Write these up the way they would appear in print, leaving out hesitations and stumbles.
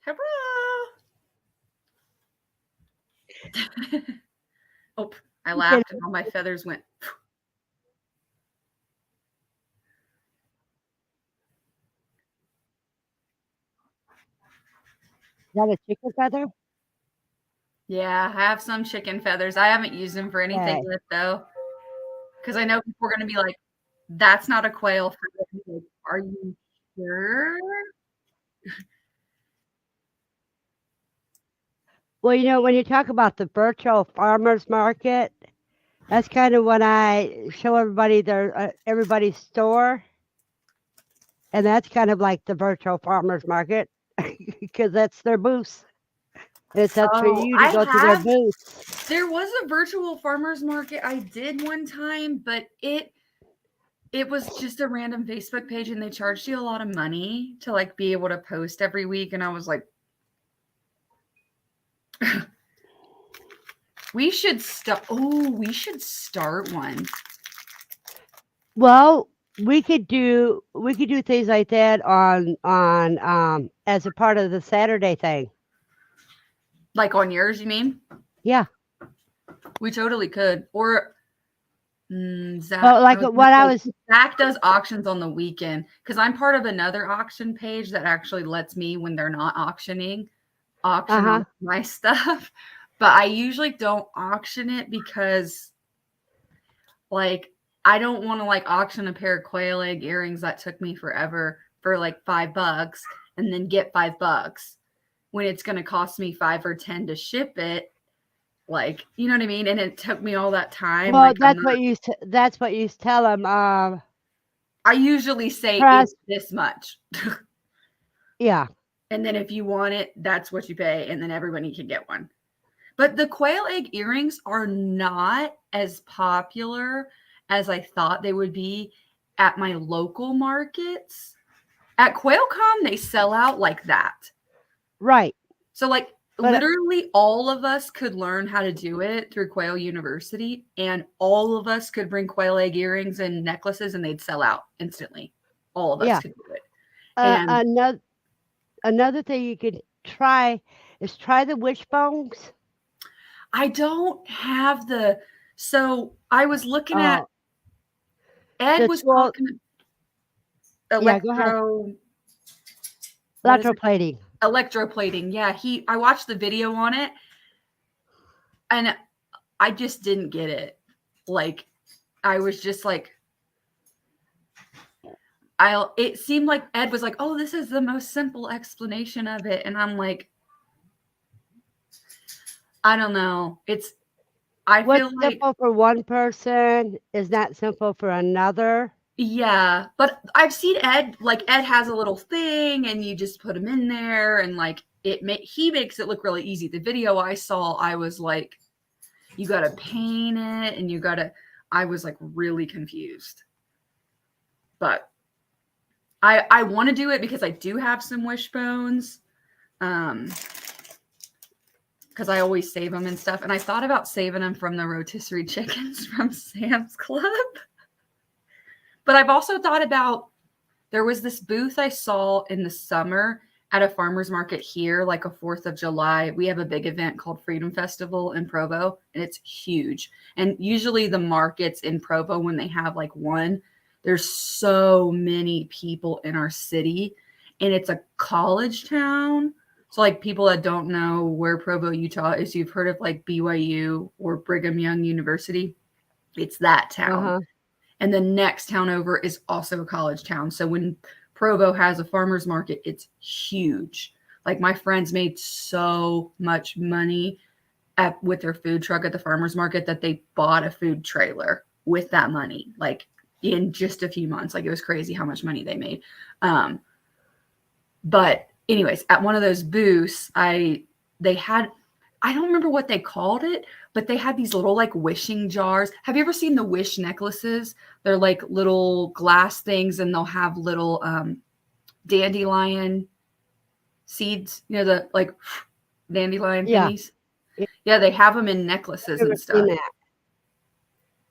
Hurrah! Oh, I You laughed and all my feathers went. Is that a chicken feather? Yeah, I have some chicken feathers. I haven't used them for anything Okay. yet, though, because I know people are going to be like, "That's not a quail feather." I'm like, are you sure? Well, when you talk about the virtual farmers market, that's kind of when I show everybody everybody's store, and that's kind of like the virtual farmers market because that's their booths. And it's up for Oh, you to I go to their have. booths. There was a virtual farmers market I did one time, but it was just a random Facebook page and they charged you a lot of money to like be able to post every week, and I was like, we should start one. Well, we could do things like that on as a part of the Saturday thing. Like on yours, you mean? Yeah. We totally could. Or Well, Zach, like what I was. Zach does auctions on the weekend because I'm part of another auction page that actually lets me, when they're not auction Uh-huh. off my stuff. But I usually don't auction it because, like, I don't want to like auction a pair of quail egg earrings that took me forever for like $5 and then get $5 when it's going to cost me 5 or 10 to ship it. Like, you know what I mean? And it took me all that time. Well, Like, that's what you tell them. I usually say Press. it's this much. Yeah. And then if you want it, that's what you pay. And then everybody can get one. But the quail egg earrings are not as popular as I thought they would be at my local markets. At QuailCon, they sell out like that. Right. So, like, But literally all of us could learn how to do it through Quail University, and all of us could bring quail egg earrings and necklaces, and they'd sell out instantly. All of us yeah. could do it. And Another thing you could try is try the wishbones. I don't have the. So I was looking at Uh, Ed the was tool. talking Yeah. Go ahead. what is it? Electroplating. Electroplating. Yeah, I watched the video on it and I just didn't get it. Like, I was just like, it seemed like Ed was like, "Oh, this is the most simple explanation of it." And I'm like, I don't know. I What's feel like, simple for one person is not simple for another. yeah, but I've seen Ed, like Ed has a little thing and you just put him in there and like he makes it look really easy. The video I saw, I was like, you got to paint it and I was like really confused. But I want to do it because I do have some wishbones. Because I always save them and stuff. And I thought about saving them from the rotisserie chickens from Sam's Club. But I've also thought about, there was this booth I saw in the summer at a farmer's market here, like a 4th of July. We have a big event called Freedom Festival in Provo, and it's huge. And usually the markets in Provo, when they have like one, there's so many people in our city, and it's a college town. So like people that don't know where Provo, Utah is, you've heard of like BYU or Brigham Young University. It's that town. Uh-huh. And the next town over is also a college town. So when Provo has a farmer's market, it's huge. Like my friends made so much money with their food truck at the farmer's market that they bought a food trailer with that money, like in just a few months. Like it was crazy how much money they made. But anyways, at one of those booths, they had, I don't remember what they called it, but they had these little like wishing jars. Have you ever seen the wish necklaces? They're like little glass things and they'll have little dandelion seeds, the like dandelion Yeah. thingies. Yeah, they have them in necklaces I've never and seen stuff. that.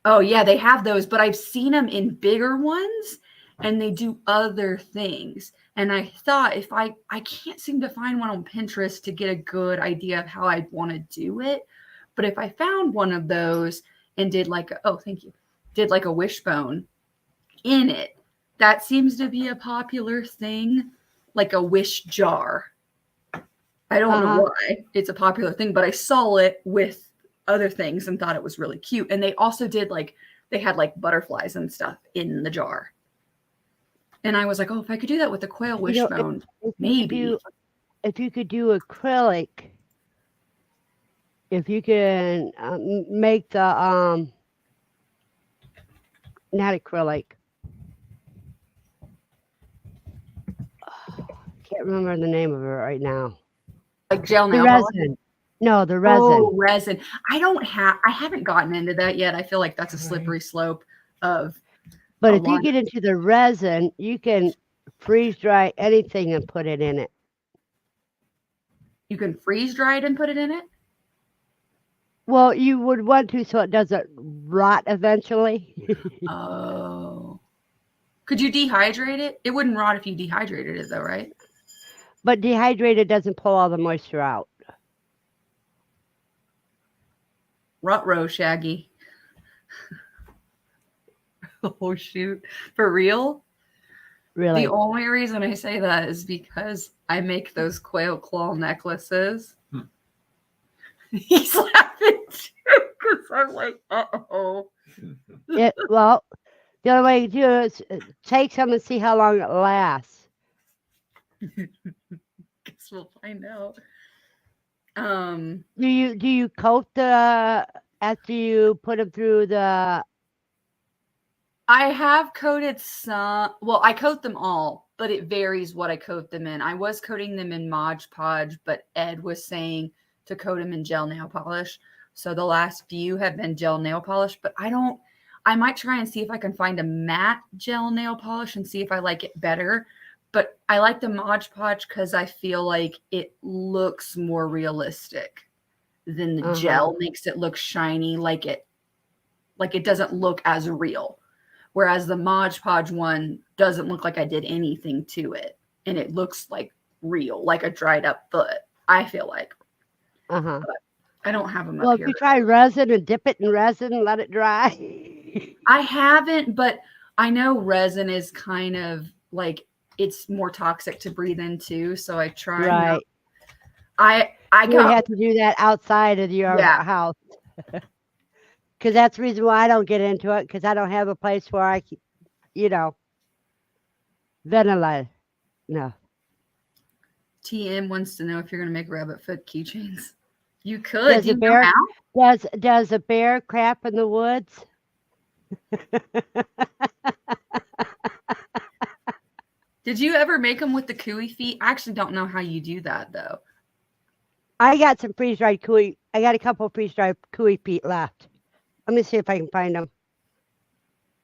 Oh yeah, they have those, but I've seen them in bigger ones and they do other things. And I thought if I can't seem to find one on Pinterest to get a good idea of how I'd want to do it. But if I found one of those and did like, thank you, did like a wishbone in it, that seems to be a popular thing, like a wish jar. I don't know why it's a popular thing, but I saw it with other things and thought it was really cute. And they also did they had like butterflies and stuff in the jar. And I was like, if I could do that with the quail wishbone, maybe. If you could do acrylic, if you can make the, not acrylic. Can't remember the name of it right now. Like gel nail resin. No, the resin. Oh, resin. I haven't gotten into that yet. I feel like that's a slippery slope of. But if you get into the resin, you can freeze dry anything and put it in it. You can freeze dry it and put it in it? Well, you would want to so it doesn't rot eventually. Oh. Could you dehydrate it? It wouldn't rot if you dehydrated it though, right? But dehydrated doesn't pull all the moisture out. Ruh-roh, Shaggy. Oh, shoot. For real? Really? The only reason I say that is because I make those quail claw necklaces. He's laughing too because I'm like, uh-oh. Well, the only way to do it is take some and see how long it lasts. Guess we'll find out. Do you coat after you put them through the? I have coated some. Well, I coat them all, but it varies what I coat them in. I was coating them in Mod Podge, but Ed was saying to coat them in gel nail polish. So the last few have been gel nail polish, but I might try and see if I can find a matte gel nail polish and see if I like it better. But I like the Mod Podge because I feel like it looks more realistic than the gel makes it look shiny, like it doesn't look as real. Whereas the Mod Podge one doesn't look like I did anything to it. And it looks like real, like a dried up foot, I feel like. But I don't have them up here. Well, if you try resin and dip it in resin and let it dry. I haven't, but I know resin is kind of like it's more toxic to breathe into. So I try. Right. I you have to do that outside of your house. Because that's the reason why I don't get into it, because I don't have a place where I can, ventilate. No. TM wants to know if you're going to make rabbit foot keychains. You could. Does a bear crap in the woods? Did you ever make them with the cooey feet? I actually don't know how you do that, though. I got some freeze-dried cooey. I got a couple of freeze-dried cooey feet left. Let me see if I can find them.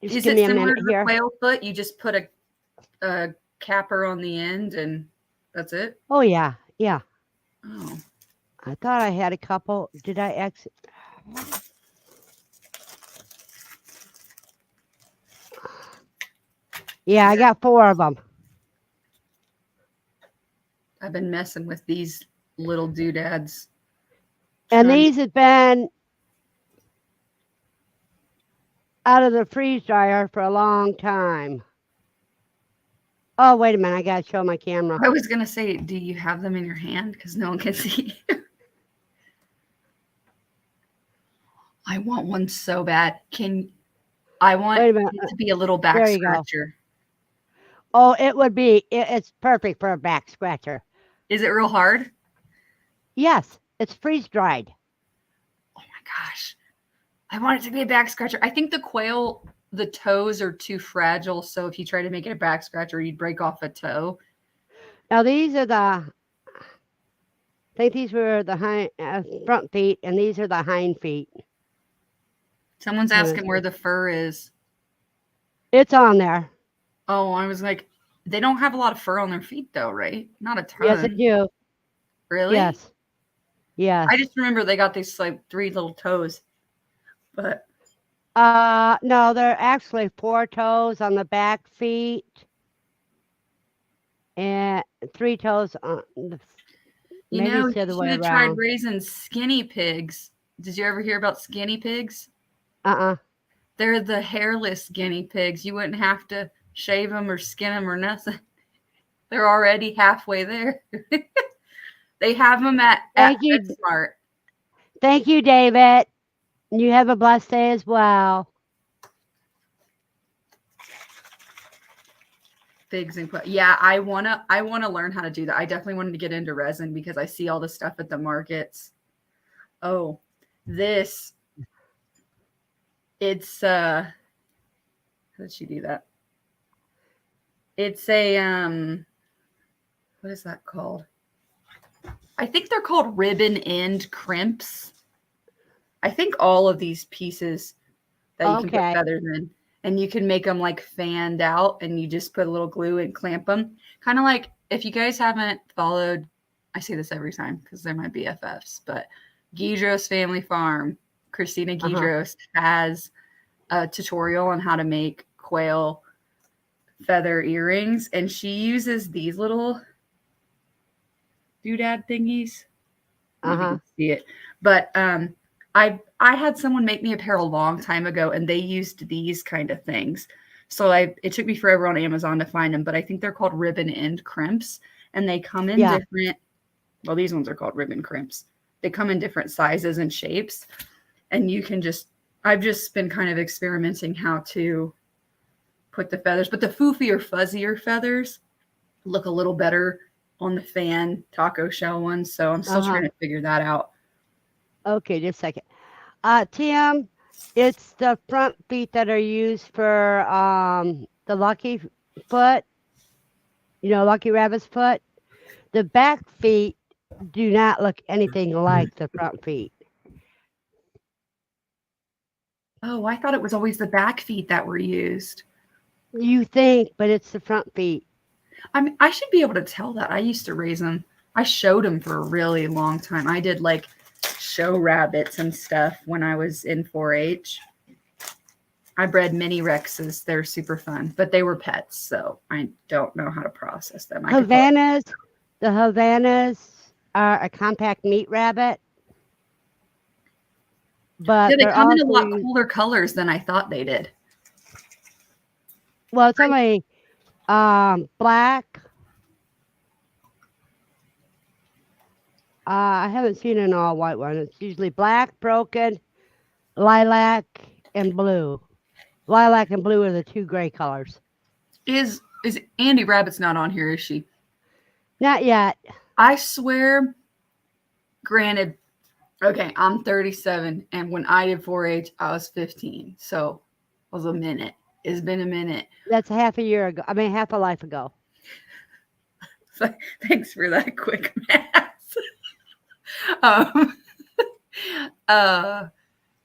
Is it similar to the quail foot? You just put a capper on the end and that's it? Oh, yeah. Yeah. Oh. I thought I had a couple. Did I exit? Yeah, I got 4 of them. I've been messing with these little doodads. And these have been out of the freeze dryer for a long time. Oh, wait a minute. I got to show my camera. I was going to say, do you have them in your hand? Because no one can see. I want one so bad. I want it to be a little back scratcher. Oh, it would be. It's perfect for a back scratcher. Is it real hard? Yes. It's freeze dried. Oh my gosh. I want it to be a back scratcher. I think the quail, the toes are too fragile. So if you try to make it a back scratcher, you'd break off a toe. Now these are I think these were the front feet, and these are the hind feet. Someone's asking where the fur is. It's on there. Oh, I was like, they don't have a lot of fur on their feet though, right? Not a ton. Yes, they do. Really? Yes. Yes. I just remember they got these like 3 little toes. But no, they're actually 4 toes on the back feet. And 3 toes on You maybe know, it's the you other way should have tried around. raising skinny pigs. Did you ever hear about skinny pigs? Uh-uh. They're the hairless guinea pigs. You wouldn't have to shave them or skin them or nothing. They're already halfway there. They have them at Thank you. PetSmart. Thank you, David. You have a blessed day as well. Figs and yeah, I wanna learn how to do that. I definitely wanted to get into resin because I see all the stuff at the markets. Oh, this it's how did she do that? It's a what is that called? I think they're called ribbon end crimps. I think all of these pieces that you can put Okay. feathers in, and you can make them like fanned out, and you just put a little glue and clamp them. Kind of like if you guys haven't followed, I say this every time because they're my BFFs, but Guidros Family Farm, Christina Guidros has a tutorial on how to make quail feather earrings, and she uses these little doodad thingies. I don't know if you can see it, but I had someone make me a pair a long time ago, and they used these kind of things. So it took me forever on Amazon to find them, but I think they're called ribbon end crimps, and they come in different. Well, these ones are called ribbon crimps. They come in different sizes and shapes, and you can just. I've just been kind of experimenting how to put the feathers, but the foofier, fuzzier feathers look a little better on the fan taco shell ones. So I'm still trying to figure that out. Okay, just a second. Tim, it's the front feet that are used for the lucky foot, lucky rabbit's foot. The back feet do not look anything like the front feet. Oh, I thought it was always the back feet that were used. You think, but it's the front feet. I mean, I should be able to tell that. I used to raise them. I showed them for a really long time. I did like show rabbits and stuff when I was in 4-H. I bred mini Rexes. They're super fun, but they were pets, so I don't know how to process them. The Havanas are a compact meat rabbit, but they they're come in a also lot cooler colors than I thought they did. Well, it's only black. I haven't seen an all white one. It's usually black, broken, lilac, and blue. Lilac and blue are the 2 gray colors. Is Andy Rabbit's not on here, is she? Not yet. I swear, granted, okay, I'm 37, and when I did 4-H, I was 15. So it was a minute. It's been a minute. That's half a year ago. I mean, half a life ago. So, thanks for that quick math.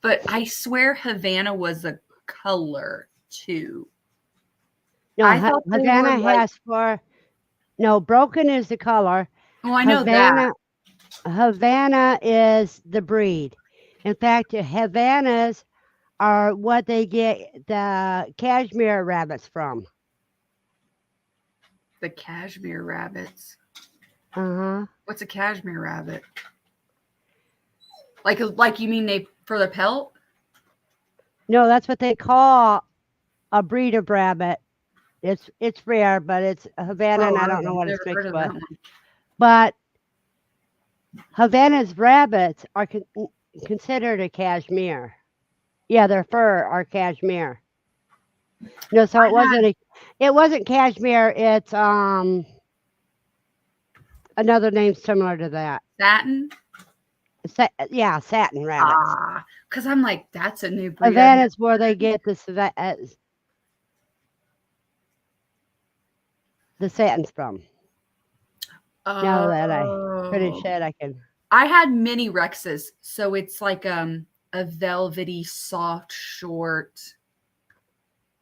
But I swear Havana was a color too. No, Havana has broken is the color. Oh, I know that. Havana is the breed. In fact, Havanas are what they get the cashmere rabbits from. The cashmere rabbits. Uh-huh. What's a cashmere rabbit? Like you mean they for the pelt? No, that's what they call a breed of rabbit. It's rare, but it's Havana, and I don't know what it's mixed with. But Havana's rabbits are considered a cashmere. Yeah, their fur are cashmere. No, so it wasn't cashmere. It's another name similar to that. Satin. Satin rabbits. Because I'm like, that's a new breed. Havana's where they get the satins from. Now that I finished it, I can. I had mini Rexes, so it's like a velvety, soft, short.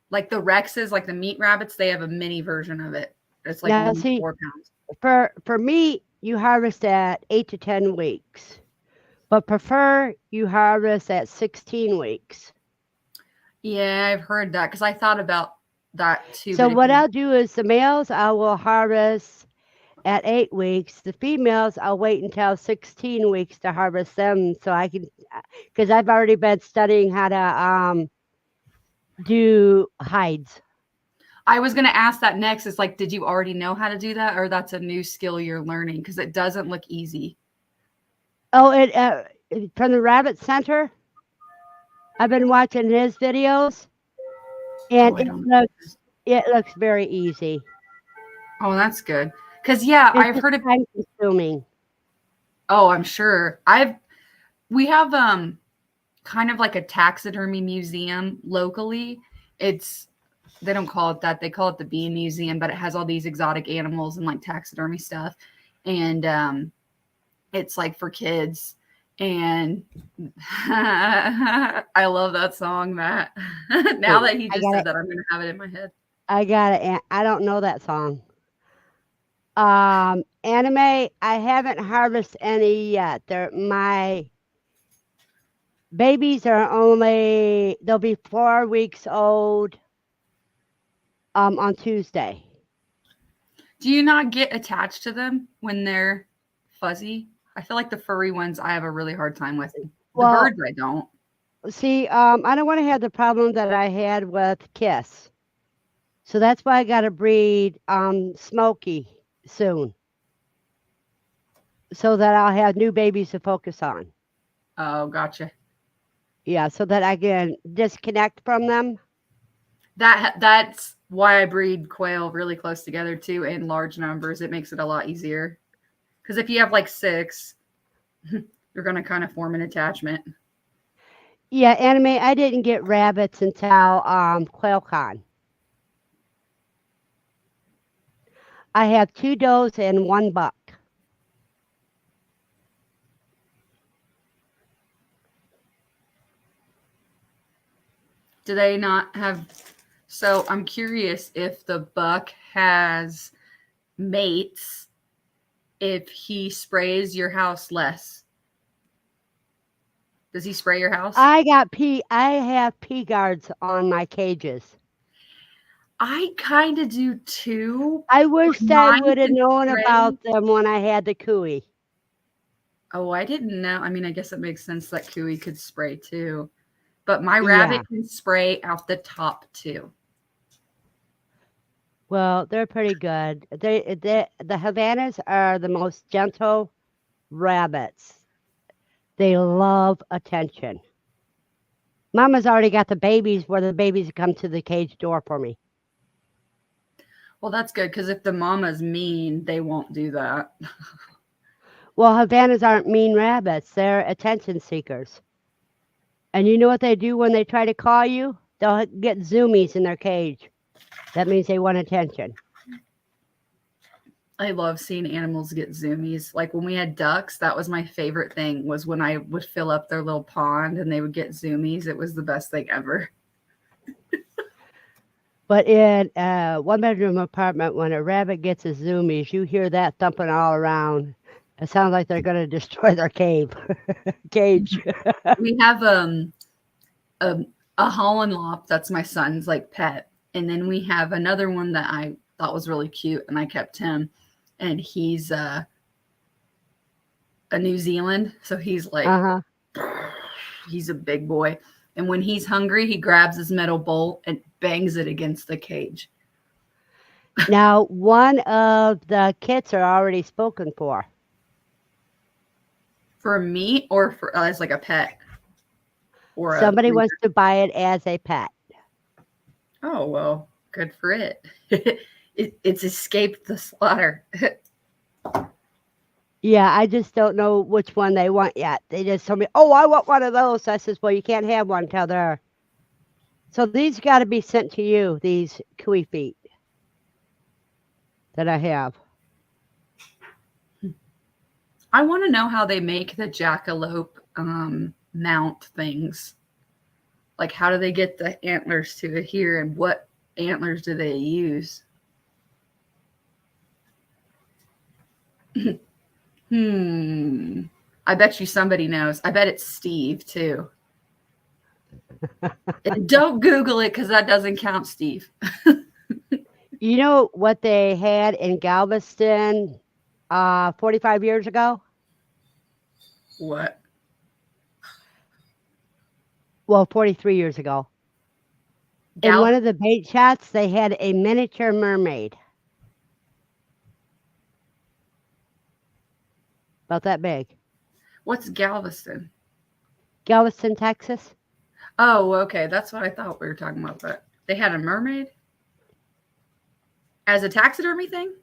Like the Rexes, like the meat rabbits, they have a mini version of it. It's like 4 pounds. For meat, you harvest at 8 to 10 weeks, but prefer you harvest at 16 weeks. Yeah, I've heard that because I thought about that too. So what I'll do is the males I will harvest at 8 weeks. The females, I'll wait until 16 weeks to harvest them so I can, because I've already been studying how to do hides. I was going to ask that next. It's like, did you already know how to do that, or that's a new skill you're learning? Because it doesn't look easy. Oh, from the Rabbit Center. I've been watching his videos, and Oh, I don't know. it looks very easy. Oh, that's good. Because yeah, It's I've just heard of. time consuming. Oh, I'm sure. We have kind of like a taxidermy museum locally. They don't call it that. They call it the Bee Museum, but it has all these exotic animals and like taxidermy stuff. And it's like for kids. And I love that song, Matt. Now that he just said that, I'm going to have it in my head. I got it. I don't know that song. Anime, I haven't harvested any yet. My babies are they'll be 4 weeks old on Tuesday. Do you not get attached to them when they're fuzzy? I feel like the furry ones I have a really hard time with. The birds I don't. See, I don't want to have the problem that I had with Kiss. So that's why I got to breed Smokey soon. So that I'll have new babies to focus on. Oh, gotcha. Yeah, so that I can disconnect from them. That's why I breed quail really close together too, in large numbers. It makes it a lot easier. Because if you have like 6, you're going to kind of form an attachment. Yeah, Anime, I didn't get rabbits until QuailCon. I have 2 does and 1 buck. Do they not have? So I'm curious if the buck has mates, if he sprays your house less. Does he spray your house? I have pea guards on my cages. I kind of do too. I wish I would have known about them when I had the Cooey. Oh, I didn't know. I mean, I guess it makes sense that Cooey could spray too. But my rabbit can spray out the top too. Well, they're pretty good. The Havanas are the most gentle rabbits. They love attention. Mama's already got the babies where the babies come to the cage door for me. Well, that's good because if the mama's mean, they won't do that. Well, Havanas aren't mean rabbits. They're attention seekers. And you know what they do when they try to call you? They'll get zoomies in their cage. That means they want attention. I love seeing animals get zoomies. Like when we had ducks, that was my favorite thing, was when I would fill up their little pond and they would get zoomies. It was the best thing ever. But in a 1-bedroom apartment, when a rabbit gets a zoomies, you hear that thumping all around. It sounds like they're going to destroy their cage. We have a Hollandlop. That's my son's like pet. And then we have another one that I thought was really cute, and I kept him. And he's a New Zealand, so he's like, he's a big boy. And when he's hungry, he grabs his metal bowl and bangs it against the cage. Now, one of the kits are already spoken for. For me, or for as like a pet? Or somebody wants to buy it as a pet. Oh, well, good for it. It's escaped the slaughter. Yeah, I just don't know which one they want yet. They just told me, oh, I want one of those. I says, well, you can't have one until they're. So these got to be sent to you, these Cooey feet that I have. I want to know how they make the jackalope mount things. Like, how do they get the antlers to adhere, and what antlers do they use? I bet you somebody knows. I bet it's Steve too. Don't Google it because that doesn't count, Steve. You know what they had in Galveston 45 years ago. What? Well, 43 years ago. In Gal? one of the bait shots, they had a miniature mermaid. About that big. What's Galveston? Galveston, Texas. Oh, okay. That's what I thought we were talking about. But they had a mermaid as a taxidermy thing?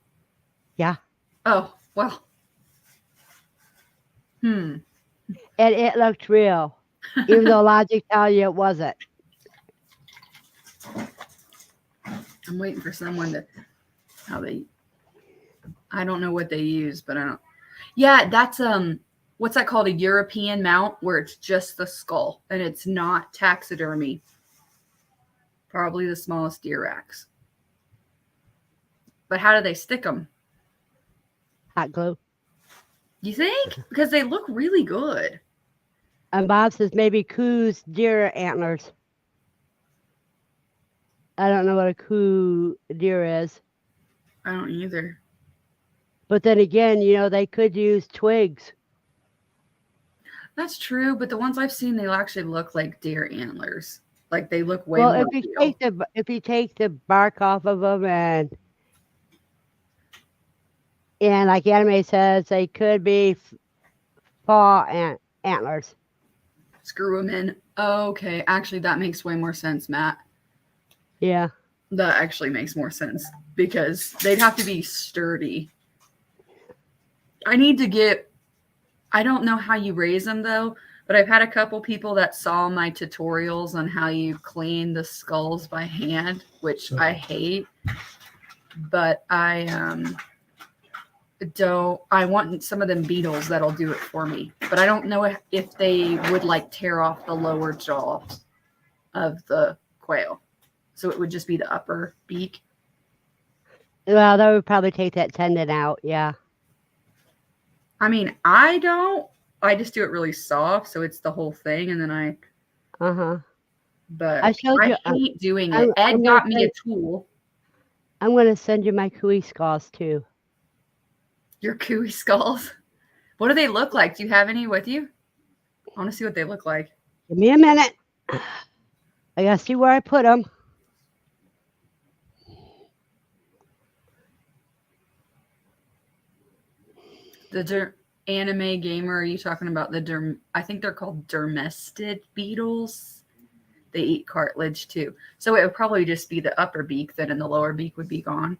Yeah. Oh, well. And it looked real, even though logic tells you it wasn't. I'm waiting for someone to I don't know what they use, but I don't. Yeah, that's what's that called? A European mount where it's just the skull and it's not taxidermy. Probably the smallest deer racks. But how do they stick them? Hot glue. You think? Because they look really good. And Bob says maybe Coo's deer antlers. I don't know what a Coo deer is. I don't either. But then again, they could use twigs. That's true, but the ones I've seen, they actually look like deer antlers. Like they look way Well, more if you take the bark off of them and like Anime says, they could be fall antlers. Screw them in. Okay, actually, that makes way more sense, Matt. Yeah. That actually makes more sense because they'd have to be sturdy. I don't know how you raise them though, but I've had a couple people that saw my tutorials on how you clean the skulls by hand, which I hate, but I want some of them beetles that'll do it for me, but I don't know if they would like tear off the lower jaw of the quail. So it would just be the upper beak. Well, that would probably take that tendon out. Yeah. I mean, I don't. I just do it really soft, so it's the whole thing, and then I. But I hate doing it. Ed got me a tool. I'm going to send you my Cooey skulls too. Your Cooey skulls? What do they look like? Do you have any with you? I want to see what they look like. Give me a minute. I got to see where I put them. The anime gamer, are you talking about I think they're called dermestid beetles. They eat cartilage too. So it would probably just be the upper beak then, and the lower beak would be gone.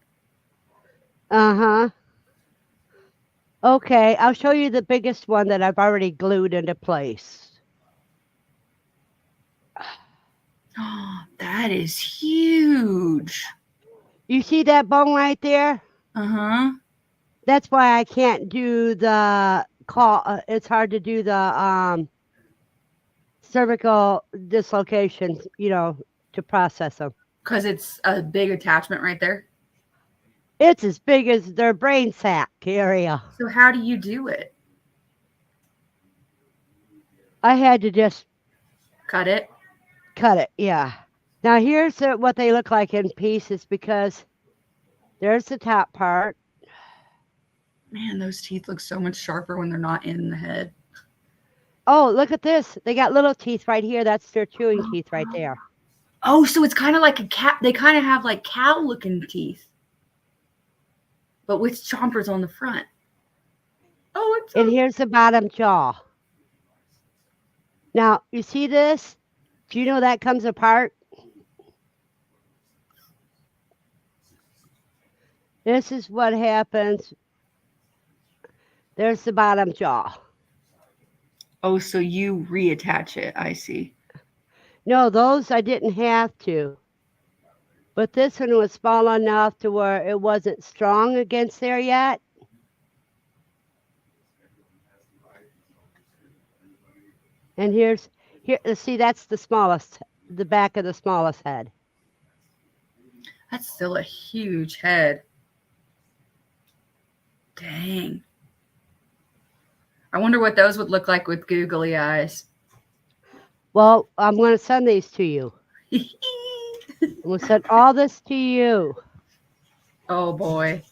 Okay, I'll show you the biggest one that I've already glued into place. Oh, that is huge. You see that bone right there? That's why I can't do the call. It's hard to do the cervical dislocations, to process them. Because it's a big attachment right there? It's as big as their brain sac area. So how do you do it? I had to just... Cut it? Cut it, yeah. Now here's what they look like in pieces because there's the top part. Man, those teeth look so much sharper when they're not in the head. Oh, look at this. They got little teeth right here. That's their chewing teeth right there. Oh, so it's kind of like a cat. They kind of have like cow-looking teeth. But with chompers on the front. Oh, and here's the bottom jaw. Now, you see this? Do you know that comes apart? This is what happens. There's the bottom jaw. Oh, so you reattach it. I see. No, those I didn't have to. But this one was small enough to where it wasn't strong against there yet. And here, see, that's the smallest, the back of the smallest head. That's still a huge head. Dang. I wonder what those would look like with googly eyes. Well, I'm going to send these to you. We'll send all this to you. Oh, boy.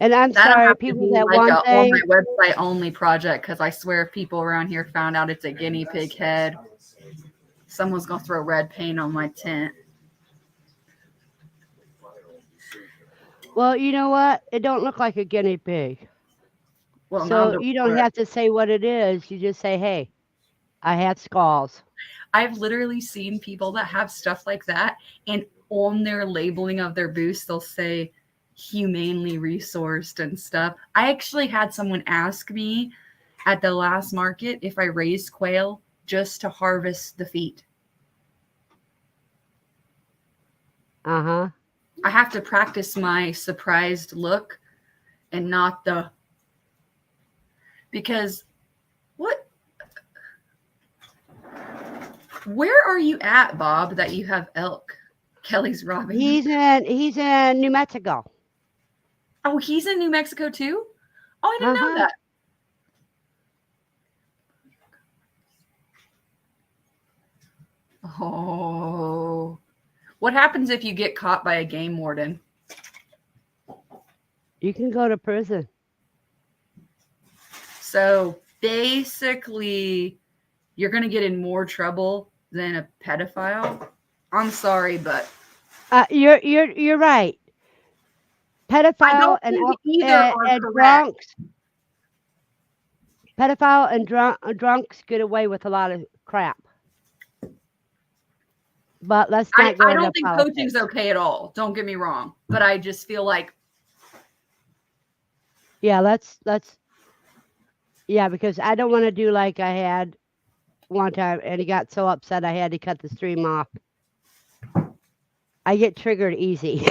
And I'm That'll sorry, have to people be that like one a on thing. my website only project because I swear if people around here found out it's a guinea pig head, someone's gonna throw red paint on my tent. Well, you know what? It don't look like a guinea pig. Well, So neither you don't would. have to say what it is. You just say, hey, I had skulls. I've literally seen people that have stuff like that, and on their labeling of their booths, they'll say humanely resourced and stuff. I actually had someone ask me at the last market if I raised quail just to harvest the feet. Uh-huh. I have to practice my surprised look and not the because what where are you at, Bob, that you have elk? Kelly's robbing. He's in New Mexico. Oh, he's in New Mexico too? Oh, I didn't know Uh-huh. that. Oh. What happens if you get caught by a game warden? You can go to prison. So basically, you're going to get in more trouble than a pedophile. I'm sorry, but You're right. I Pedophile don't and think either are and correct. drunks. Pedophile and drunks get away with a lot of crap. But let's not go I into don't think politics. poaching's okay at all. Don't get me wrong, but I just feel like Yeah, yeah, because I don't want to do like I had one time, and he got so upset I had to cut the stream off. I get triggered easy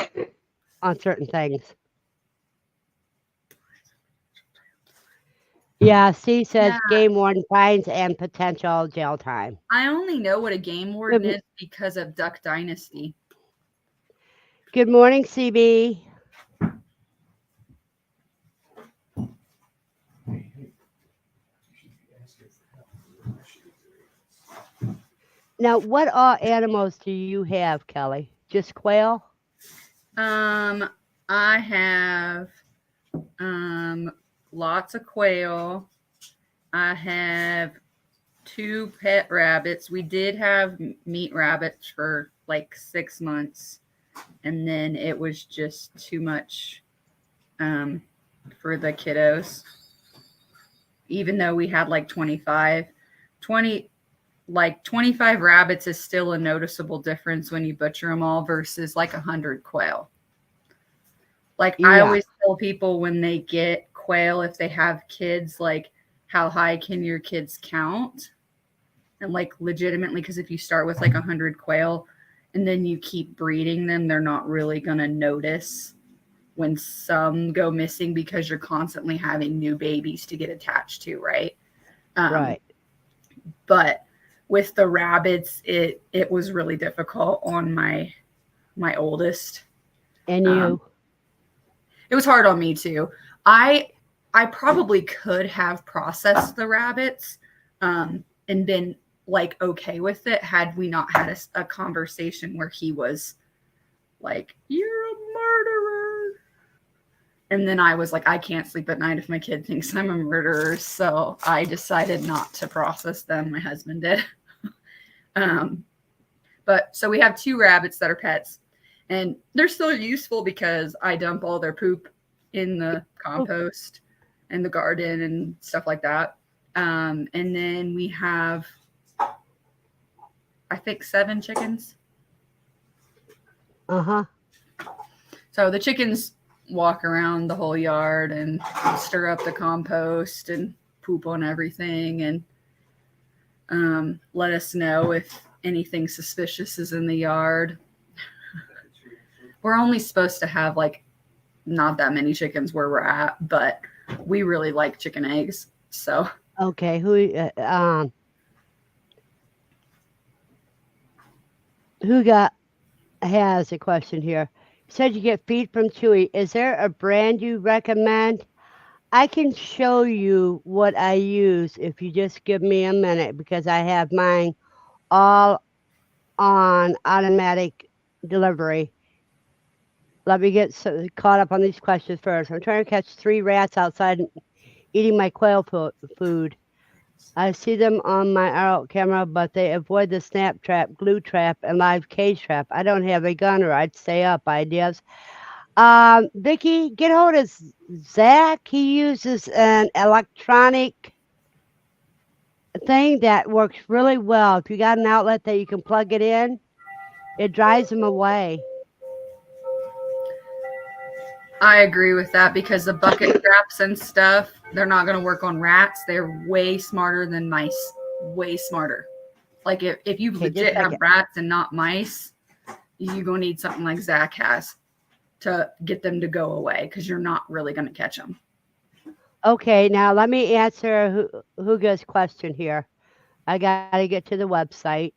on certain things. Yeah, Steve says yeah, game warden fines and potential jail time. I only know what a game warden is because of Duck Dynasty. Good morning, CB. Now, what all animals do you have, Kelly? Just quail? I have lots of quail. I have 2 pet rabbits. We did have meat rabbits for like 6 months, and then it was just too much for the kiddos. Even though we had like 25 rabbits is still a noticeable difference when you butcher them all versus like 100 quail. Like I always tell people when they get quail, if they have kids, like how high can your kids count? And like legitimately, because if you start with like 100 quail and then you keep breeding them, they're not really going to notice when some go missing because you're constantly having new babies to get attached to, right? Right. But with the rabbits, it was really difficult on my oldest. And you? It was hard on me too. I probably could have processed the rabbits and been like okay with it had we not had a conversation where he was like, "You're a murderer," and then I was like, "I can't sleep at night if my kid thinks I'm a murderer," so I decided not to process them. My husband did. But so we have 2 rabbits that are pets, and they're still useful because I dump all their poop in the compost and the garden and stuff like that. And then we have, I think, 7 chickens. So the chickens walk around the whole yard and stir up the compost and poop on everything and let us know if anything suspicious is in the yard. We're only supposed to have like not that many chickens where we're at, but we really like chicken eggs. So okay, who has a question here? You said you get feed from Chewy. Is there a brand you recommend? I can show you what I use if you just give me a minute because I have mine all on automatic delivery. let me get caught up on these questions first. I'm trying to catch 3 rats outside eating my quail food. I see them on my adult camera, but they avoid the snap trap, glue trap, and live cage trap. I don't have a gun or I'd stay up. Ideas. Vicky, get hold of Zach. He uses an electronic thing that works really well. If you got an outlet that you can plug it in, it drives them away. I agree with that because the bucket traps and stuff, they're not going to work on rats. They're way smarter than mice. Way smarter. Like if you legit have rats and not mice, you're going to need something like Zach has to get them to go away because you're not really going to catch them. Okay, now let me answer Huga's question here. I got to get to the website.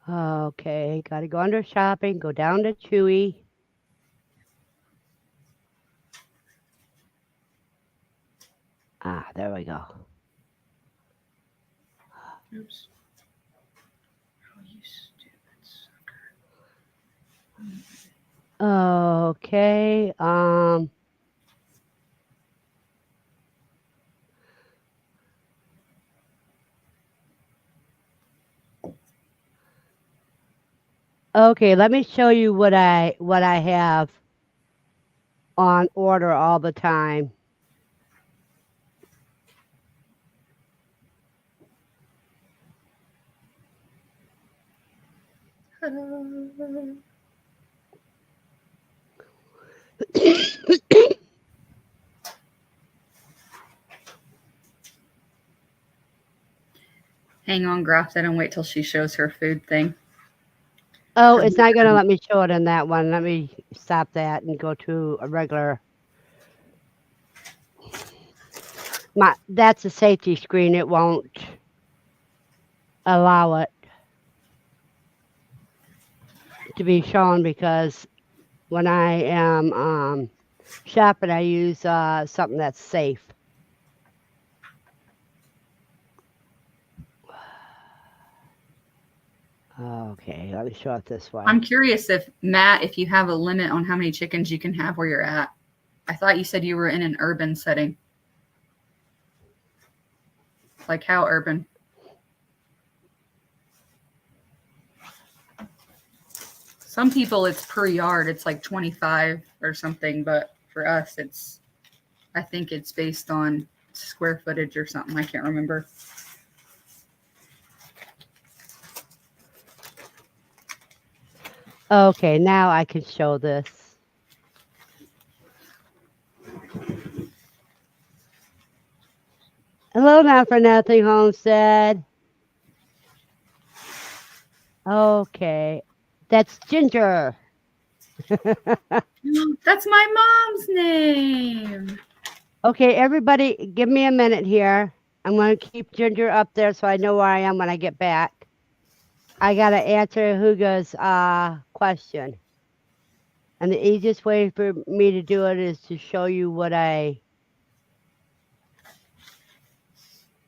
Okay, got to go under shopping, go down to Chewy. There we go. Oops. Oh, you stupid sucker. Okay, okay, let me show you what I have on order all the time. Hang on, Grafton, and wait till she shows her food thing. Oh, it's not going to let me show it in that one. Let me stop that and go to a regular. That's a safety screen. It won't allow it to be shown because when I am shopping, I use something that's safe. Okay, let me show it this way. I'm curious if you have a limit on how many chickens you can have where you're at. I thought you said you were in an urban setting. Like how urban? Some people it's per yard. It's like 25 or something, but for us I think it's based on square footage or something. I can't remember. Okay, now I can show this. Hello, Not for Nothing Homestead. Okay, that's Ginger. That's my mom's name. Okay, everybody, give me a minute here. I'm going to keep Ginger up there so I know where I am when I get back. I got to answer Huga's question. And the easiest way for me to do it is to show you what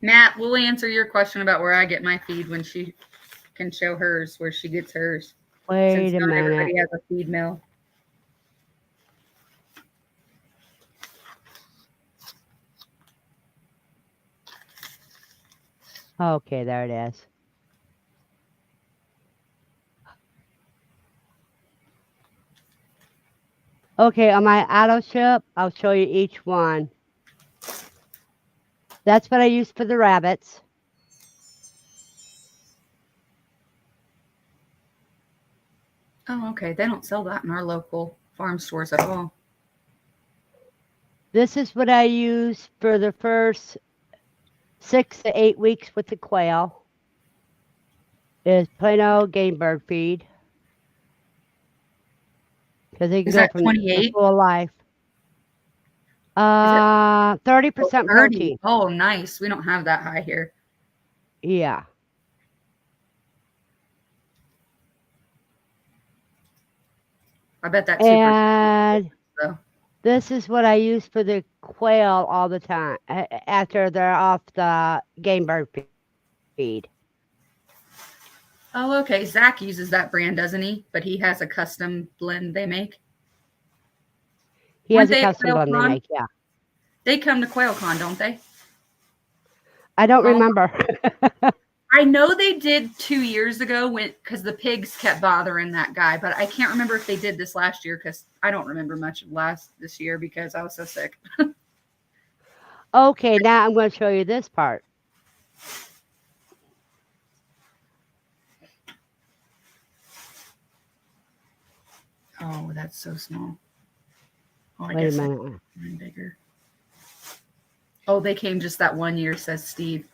Matt, we'll answer your question about where I get my feed when she can show hers, where she gets hers. Wait a minute. Everybody has a feed mill. Okay, there it is. Okay, on my auto ship, I'll show you each one. That's what I use for the rabbits. Oh, okay. They don't sell that in our local farm stores at all. This is what I use for the first 6 to 8 weeks with the quail. Is plain old game bird feed. Because they can go from the full life. 30% protein. Oh, nice. We don't have that high here. Yeah. I bet that's and super. This is what I use for the quail all the time after they're off the game bird feed. Oh, okay. Zach uses that brand, doesn't he? But he has a custom blend they make. He Weren't has a they at custom blend they QuailCon? make. Yeah. They come to QuailCon, don't they? I don't Oh, remember. I know they did 2 years ago because the pigs kept bothering that guy, but I can't remember if they did this last year because I don't remember much of this year because I was so sick. Okay, now I'm going to show you this part. Oh, that's so small. Oh, I Wait a guess minute. mine bigger. Oh, they came just that 1 year, says Steve.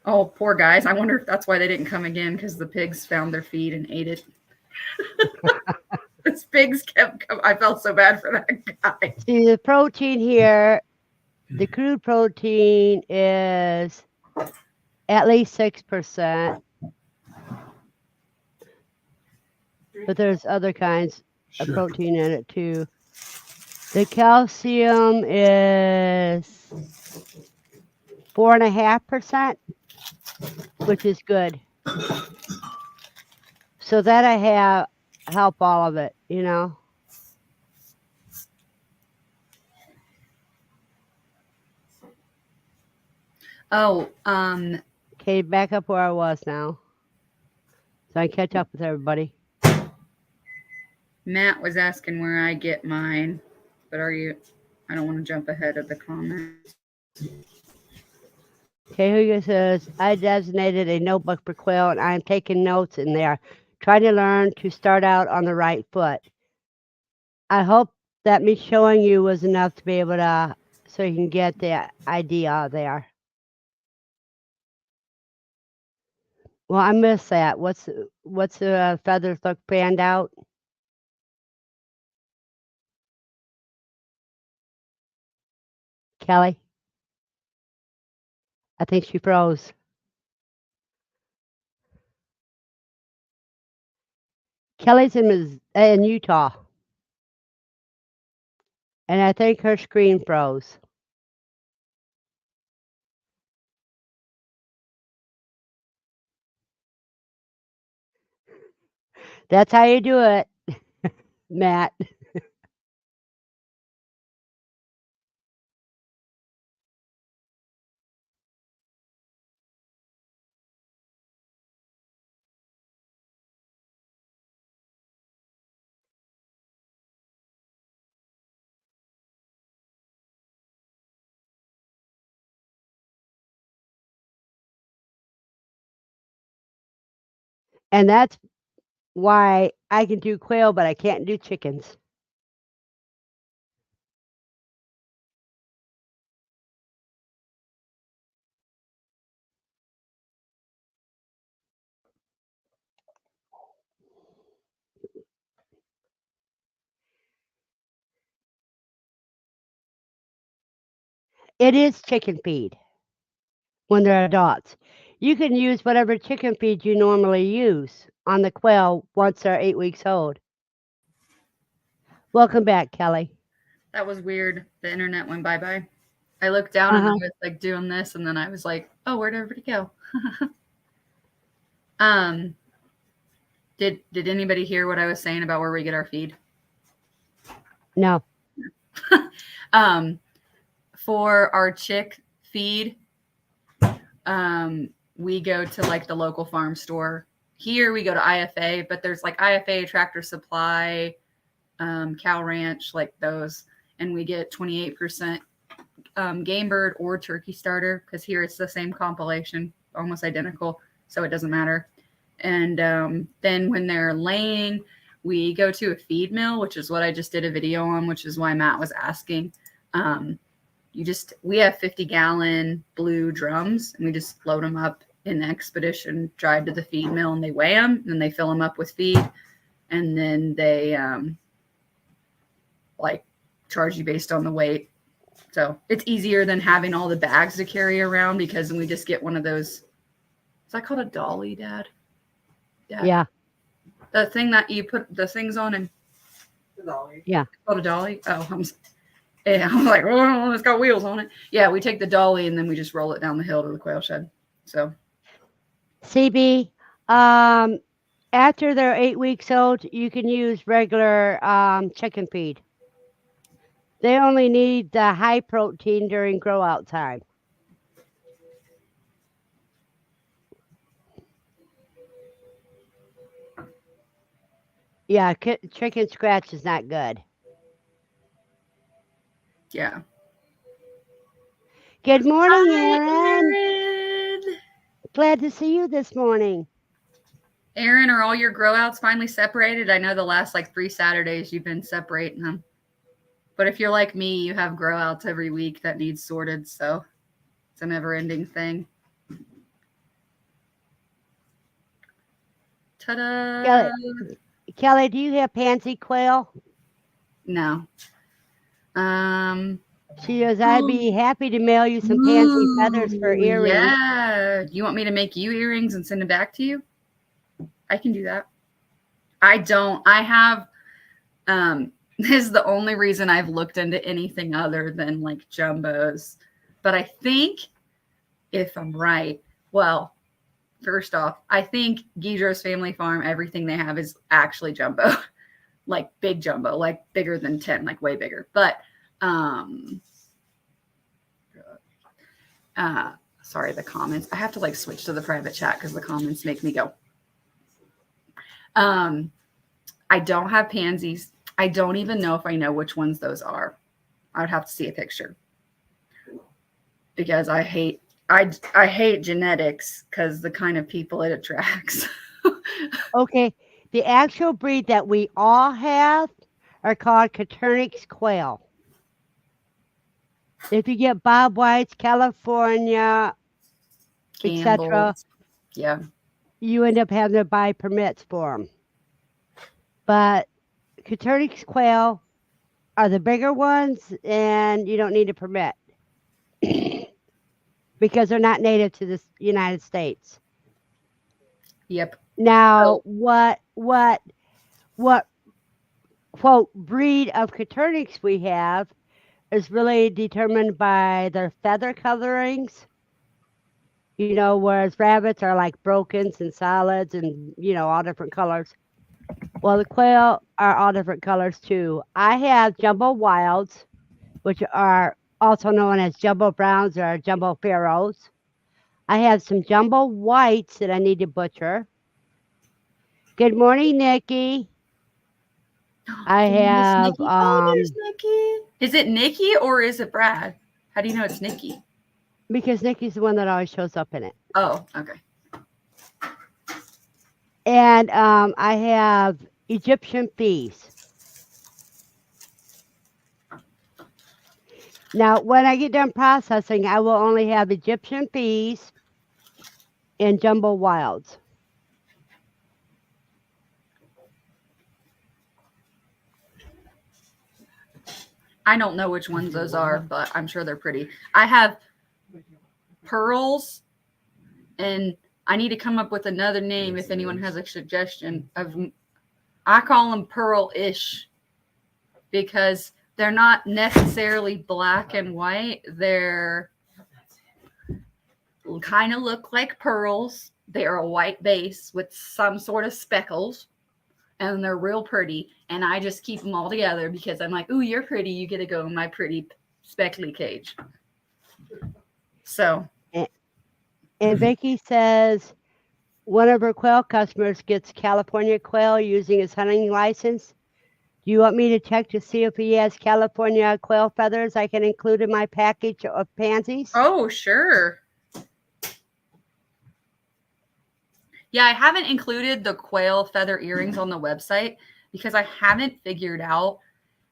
Oh, poor guys. I wonder if that's why they didn't come again because the pigs found their feed and ate it. Those pigs kept coming. I felt so bad for that guy. See, the protein here, the crude protein is at least 6%, but there's other kinds of protein in it too. The calcium is 4.5%, which is good. So that I have help all of it, you know. Oh, Okay, back up where I was now, so I can catch up with everybody. Matt was asking where I get mine, but I don't want to jump ahead of the comments. Okay, Hugo says, I designated a notebook for Quail and I am taking notes in there, trying to learn to start out on the right foot. I hope that me showing you was enough to be able to, so you can get the idea there. Well, I missed that. What's the feathers look fanned out? Kelly? I think she froze. Kelly's in Utah. And I think her screen froze. That's how you do it, Matt. And that's why I can do quail, but I can't do chickens. It is chicken feed when they're adults. You can use whatever chicken feed you normally use on the quail once they're 8 weeks old. Welcome back, Kelly. That was weird. The internet went bye-bye. I looked down and I was like doing this, and then I was like, "Oh, where'd everybody go?" Did anybody hear what I was saying about where we get our feed? No. For our chick feed, we go to like the local farm store. Here we go to IFA, but there's like IFA, Tractor Supply, Cow Ranch, like those, and we get 28% game bird or turkey starter because here it's the same compilation, almost identical, so it doesn't matter. And then when they're laying, we go to a feed mill, which is what I just did a video on, which is why Matt was asking. We have 50-gallon blue drums, and we just load them up in the Expedition, drive to the feed mill, and they weigh them, and they fill them up with feed, and then they like charge you based on the weight. So it's easier than having all the bags to carry around because then we just get one of those. Is that called a dolly, Dad? Yeah. The thing that you put the things on and The dolly. Yeah. It's called a dolly. Oh, I'm like, oh, it's got wheels on it. Yeah, we take the dolly and then we just roll it down the hill to the quail shed. So CB, After they're 8 weeks old, you can use regular chicken feed. They only need the high protein during grow out time. Yeah, chicken scratch is not good. Yeah. Good morning, Hi, Aaron. Aaron. Glad to see you this morning. Aaron, are all your grow outs finally separated? I know the last like 3 Saturdays you've been separating them. But if you're like me, you have grow outs every week that need sorted, so it's a never ending thing. Ta-da! Kelly, do you have pansy quail? No. She goes, I'd be happy to mail you some pansy feathers for earrings. Yeah. You want me to make you earrings and send them back to you? I can do that. I don't. I have this is the only reason I've looked into anything other than like jumbos. But I think if I'm right, well, first off, I think Guidro's Family Farm, everything they have is actually jumbo. Like big jumbo, like bigger than 10, like way bigger. But sorry, the comments. I have to like switch to the private chat because the comments make me go. I don't have pansies. I don't even know if I know which ones those are. I would have to see a picture because I hate genetics because the kind of people it attracts. Okay, the actual breed that we all have are called Caternix quail. If you get Bob White's, California, etc., yeah, you end up having to buy permits for them. But Caternix quail are the bigger ones, and you don't need a permit because they're not native to the United States. Yep. Now, what quote breed of Caternix we have is really determined by their feather colorings. You know, whereas rabbits are like brokens and solids and, you know, all different colors. Well, the quail are all different colors too. I have jumbo wilds, which are also known as jumbo browns or jumbo pharaohs. I have some jumbo whites that I need to butcher. Good morning, Nikki. I have there's Nikki. Is it Nikki or is it Brad? How do you know it's Nikki? Because Nikki's the one that always shows up in it. Oh, okay. And I have Egyptian fees. Now, when I get done processing, I will only have Egyptian fees and jumbo wilds. I don't know which ones those are, but I'm sure they're pretty. I have pearls, and I need to come up with another name if anyone has a suggestion of. I call them pearl-ish because they're not necessarily black and white. They're kind of look like pearls. They are a white base with some sort of speckles, and they're real pretty. And I just keep them all together because I'm like, ooh, you're pretty. You get to go in my pretty speckly cage. So. And Vicky says one of her quail customers gets California quail using his hunting license. Do you want me to check to see if he has California quail feathers I can include in my package of pansies? Oh, sure. Yeah, I haven't included the quail feather earrings on the website because I haven't figured out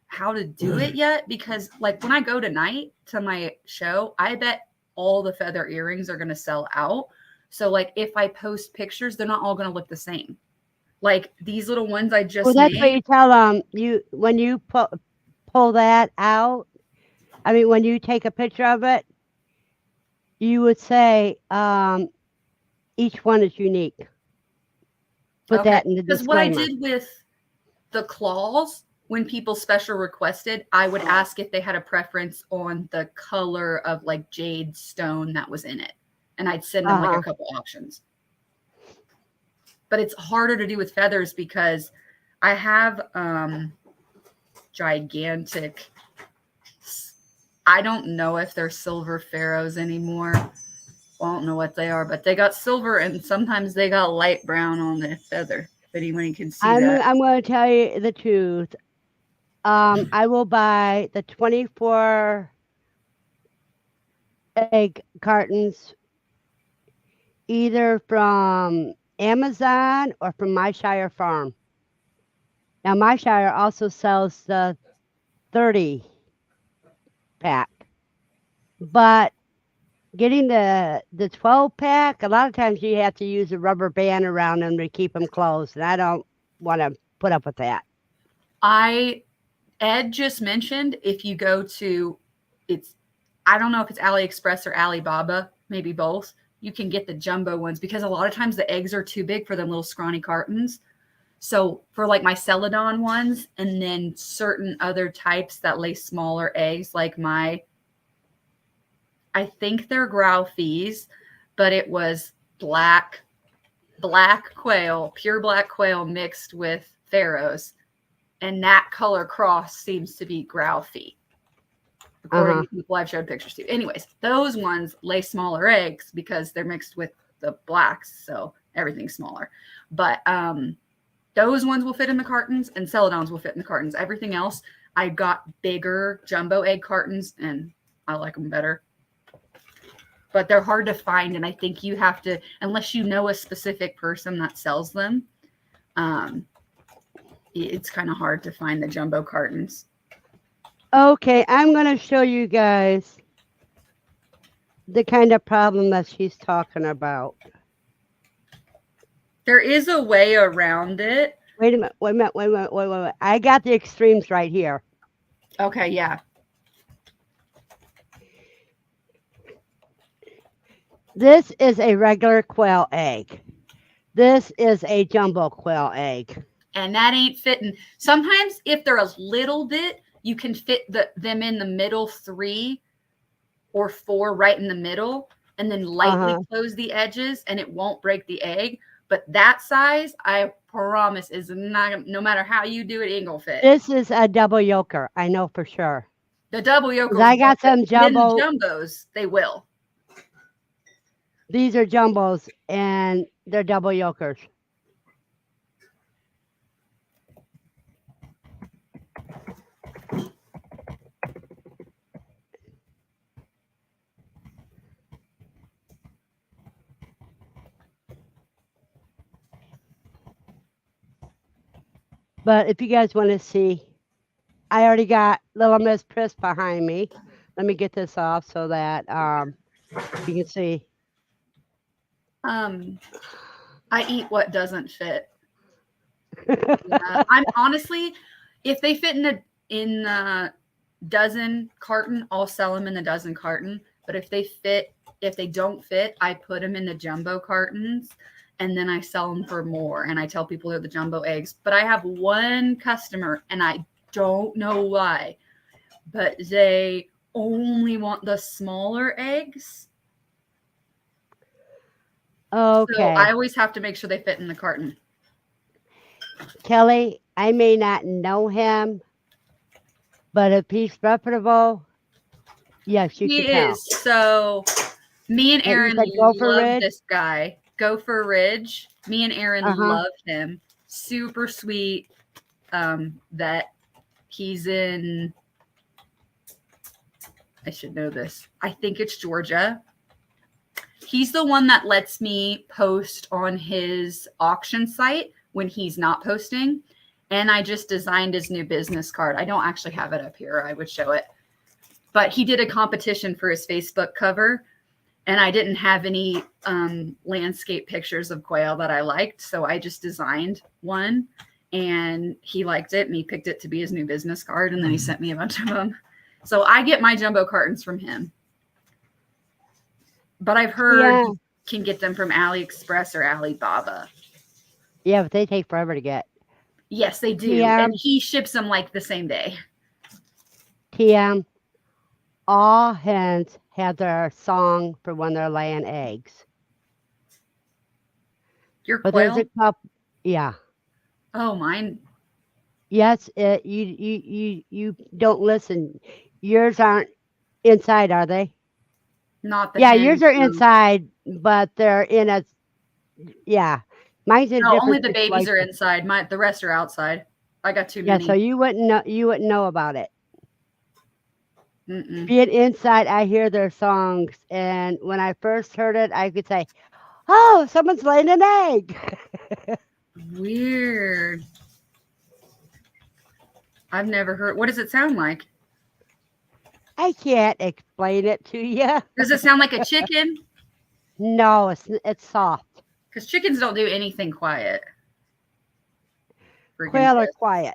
how to do it yet. Because like when I go tonight to my show, I bet all the feather earrings are going to sell out. So like if I post pictures, they're not all going to look the same. Like these little ones I just that's made. what you tell them. When you pull that out, I mean, when you take a picture of it, you would say each one is unique. Put that in the disclaimer. Because what I did with the claws, when people special requested, I would ask if they had a preference on the color of like jade stone that was in it. And I'd send them like a couple options. but it's harder to do with feathers because I have gigantic, I don't know if they're silver pharaohs anymore. I don't know what they are, but they got silver and sometimes they got light brown on the feather. If anyone can see that. I'm going to tell you the truth. I will buy the 24 egg cartons either from Amazon or from My Shire Farm. Now, My Shire also sells the 30 pack, but getting the 12 pack, a lot of times you have to use a rubber band around them to keep them closed, and I don't want to put up with that. Ed just mentioned if you go to, I don't know if it's AliExpress or Alibaba, maybe both, you can get the jumbo ones because a lot of times the eggs are too big for them little scrawny cartons. So for like my Celadon ones and then certain other types that lay smaller eggs, like I think they're Graufies, but it was black quail, pure black quail mixed with pharaohs. And that color cross seems to be Graufie, according to people I've showed pictures to. Anyways, those ones lay smaller eggs because they're mixed with the blacks, so everything's smaller. But those ones will fit in the cartons, and Celadons will fit in the cartons. Everything else, I got bigger jumbo egg cartons, and I like them better. But they're hard to find, and I think you have to, unless you know a specific person that sells them, it's kind of hard to find the jumbo cartons. Okay, I'm going to show you guys the kind of problem that she's talking about. There is a way around it. Wait a minute. I got the extremes right here. Okay, yeah. This is a regular quail egg. This is a jumbo quail egg. And that ain't fitting. Sometimes if they're a little bit, you can fit them in the middle 3 or 4 right in the middle and then lightly close the edges and it won't break the egg. But that size, I promise, is not, no matter how you do it, ain't gonna fit. This is a double yoker. I know for sure. The double yokers. I got some jumbo. The jumbos, they will. These are jumbos and they're double yokers. But if you guys want to see, I already got Little Miss Priss behind me. Let me get this off so that you can see. I eat what doesn't fit. Yeah, I'm honestly, if they fit in the dozen carton, I'll sell them in the dozen carton. But if they don't fit, I put them in the jumbo cartons. And then I sell them for more. And I tell people they're the jumbo eggs. But I have one customer, and I don't know why, but they only want the smaller eggs. Okay. So I always have to make sure they fit in the carton. Kelly, I may not know him, but if he's reputable, yes, you can tell. He is. So me and Aaron love this guy. Gopher Ridge. Me and Aaron love him. Super sweet. That he's in, I should know this. I think it's Georgia. He's the one that lets me post on his auction site when he's not posting. And I just designed his new business card. I don't actually have it up here. I would show it. But he did a competition for his Facebook cover. And I didn't have any landscape pictures of quail that I liked. So I just designed one. And he liked it. And he picked it to be his new business card. And then he sent me a bunch of them. So I get my jumbo cartons from him. But I've heard you can get them from AliExpress or Alibaba. Yeah, but they take forever to get. Yes, they do. And he ships them like the same day. TM, all hens have their song for when they're laying eggs. Your But there's a quail? couple. Yeah. Oh, mine. Yes. You don't listen. Yours aren't inside, are they? Not the Yeah, yours hens. are No. inside, but they're in a. Yeah. Mine's in a No, only different the babies are situation. inside. The rest are outside. I got too Yeah. So many. you wouldn't know. You wouldn't know about it. Mm-mm. Being inside, I hear their songs, and when I first heard it, I could say, "Oh, someone's laying an egg." Weird. I've never heard. What does it sound like? I can't explain it to you. Does it sound like a chicken? No, it's soft. Because chickens don't do anything quiet. Freaking Quail are pissed. quiet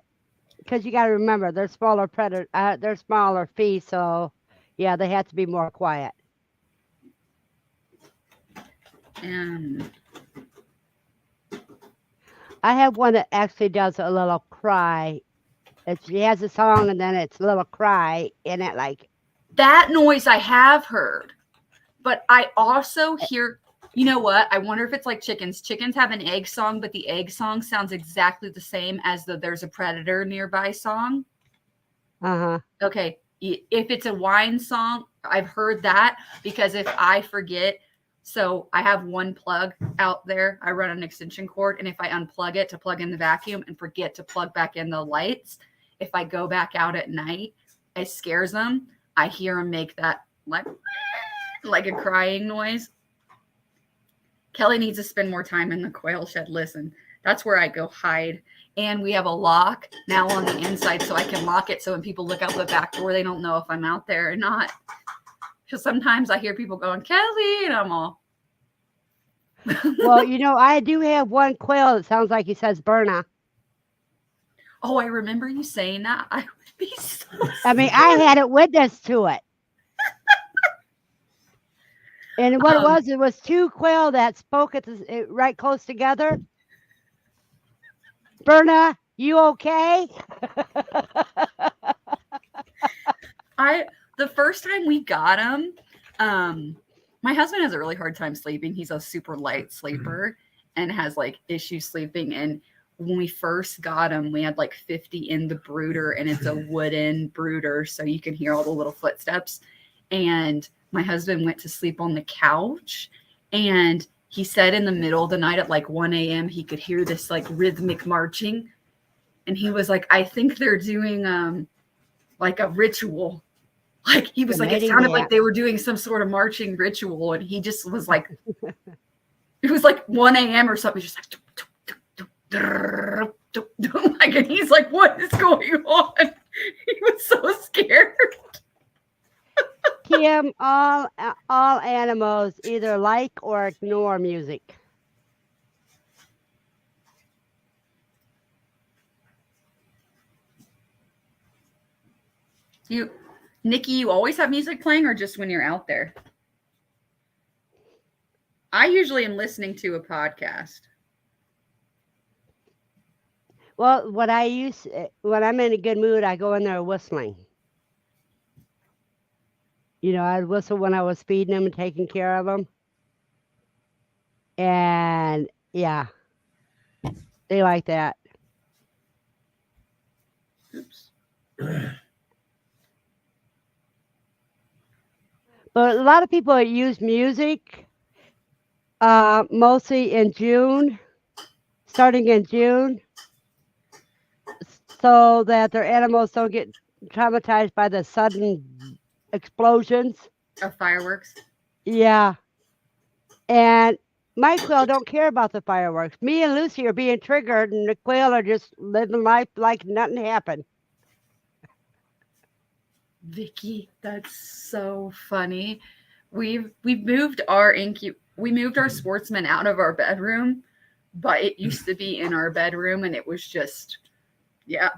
because you got to remember they're smaller predator. They're smaller feet, so yeah, they have to be more quiet. And I have one that actually does a little cry. She has a song and then it's a little cry in it, like that noise I have heard. But I also hear, you know what? I wonder if it's like chickens. Chickens have an egg song, but the egg song sounds exactly the same as the there's a predator nearby song. uh-huh. Okay. If it's a wine song, I've heard that because if I forget, so I have one plug out there, I run an extension cord, and if I unplug it to plug in the vacuum and forget to plug back in the lights, if I go back out at night, it scares them. I hear them make that like a crying noise. Kelly needs to spend more time in the quail shed. Listen, that's where I go hide. And we have a lock now on the inside so I can lock it so when people look out the back door, they don't know if I'm out there or not. Because sometimes I hear people going, Kelly, and I'm all. Well, I do have one quail that sounds like he says verna. Oh, I remember you saying that. I would be so I mean, I had a witness to it. And what it was two quail that spoke right close together. Berna, you okay? The first time we got him, my husband has a really hard time sleeping. He's a super light sleeper and has like issues sleeping. And when we first got him, we had like 50 in the brooder, and it's a wooden brooder, so you can hear all the little footsteps. And my husband went to sleep on the couch, and he said in the middle of the night at like 1 a.m. he could hear this like rhythmic marching, and he was like, I think they're doing like a ritual. Like he was like, it sounded like they were doing some sort of marching ritual, and he just was like, it was like 1 a.m. or something, just like like, and he's like, what is going on? He was so scared. Kim, all animals either like or ignore music. Nikki, you always have music playing, or just when you're out there? I usually am listening to a podcast. Well, when I'm in a good mood, I go in there whistling. I'd whistle when I was feeding them and taking care of them. And yeah, they like that. Oops. But a lot of people use music mostly in June, starting in June, so that their animals don't get traumatized by the sudden explosions of fireworks. Yeah. And my quail don't care about the fireworks. Me and Lucy are being triggered, and the quail are just living life like nothing happened. Vicky, that's so funny. We moved our sportsman out of our bedroom, but it used to be in our bedroom, and it was just, yeah.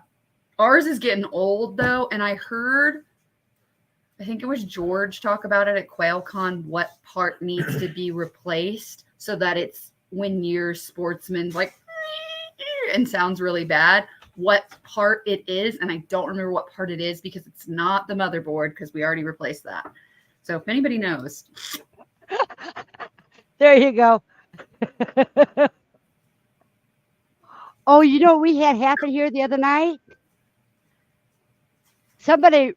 Ours is getting old though, and I think it was George talk about it at QuailCon, what part needs to be replaced so that it's when your sportsman's like and sounds really bad, what part it is. And I don't remember what part it is because it's not the motherboard, because we already replaced that. So if anybody knows. There you go. Oh, you know what we had happen here the other night? Somebody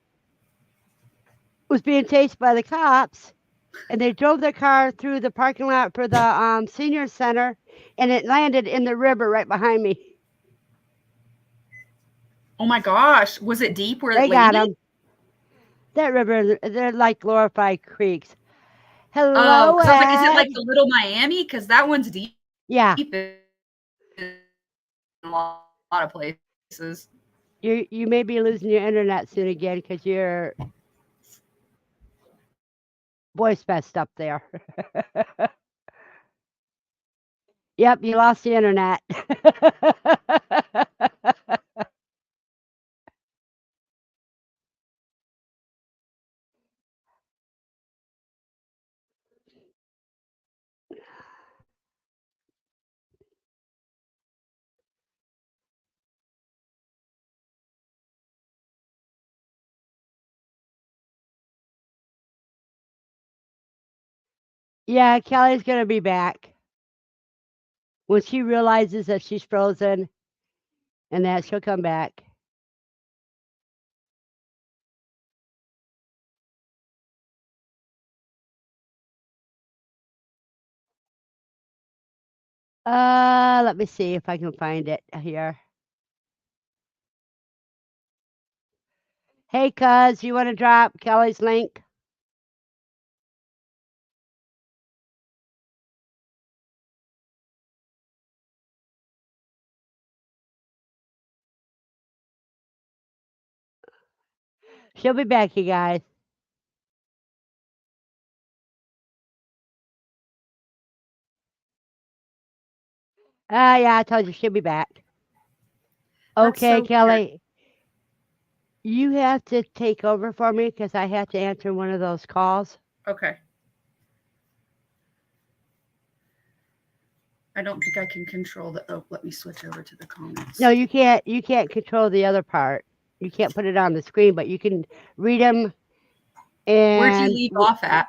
was being chased by the cops, and they drove their car through the parking lot for the senior center, and it landed in the river right behind me. Oh my gosh. Was it deep where They it got landed? them. That river, they're like glorified creeks. Oh, Hello, because I was like, is it like Ed. the Little Miami? Because that one's deep Yeah, in a lot of places. you may be losing your internet soon again because your voice messed up there. Yep, you lost the internet. Yeah, Kelly's gonna be back when she realizes that she's frozen and that she'll come back. Let me see if I can find it here. Hey, cuz, you want to drop Kelly's link? She'll be back, you guys. Yeah, I told you she'll be back. That's Okay, so weird. Kelly, you have to take over for me because I have to answer one of those calls. Okay. I don't think I can control the. Oh, let me switch over to the comments. No, you can't. You can't control the other part. You can't put it on the screen, but you can read them. Where'd you And leave off at?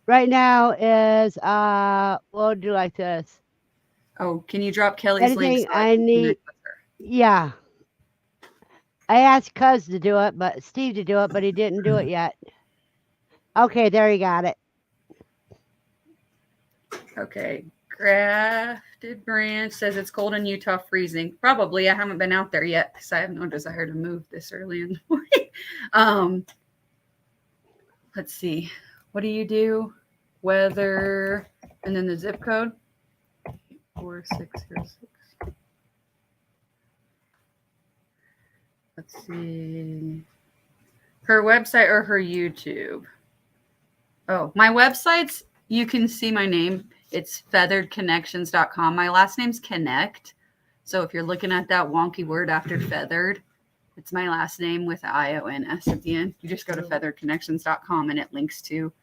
right now is we'll do like this. Oh, can you drop Kelly's link Anything so I I can need. connect with her? Yeah, I asked Cuz to do it, but Steve to do it, but he didn't do it yet. Okay, there you got it. Okay. Grafted Branch says it's cold in Utah, freezing. Probably. I haven't been out there yet because I have no desire to move this early in the morning. Let's see. What do you do? Weather, and then the zip code 4606. Let's see. Her website or her YouTube? Oh, my websites, you can see my name. It's featheredconnections.com. My last name's Connect. So if you're looking at that wonky word after feathered, it's my last name with IONS at the end. You just go to featheredconnections.com and it links to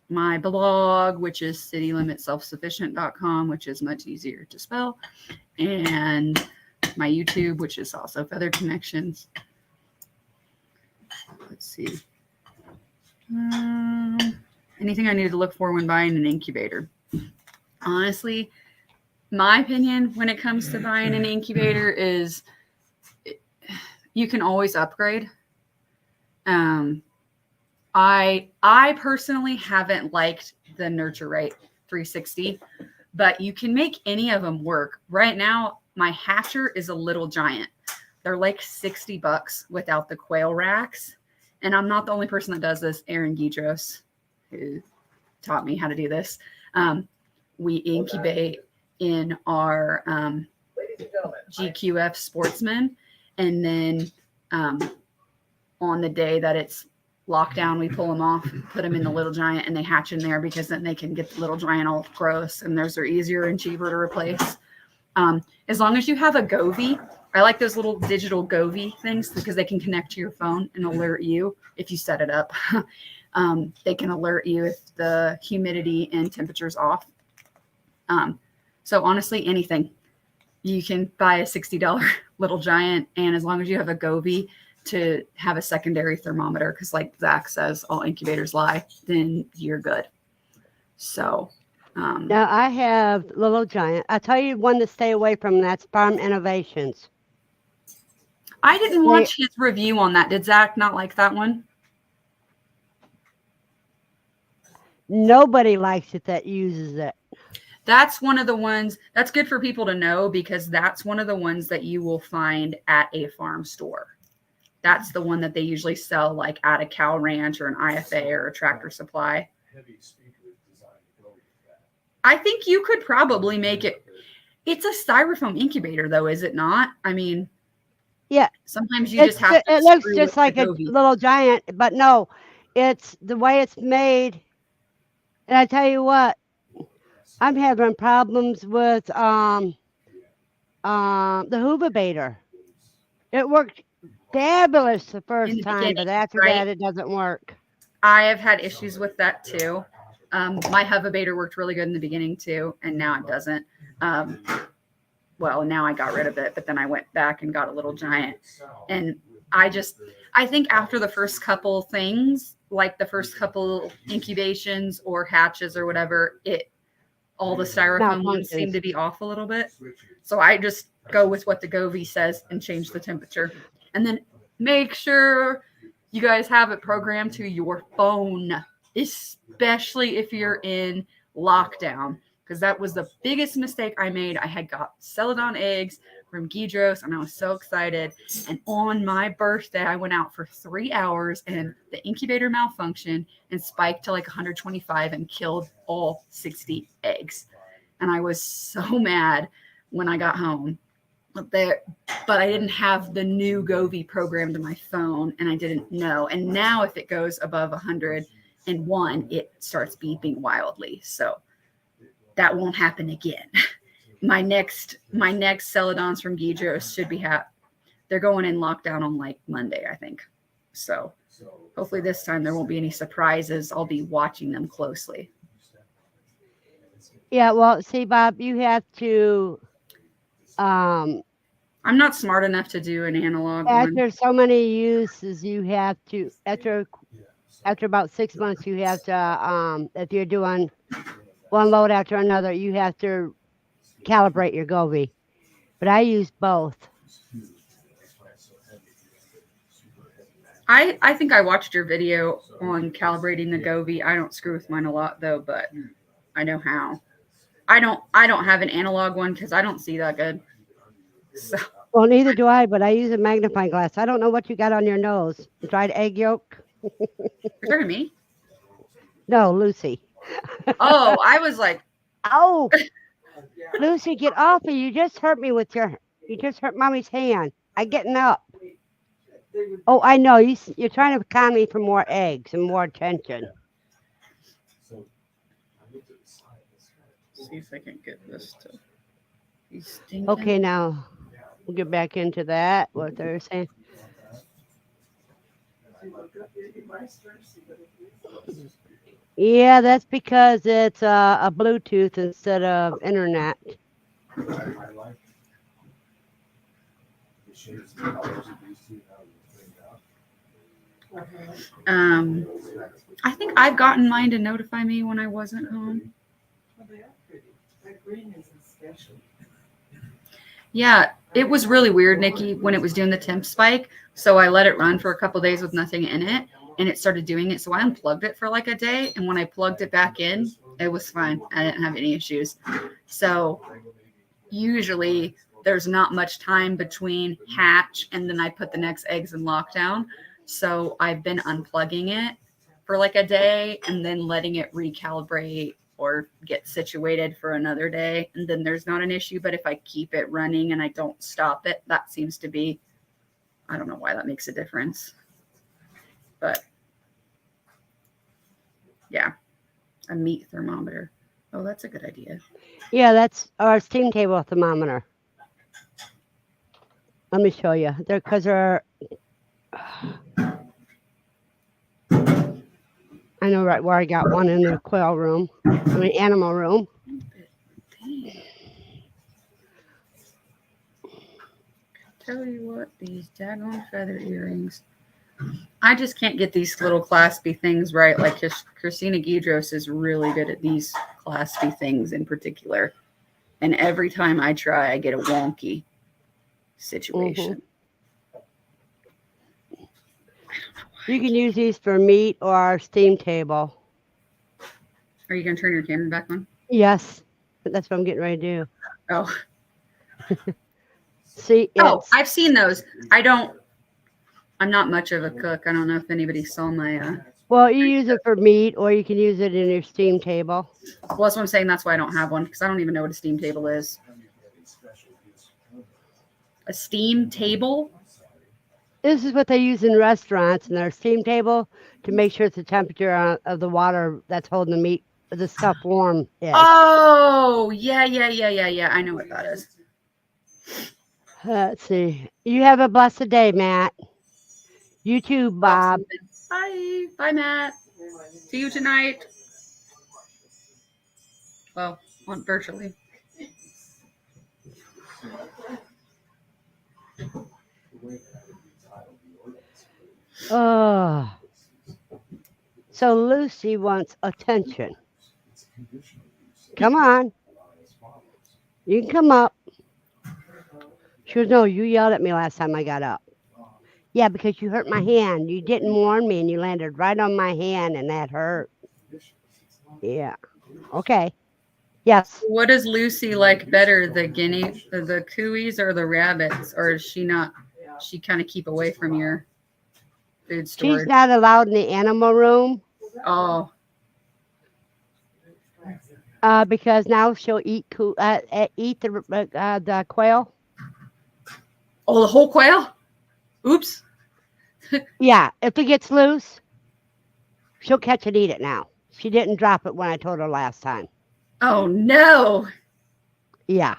my blog, which is citylimitselfsufficient.com, which is much easier to spell, and my YouTube, which is also Feathered Connections. Let's see. Anything I need to look for when buying an incubator? Honestly, my opinion when it comes to buying an incubator is you can always upgrade. I personally haven't liked the Nurture Rate 360, but you can make any of them work. Right now, my hatcher is a little giant. They're like $60 without the quail racks. And I'm not the only person that does this. Aaron Guidros, who taught me how to do this. We incubate in our GQF Sportsman. And then on the day that it's lockdown, we pull them off, put them in the Little Giant, and they hatch in there because then they can get the Little Giant all gross, and those are easier and cheaper to replace. As long as you have a Govee, I like those little digital Govee things because they can connect to your phone and alert you if you set it up. They can alert you if the humidity and temperature's off. So honestly, anything. You can buy a $60 Little Giant, and as long as you have a Govee to have a secondary thermometer, because like Zach says, all incubators lie, then you're good. So Now I have Little Giant. I'll tell you one to stay away from. That's Farm Innovations. I didn't watch his review on that. Did Zach not like that one? Nobody likes it that uses it. That's one of the ones that's good for people to know, because that's one of the ones that you will find at a farm store. That's the one that they usually sell like at a cow ranch or an IFA or a Tractor Supply. I think you could probably make it. It's a styrofoam incubator though, is it not? I mean, yeah. Sometimes you just have to. It looks just like a Little Giant, but no, it's the way it's made. And I tell you what, I'm having problems with the Hoover baiter. It worked fabulous the first time, but after that, it doesn't work. I have had issues with that too. My Hovabator worked really good in the beginning too, and now it doesn't. Well, now I got rid of it, but then I went back and got a Little Giant. And I think after the first couple things, like the first couple incubations or hatches or whatever, all the styrofoam ones seem to be off a little bit. So I just go with what the Govee says and change the temperature. And then make sure you guys have it programmed to your phone, especially if you're in lockdown, because that was the biggest mistake I made. I had got Celadon eggs from Guidros, and I was so excited. And on my birthday, I went out for 3 hours, and the incubator malfunctioned and spiked to like 125 and killed all 60 eggs. And I was so mad when I got home. But I didn't have the new Govee programmed to my phone, and I didn't know. And now if it goes above 101, it starts beeping wildly. So that won't happen again. My next Celadons from Guidros should be they're going in lockdown on like Monday, I think. So hopefully this time there won't be any surprises. I'll be watching them closely. Yeah, well, see, Bob, you have to. I'm not smart enough to do an analog after one. So many uses, you have to after about 6 months, you have to if you're doing one load after another, you have to calibrate your Govee. But I use both. I think I watched your video on calibrating the Govee. I don't screw with mine a lot though, but I know how. I don't have an analog one because I don't see that good. So. Well, neither do I, but I use a magnifying glass. I don't know what you got on your nose. Dried egg yolk? You're talking to me? No, Lucy. Oh, I was like, oh, Lucy, get off of you. Just hurt me with you just hurt Mommy's hand. I'm getting up. Oh, I know. You're trying to con me for more eggs and more attention. See if I can get this to be stinking. Okay, now we'll get back into that. What they're saying. Yeah, that's because it's a Bluetooth instead of internet. I think I've gotten mine to notify me when I wasn't home. Yeah, it was really weird, Nikki, when it was doing the temp spike. So I let it run for a couple days with nothing in it, and it started doing it. So I unplugged it for like a day, and when I plugged it back in, it was fine. I didn't have any issues. So usually there's not much time between hatch and then I put the next eggs in lockdown. So I've been unplugging it for like a day and then letting it recalibrate or get situated for another day. And then there's not an issue. But if I keep it running and I don't stop it, that seems to be, I don't know why that makes a difference. But yeah, a meat thermometer. Oh, that's a good idea. Yeah, that's our steam table thermometer. Let me show you. I know right where I got one in the quail room, animal room. Tell you what, these daggone feather earrings. I just can't get these little claspy things right. Like Christina Guidros is really good at these Class B things in particular. And every time I try, I get a wonky situation. You can use these for meat or our steam table. Are you going to turn your camera back on? Yes, that's what I'm getting ready to do. Oh. See, I've seen those. I'm not much of a cook. I don't know if anybody saw my. Well, you use it for meat or you can use it in your steam table. Well, that's what I'm saying. That's why I don't have one because I don't even know what a steam table is. A steam table? This is what they use in restaurants in their steam table to make sure the temperature of the water that's holding the meat, the stuff warm is. Oh, yeah. I know what that is. Let's see. You have a blessed day, Matt. You too, Bob. Bye. Bye, Matt. See you tonight. Well, virtually. Oh. So Lucy wants attention. Come on. You can come up. She goes, no, you yelled at me last time I got up. Yeah, because you hurt my hand. You didn't warn me and you landed right on my hand and that hurt. Yeah. Okay. Yes. What does Lucy like better, the cooies or the rabbits? Or is she not, she kind of keep away from your food storage? She's not allowed in the animal room. Oh. Because now she'll eat the quail. Oh, the whole quail? Oops. Yeah, if it gets loose, she'll catch and eat it now. She didn't drop it when I told her last time. Oh, no. Yeah.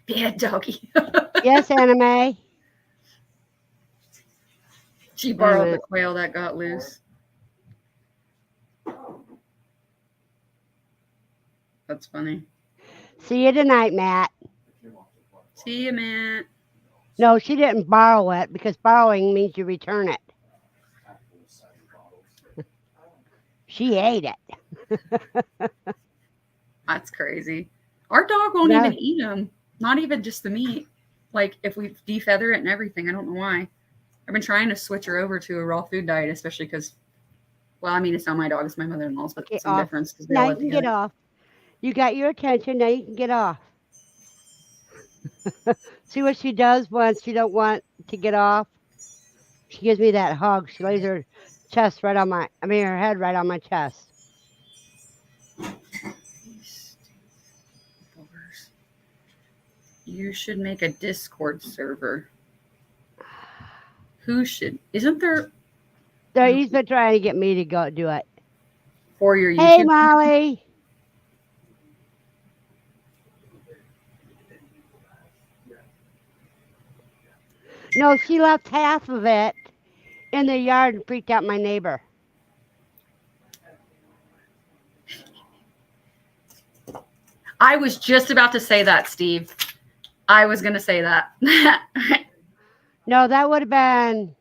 Bad doggy. Yes, Anime. She borrowed the quail that got loose. That's funny. See you tonight, Matt. See you, Matt. No, she didn't borrow it because borrowing means you return it. She ate it. That's crazy. Our dog won't even eat them. Not even just the meat. Like if we defeather it and everything. I don't know why. I've been trying to switch her over to a raw food diet, especially because, well, I mean, it's not my dog, it's my mother-in-law's, but some difference. Now you can get off. You got your attention, now you can get off. See what she does when she don't want to get off? She gives me that hug. She lays her chest right on her head right on my chest. You should make a Discord server. Who should? Isn't there? He's been trying to get me to go do it. For your YouTube. Hey, Molly. No, she left half of it in the yard and freaked out my neighbor. I was just about to say that, Steve. I was going to say that. No, that would have been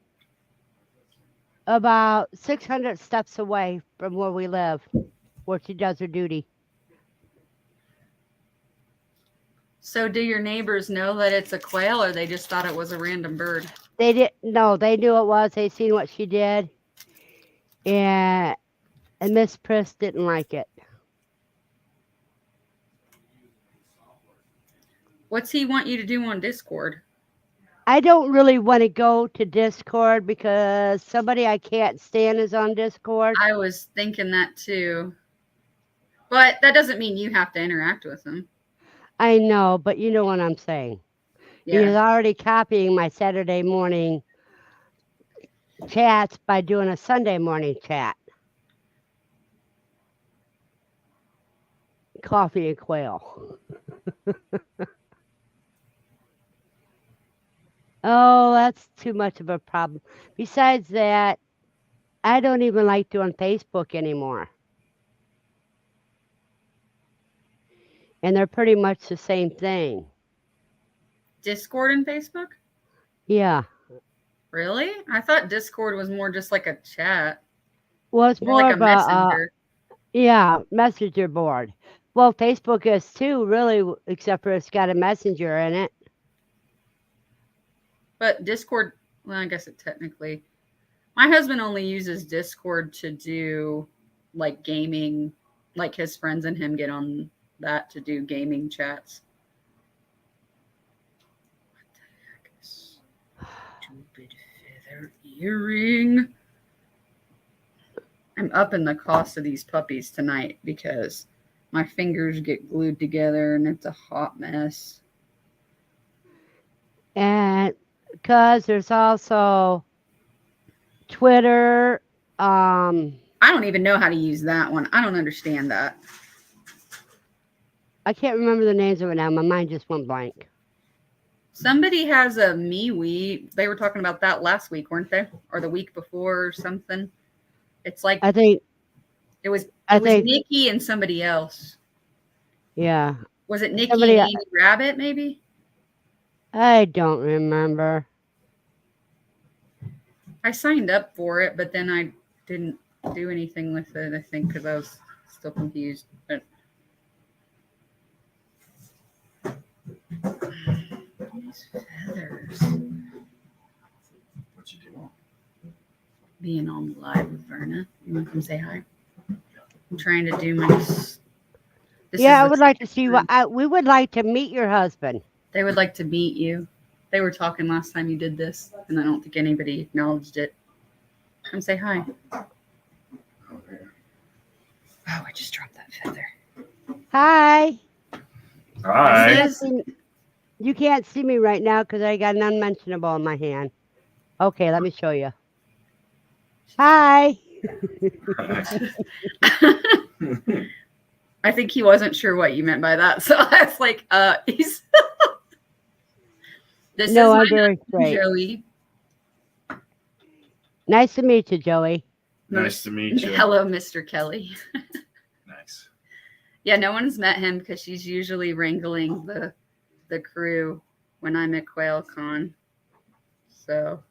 about 600 steps away from where we live, where she does her duty. So do your neighbors know that it's a quail, or they just thought it was a random bird? They didn't. No, they knew it was. They seen what she did, and Miss Priss didn't like it. What's he want you to do on Discord? I don't really want to go to Discord because somebody I can't stand is on Discord. I was thinking that too, but that doesn't mean you have to interact with them. I know, but you know what I'm saying. Yeah. He's already copying my Saturday morning chats by doing a Sunday morning chat. Coffee and quail. Oh, that's too much of a problem. Besides that, I don't even like doing Facebook anymore. And they're pretty much the same thing. Discord and Facebook? Yeah. Really? I thought Discord was more just like a chat. Well, it's More more like a of messenger. yeah, messenger board. Well, Facebook is too, really, except for it's got a messenger in it. But Discord, well, I guess it technically. My husband only uses Discord to do like gaming, like his friends and him get on that to do gaming chats. What the heck is stupid feather earring? I'm upping the cost of these puppies tonight because my fingers get glued together and it's a hot mess. And because there's also Twitter. I don't even know how to use that one. I don't understand that. I can't remember the names of it now. My mind just went blank. Somebody has a MeWe. They were talking about that last week, weren't they? Or the week before or something. It's like I think. it was I think. Nikki and somebody else. Yeah. Was it Nikki Somebody. and Amy Rabbit, maybe? I don't remember. I signed up for it, but then I didn't do anything with it, I think, because I was still confused. But these feathers. What you do? Being on live with Verna. You want to come say hi? I'm trying to do my. Yeah, I would like to see we would like to meet your husband. They would like to meet you. They were talking last time you did this, and I don't think anybody acknowledged it. Come say hi. Oh, I just dropped that feather. Hi. Hi. You can't see me right now because I got an unmentionable in my hand. Okay, let me show you. Hi. I think he wasn't sure what you meant by that, so I was like, he's. This no, is I'm very straight. Joey. Nice to meet you, Joey. Nice to meet you. Hello, Mr. Kelly. Nice. Yeah, no one's met him because she's usually wrangling the crew when I'm at Quail Con. So.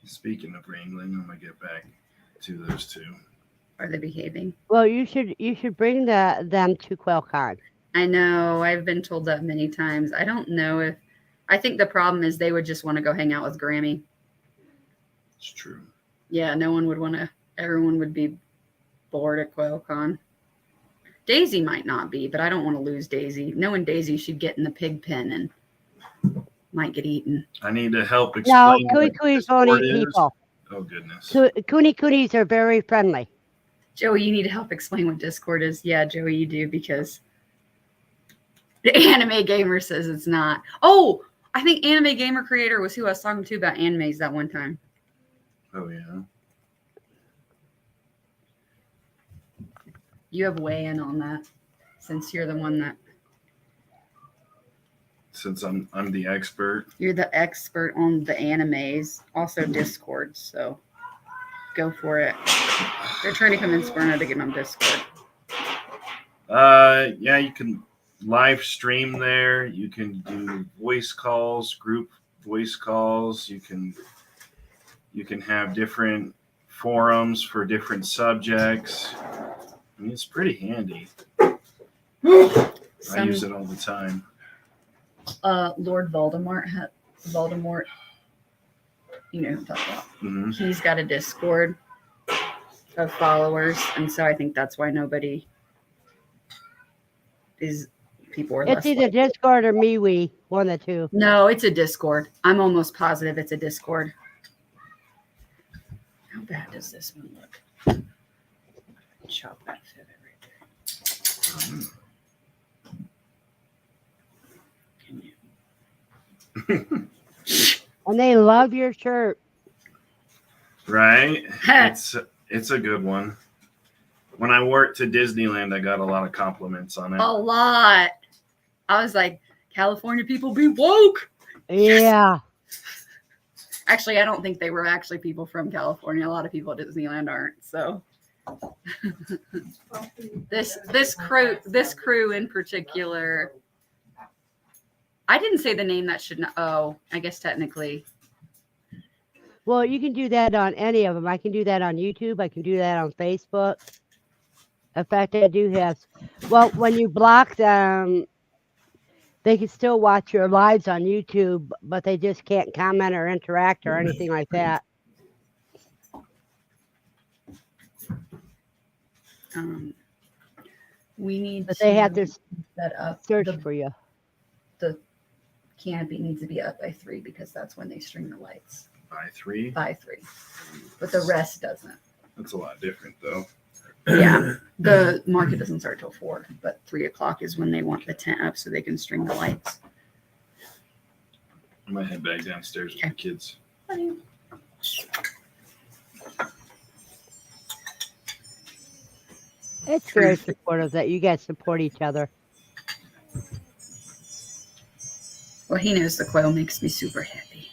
Speaking of wrangling, I'm gonna get back to those two. Are they behaving? Well, you should bring them to QuailCon. I know. I've been told that many times. I don't know if. I think the problem is they would just want to go hang out with Grammy. It's true. Yeah, no one would want to. Everyone would be bored at QuailCon. Daisy might not be, but I don't want to lose Daisy. Knowing Daisy, she'd get in the pig pen and might get eaten. I need to help explain. No, Coonies won't eat people. Oh, goodness. Coonies are very friendly. Joey, you need to help explain what Discord is. Yeah, Joey, you do, because the Anime Gamer says it's not. Oh, I think Anime Gamer Creator was who I was talking to about animes that one time. Oh, yeah. You have weigh in on that, since you're the one that. Since I'm the expert. You're the expert on the animes, also Discord, so go for it. They're trying to convince Verna to get on Discord. Yeah, you can live stream there. You can do voice calls, group voice calls. You can have different forums for different subjects. I mean, it's pretty handy. I use it all the time. Lord Voldemort, you know who I'm talking about. Mm-hmm. He's got a Discord of followers, and so I think that's why nobody is. People are. It's either Discord or MeWe, one of the two. No, it's a Discord. I'm almost positive it's a Discord. How bad does this one look? Chop that feather right there. Can you? And they love your shirt. Right? It's a good one. When I worked at Disneyland, I got a lot of compliments on it. A lot. I was like, California people be woke. Yeah. Actually, I don't think they were actually people from California. A lot of people at Disneyland aren't. So this crew in particular. I didn't say the name that should not. Oh, I guess technically. Well, you can do that on any of them. I can do that on YouTube. I can do that on Facebook. In fact, I do have. Well, when you block them, they can still watch your lives on YouTube, but they just can't comment or interact or anything like that. We need But they have to set up search the for you. canopy needs to be up by 3 because that's when they string the lights. By 3? By 3. But the rest doesn't. That's a lot different, though. Yeah. The market doesn't start till 4, but 3 o'clock is when they want the tent up so they can string the lights. I might head back downstairs with the kids. It's very supportive that you guys support each other. Well, he knows the quail makes me super happy.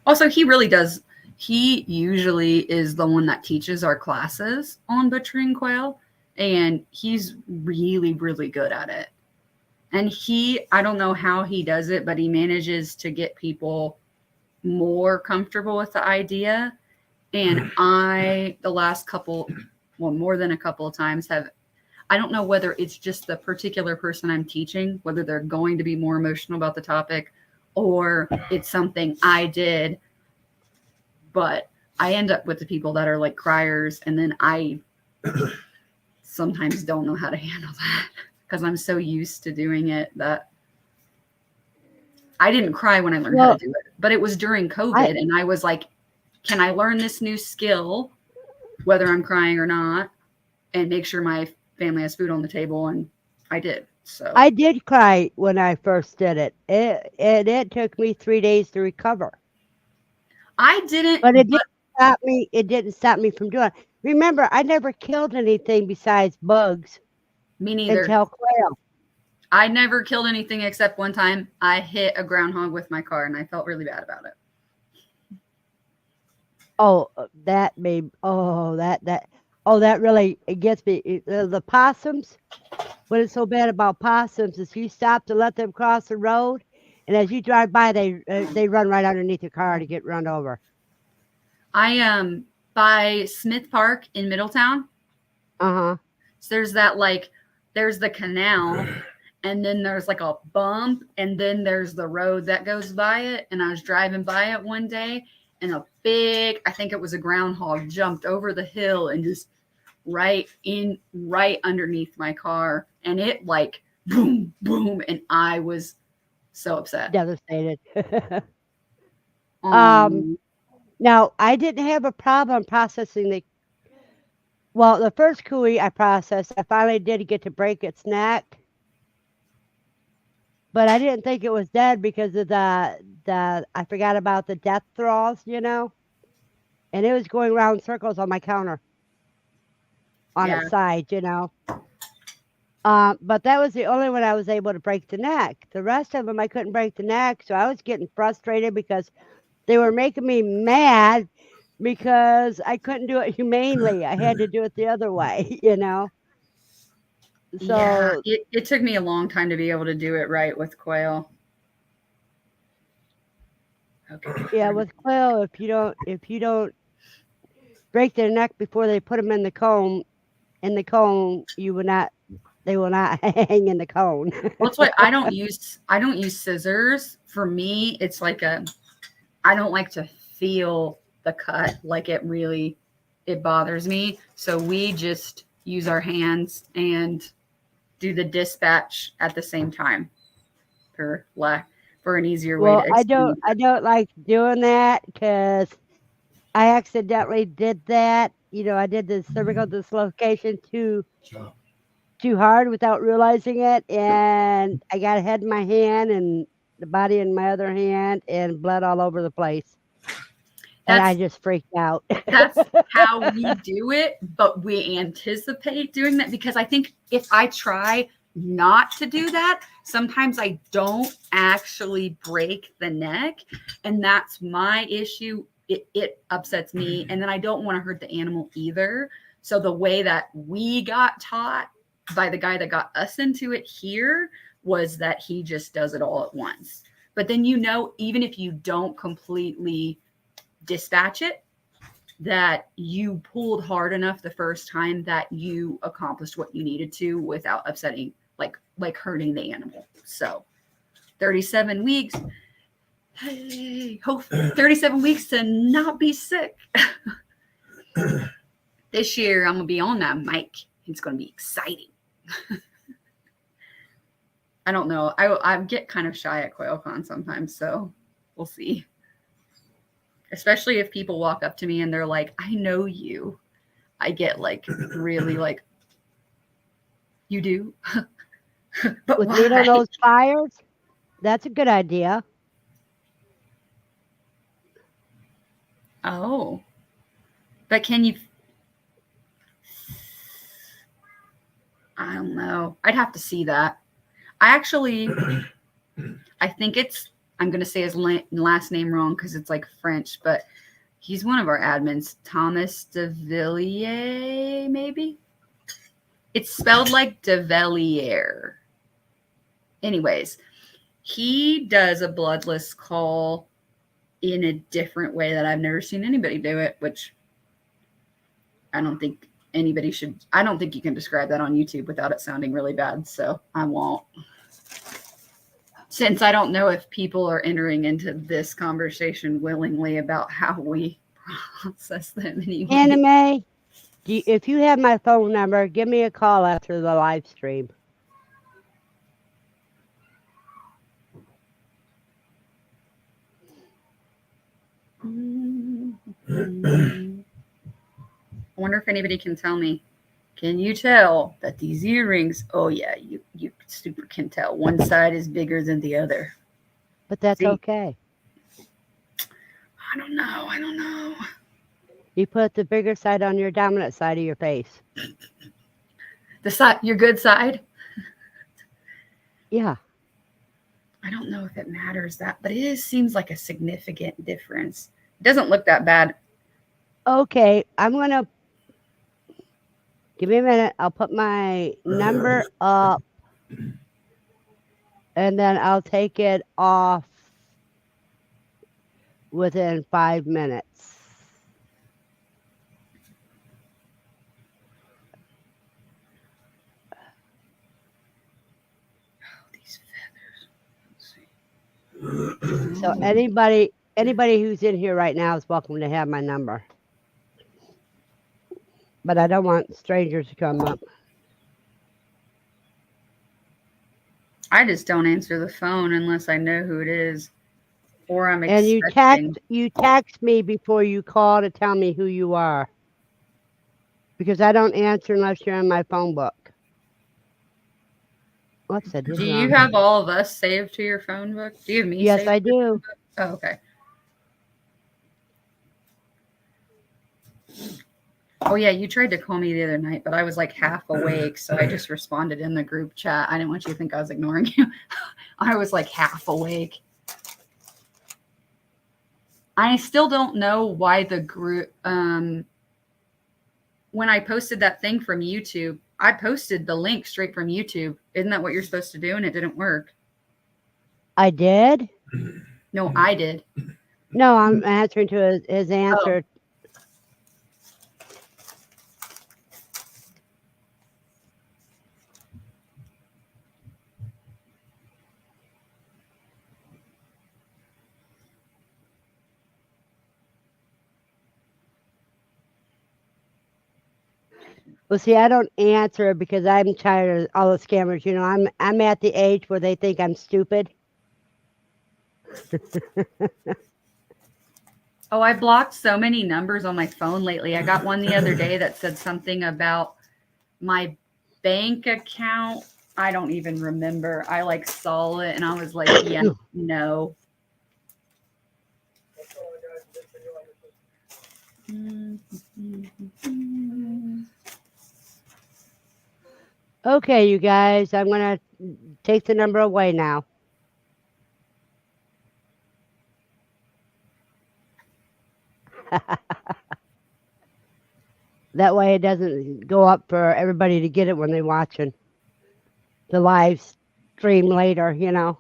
Also, he really does. He usually is the one that teaches our classes on butchering quail, and he's really, really good at it. And I don't know how he does it, but he manages to get people more comfortable with the idea. And the last couple, well, more than a couple of times I don't know whether it's just the particular person I'm teaching, whether they're going to be more emotional about the topic, or it's something I did, but I end up with the people that are like criers, and then I sometimes don't know how to handle that because I'm so used to doing it that I didn't cry when I learned how to do it, but it was during COVID, and I was like, can I learn this new skill, whether I'm crying or not, and make sure my family has food on the table? And I did. So I did cry when I first did it. It took me 3 days to recover. I didn't, but it didn't stop me. It didn't stop me from doing it. Remember, I never killed anything besides bugs. Me neither. Until quail. I never killed anything except one time I hit a groundhog with my car, and I felt really bad about it. Oh, that made. Oh, that really it gets me. The possums. What is so bad about possums is you stop to let them cross the road, and as you drive by, they run right underneath your car to get run over. I by Smith Park in Middletown. So there's there's the canal, and then there's like a bump, and then there's the road that goes by it. And I was driving by it one day, and I think it was a groundhog, jumped over the hill and just right underneath my car, and it like boom, boom, and I was so upset. Devastated. Now I didn't have a problem processing the first cooey I processed. I finally did get to break its neck, but I didn't think it was dead because of I forgot about the death throws, and it was going around circles on my counter on its side, But that was the only one I was able to break the neck. The rest of them I couldn't break the neck, so I was getting frustrated because they were making me mad because I couldn't do it humanely. I had to do it the other way, So it took me a long time to be able to do it right with quail. Okay. Yeah, with quail, if you don't break their neck before they put them in the cone, they will not hang in the cone. Well, that's why I don't use scissors. For me, it's like I don't like to feel the cut. Like it bothers me. So we just use our hands and do the dispatch at the same time for an easier way to explain. I don't like doing that because I accidentally did that. I did the cervical dislocation too hard without realizing it, and I got a head in my hand and the body in my other hand and blood all over the place. And I just freaked out. That's how we do it, but we anticipate doing that because I think if I try not to do that, sometimes I don't actually break the neck, and that's my issue. It upsets me, and then I don't want to hurt the animal either. So the way that we got taught by the guy that got us into it here was that he just does it all at once. But then even if you don't completely dispatch it, that you pulled hard enough the first time that you accomplished what you needed to without upsetting, like hurting the animal. So 37 weeks. Hey, hope 37 weeks to not be sick. This year I'm gonna be on that mic. It's gonna be exciting. I don't know. I get kind of shy at QuailCon sometimes, so we'll see. Especially if people walk up to me and they're like, "I know you." I get like really like, "You do?" But With why? meat on those fires, that's a good idea. Oh, but can you? I don't know. I'd have to see that. I actually, I think it's. I'm gonna say his last name wrong because it's like French, but he's one of our admins, Thomas Devilliers, maybe. It's spelled like Devilliers. Anyways, he does a bloodless call in a different way that I've never seen anybody do it, which I don't think anybody should. I don't think you can describe that on YouTube without it sounding really bad, so I won't. Since I don't know if people are entering into this conversation willingly about how we process them anyway. Anime, if you have my phone number, give me a call after the live stream. I wonder if anybody can tell me. Can you tell that these earrings? Oh yeah, you super can tell. One side is bigger than the other. But that's See? okay. I don't know. You put the bigger side on your dominant side of your face. The side, your good side. Yeah. I don't know if it matters that, but seems like a significant difference. It doesn't look that bad. Okay, I'm going to give me a minute. I'll put my number up and then I'll take it off within 5 minutes. These feathers. So anybody who's in here right now is welcome to have my number. But I don't want strangers to come up. I just don't answer the phone unless I know who it is, or I'm And expecting. you text me before you call to tell me who you are, because I don't answer unless you're in my phone book. What's that? Do you have all of us saved to your phone book? Do you have me? Yes, saved I to your do. phone book? Oh, okay. Oh yeah, you tried to call me the other night, but I was like half awake, so I just responded in the group chat. I didn't want you to think I was ignoring you. I was like half awake. I still don't know why the group when I posted that thing from YouTube, I posted the link straight from YouTube. Isn't that what you're supposed to do? And it didn't work. I did? No, I did. No, I'm answering to his answer. Oh. Well, see, I don't answer because I'm tired of all the scammers. You know, I'm at the age where they think I'm stupid. Oh, I blocked so many numbers on my phone lately. I got one the other day that said something about my bank account. I don't even remember. I like saw it and I was like, yeah, no. Okay, you guys, I'm going to take the number away now. That way it doesn't go up for everybody to get it when they're watching the live stream later, you know.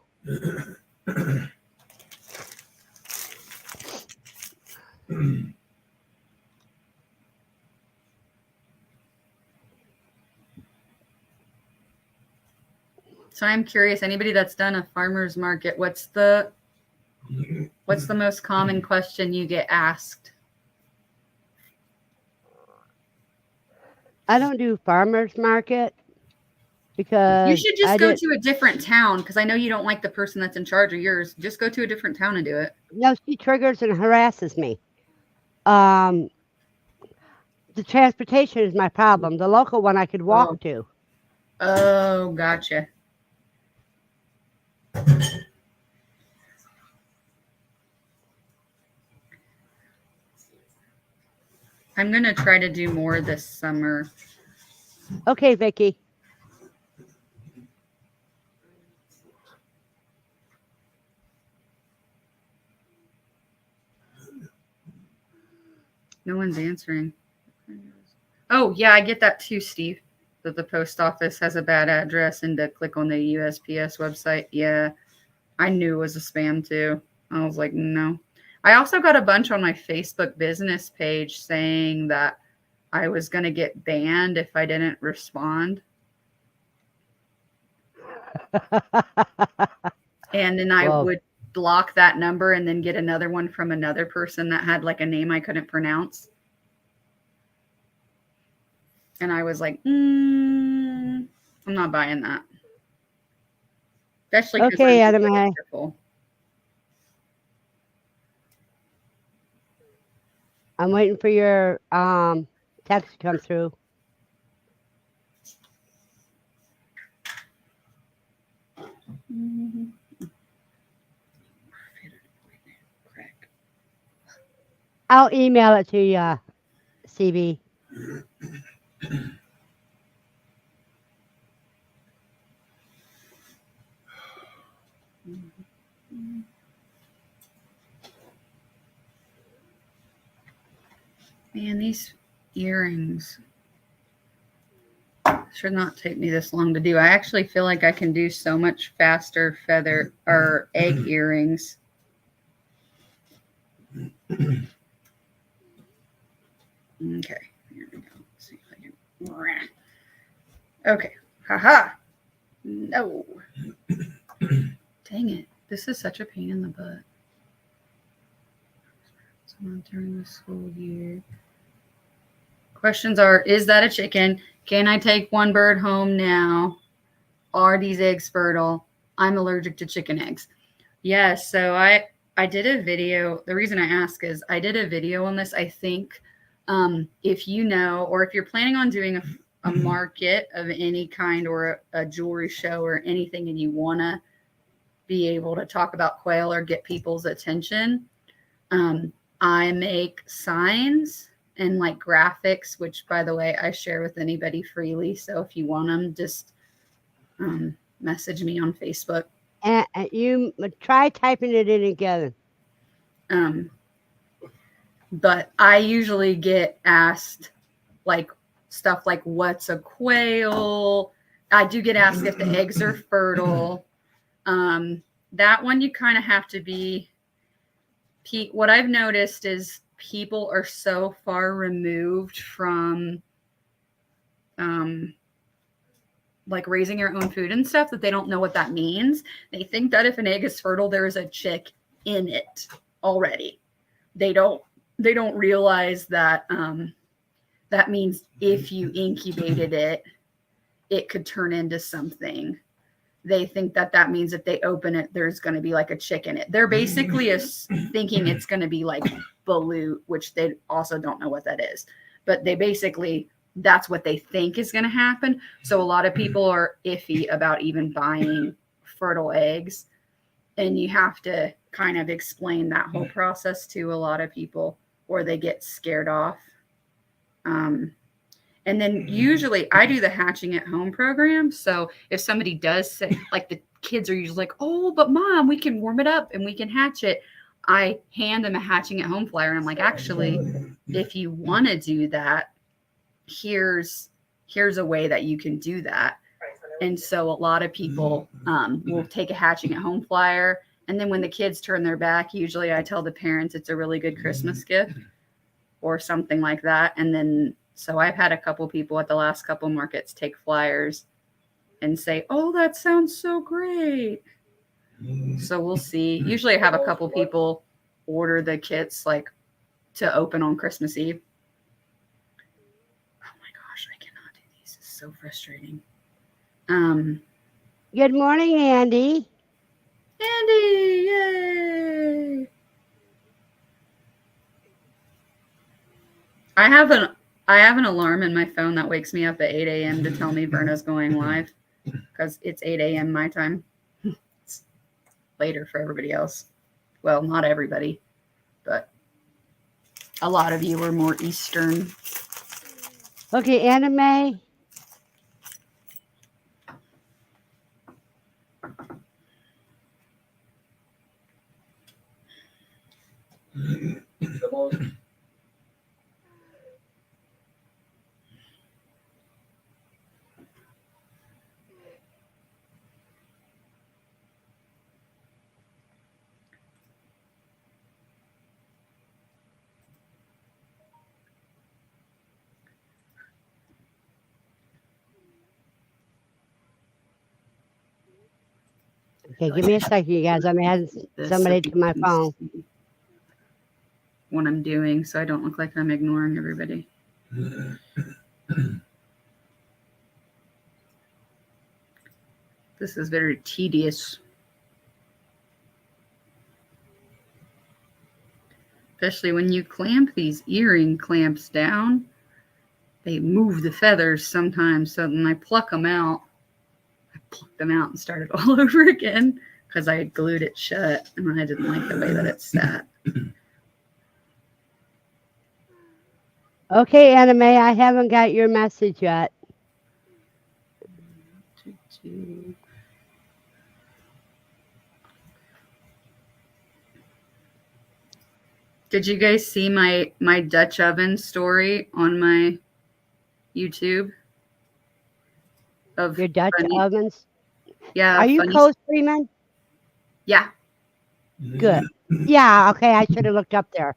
So I'm curious, anybody that's done a farmer's market, what's the most common question you get asked? I don't do farmers market You because should just go to a different town, because I know you don't like the person that's in charge of yours. Just go to a different town and do it. No, she triggers and harasses me. The transportation is my problem. The local one I could walk to. Oh, gotcha. I'm going to try to do more this summer. Okay, Vicky. No one's answering. Oh, yeah, I get that too, Steve. That the post office has a bad address and to click on the USPS website. Yeah, I knew it was a spam too. I was like, no. I also got a bunch on my Facebook business page saying that I was going to get banned if I didn't respond. And then I would block that number and then get another one from another person that had like a name I couldn't pronounce. And I was like, I'm not buying that. Especially because okay, I'm Anime. careful. I'm waiting for your text to come through. I'll email it to you, CB. Man, these earrings should not take me this long to do. I actually feel like I can do so much faster feather or egg earrings. Okay, here we go. Let's see if I can. Okay, haha. No. Dang it. This is such a pain in the butt. Someone during the school year. Questions are, is that a chicken? Can I take one bird home now? Are these eggs fertile? I'm allergic to chicken eggs. Yes, so I did a video. The reason I ask is I did a video on this. I think if you know, or if you're planning on doing a market of any kind or a jewelry show or anything, and you want to be able to talk about quail or get people's attention, I make signs and like graphics, which by the way, I share with anybody freely. So if you want them, just message me on Facebook. And you try typing it in again. But I usually get asked like stuff like, what's a quail? I do get asked if the eggs are fertile. That one you kind of have to be. What I've noticed is people are so far removed from like raising your own food and stuff that they don't know what that means. They think that if an egg is fertile, there is a chick in it already. They don't realize that that means if you incubated it, it could turn into something. They think that means if they open it, there's going to be like a chick in it. They're basically thinking it's going to be like balut, which they also don't know what that is. But they basically, that's what they think is going to happen. So a lot of people are iffy about even buying fertile eggs. And you have to kind of explain that whole process to a lot of people, or they get scared off. And then usually I do the hatching at home program. So if somebody does say, like the kids are usually like, oh, but mom, we can warm it up and we can hatch it. I hand them a hatching at home flyer. And I'm like, actually, if you want to do that, here's a way that you can do that. And so a lot of people will take a hatching at home flyer And then when the kids turn their back, usually I tell the parents it's a really good Christmas gift or something like that. And then, so I've had a couple people at the last couple markets take flyers and say, oh, that sounds so great. So we'll see. Usually I have a couple people order the kits like to open on Christmas Eve. Oh my gosh, I cannot do these. It's so frustrating. Good morning, Andy. Andy, yay! I have an alarm in my phone that wakes me up at 8 a.m. to tell me Verna's going live because it's 8 a.m. my time. It's later for everybody else. Well, not everybody, but a lot of you are more Eastern. Okay, anime. Okay, give me a second, you guys. I'm adding somebody to my phone. What I'm doing, so I don't look like I'm ignoring everybody. This is very tedious. Especially when you clamp these earring clamps down, they move the feathers sometimes. So then I pluck them out. I plucked them out and started all over again because I had glued it shut and I didn't like the way that it sat. Okay, anime, I haven't got your message yet. Did you guys see my Dutch oven story on my YouTube? Of Your Dutch ovens? Yeah. Are you co-streaming? Yeah. Good. Yeah, okay, I should have looked up there.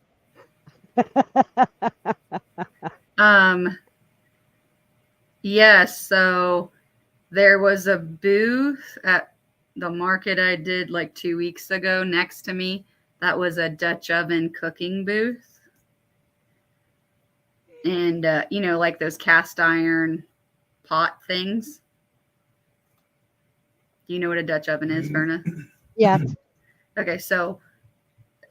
Yes, so there was a booth at the market I did like 2 weeks ago next to me. That was a Dutch oven cooking booth. And, you know, like those cast iron pot things. Do you know what a Dutch oven is, Verna? Yes. Okay, so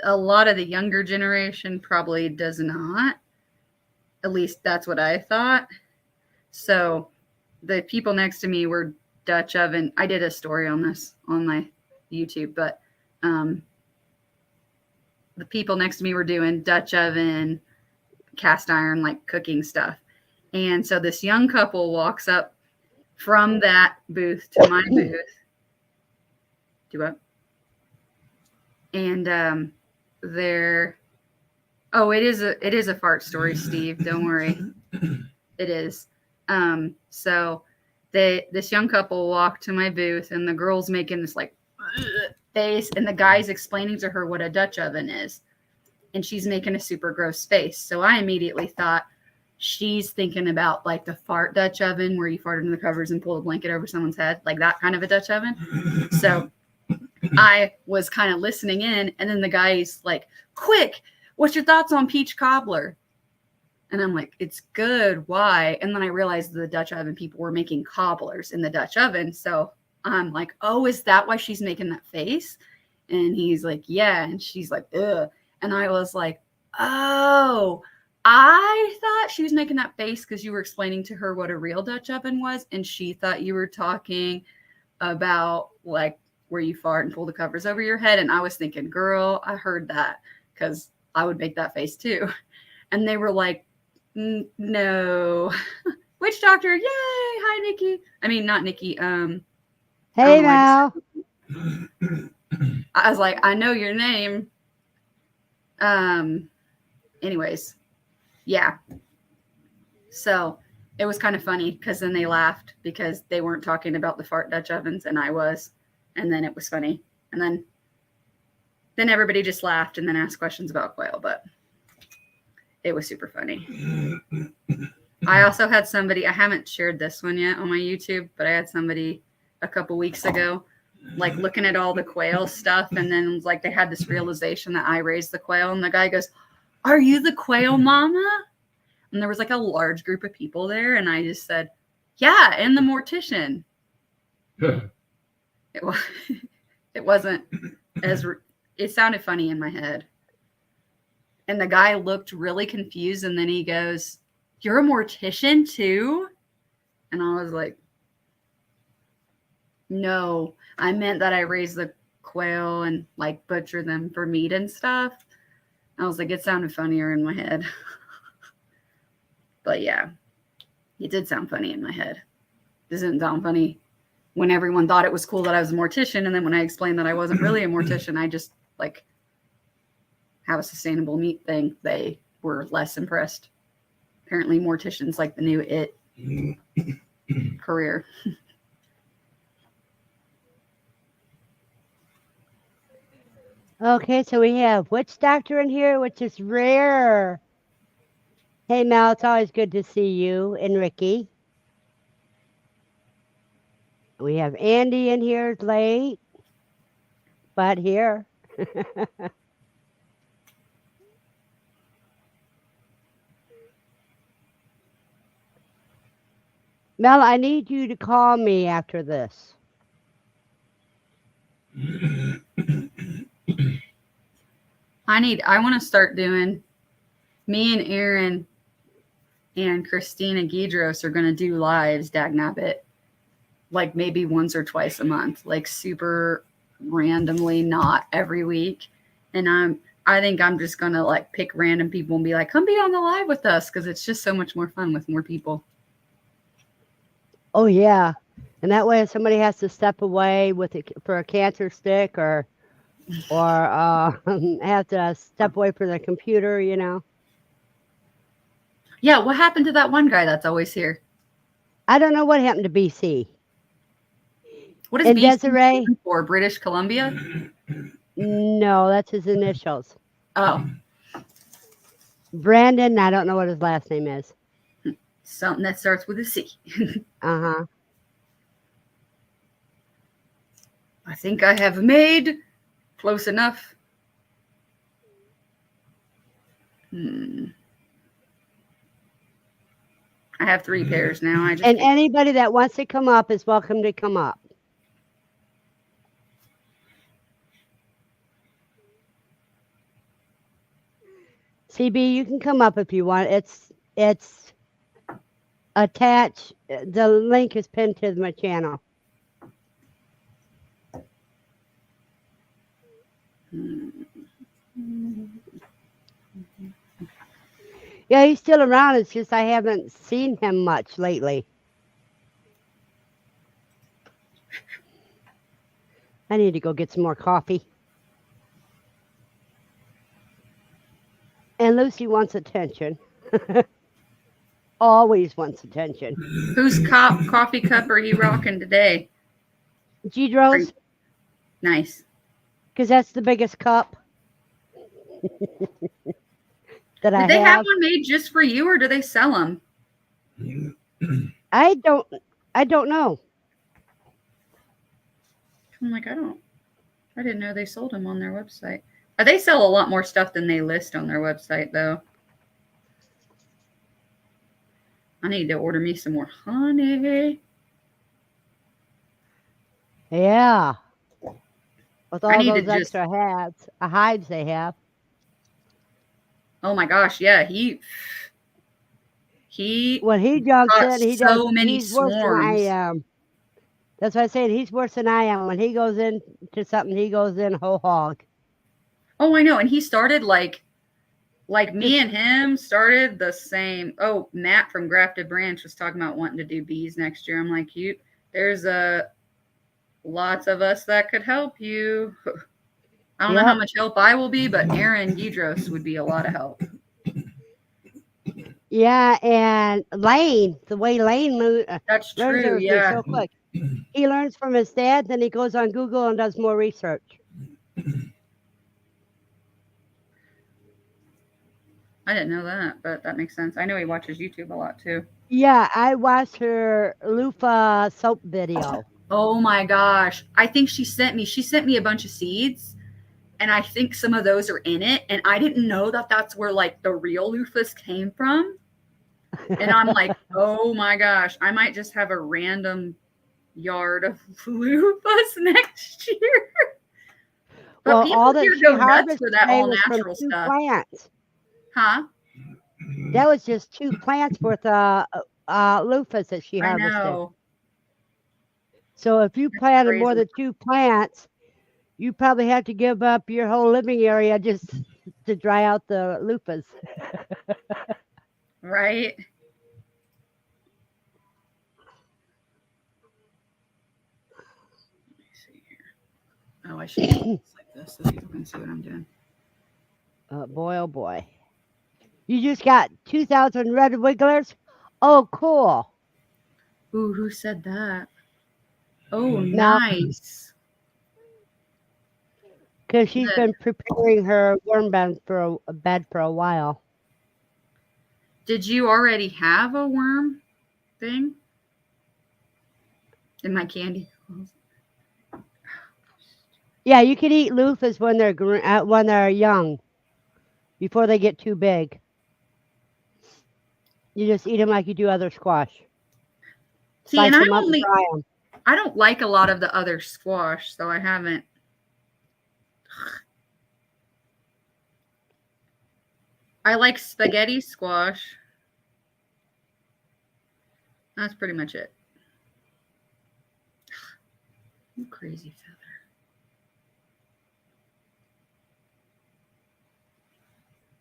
a lot of the younger generation probably does not. At least that's what I thought. So the people next to me were Dutch oven. I did a story on this on my YouTube, but the people next to me were doing Dutch oven, cast iron, like cooking stuff. And so this young couple walks up from that booth to my booth. Do what? And they're it is a fart story, Steve. Don't worry. It is. So this young couple walked to my booth and the girl's making this like face and the guy's explaining to her what a Dutch oven is. And she's making a super gross face. So I immediately thought she's thinking about like the fart Dutch oven where you fart into the covers and pull a blanket over someone's head, like that kind of a Dutch oven. So I was kind of listening in, and then the guy's like, quick, what's your thoughts on peach cobbler? And I'm like, it's good. Why? And then I realized the Dutch oven people were making cobblers in the Dutch oven. So I'm like, oh, is that why she's making that face? And he's like, yeah. And she's like, ugh. And I was like, oh, I thought she was making that face because you were explaining to her what a real Dutch oven was. And she thought you were talking about like where you fart and pull the covers over your head. And I was thinking, girl, I heard that because I would make that face too. And they were like, no. Witch doctor, yay. Hi, Nikki. I mean, not Nikki. Hey, Val. I was like, I know your name. Anyways, yeah. So it was kind of funny because then they laughed because they weren't talking about the fart Dutch ovens and I was. And then it was funny. And then Then everybody just laughed and then asked questions about Quail, but it was super funny. I also had somebody, I haven't shared this one yet on my YouTube, but I had somebody a couple weeks ago, like looking at all the Quail stuff. And then like they had this realization that I raised the Quail. And the guy goes, "Are you the Quail mama?" And there was like a large group of people there. And I just said, "Yeah, and the mortician." It was, it wasn't as, it sounded funny in my head. And the guy looked really confused. And then he goes, "You're a mortician too?" And I was like, "No, I meant that I raise the quail and like butcher them for meat and stuff." I was like, it sounded funnier in my head. But yeah, it did sound funny in my head. It didn't sound funny when everyone thought it was cool that I was a mortician. And then when I explained that I wasn't really a mortician, I just like have a sustainable meat thing, they were less impressed. Apparently morticians like the new it career. Okay, so we have witch doctor in here, which is rare. Hey Mel, it's always good to see you and Ricky. We have Andy in here late, but here. Mel, I need you to call me after this. I want to start doing, me and Aaron and Christina Guidros are going to do lives, Dagnabbit, like maybe once or twice a month, like super randomly, not every week. And I think I'm just going to like pick random people and be like, come be on the live with us. Cause it's just so much more fun with more people. Oh yeah. And that way if somebody has to step away with it for a cancer stick or have to step away from the computer, you know. Yeah, what happened to that one guy that's always here? I don't know what happened to BC. What is And BC Desiree? for? British Columbia? No, that's his initials. Oh, Brandon, I don't know what his last name is. something that starts with a C. Uh-huh. I think I have made close enough. I have 3 pairs now. And anybody that wants to come up is welcome to come up. CB, you can come up if you want. It's attached. The link is pinned to my channel. Yeah, he's still around. It's just I haven't seen him much lately. I need to go get some more coffee. And Lucy wants attention. Always wants attention. Whose coffee cup are you rocking today? Gidros. Nice. Because that's the biggest cup that I have. Do they have one made just for you, or do they sell them? I don't know. I'm like, I didn't know they sold them on their website. They sell a lot more stuff than they list on their website, though. I need to order me some more honey. Yeah. With all those extra hives they have. Oh my gosh, yeah, when he jumps in, he so does, many he's worse swarms. than I am. That's what I said. He's worse than I am. When he goes into something, he goes in whole hog. Oh, I know. And he started like me and him started the same. Oh, Matt from Grafted Branch was talking about wanting to do bees next year. I'm like, there's lots of us that could help you. I don't know how much help I will be, but Aaron Guidros would be a lot of help. Yeah, and Lane, the way Lane moves, that's true. Yeah, so quick. He learns from his dad, then he goes on Google and does more research. I didn't know that, but that makes sense. I know he watches YouTube a lot too. Yeah, I watched her loofah soap video. Oh my gosh. I think she sent me a bunch of seeds, and I think some of those are in it, and I didn't know that that's where like the real loofahs came from. And I'm like, "Oh my gosh, I might just have a random yard of loofahs next year." But Well, people all that here she go nuts for harvested that today all was from natural 2 stuff. plants. Huh? That was just 2 plants worth of loofahs that she I harvested. know. So if you That's planted more crazy. than 2 plants, you probably have to give up your whole living area just to dry out the loofahs. Right? Let me see here. Oh, I should do this like this so people can see what I'm doing. Boy, oh boy. You just got 2,000 red wigglers? Oh, cool. Ooh, who said that? Oh, Now, nice. because she's Good. been preparing her worm bed for a while. Did you already have a worm thing in my candy? Yeah, you can eat loofahs when they're young, before they get too big. You just eat them like you do other squash. See, and Slice them up and fry them. I don't like a lot of the other squash, so I haven't. I like spaghetti squash. That's pretty much it. You crazy feather.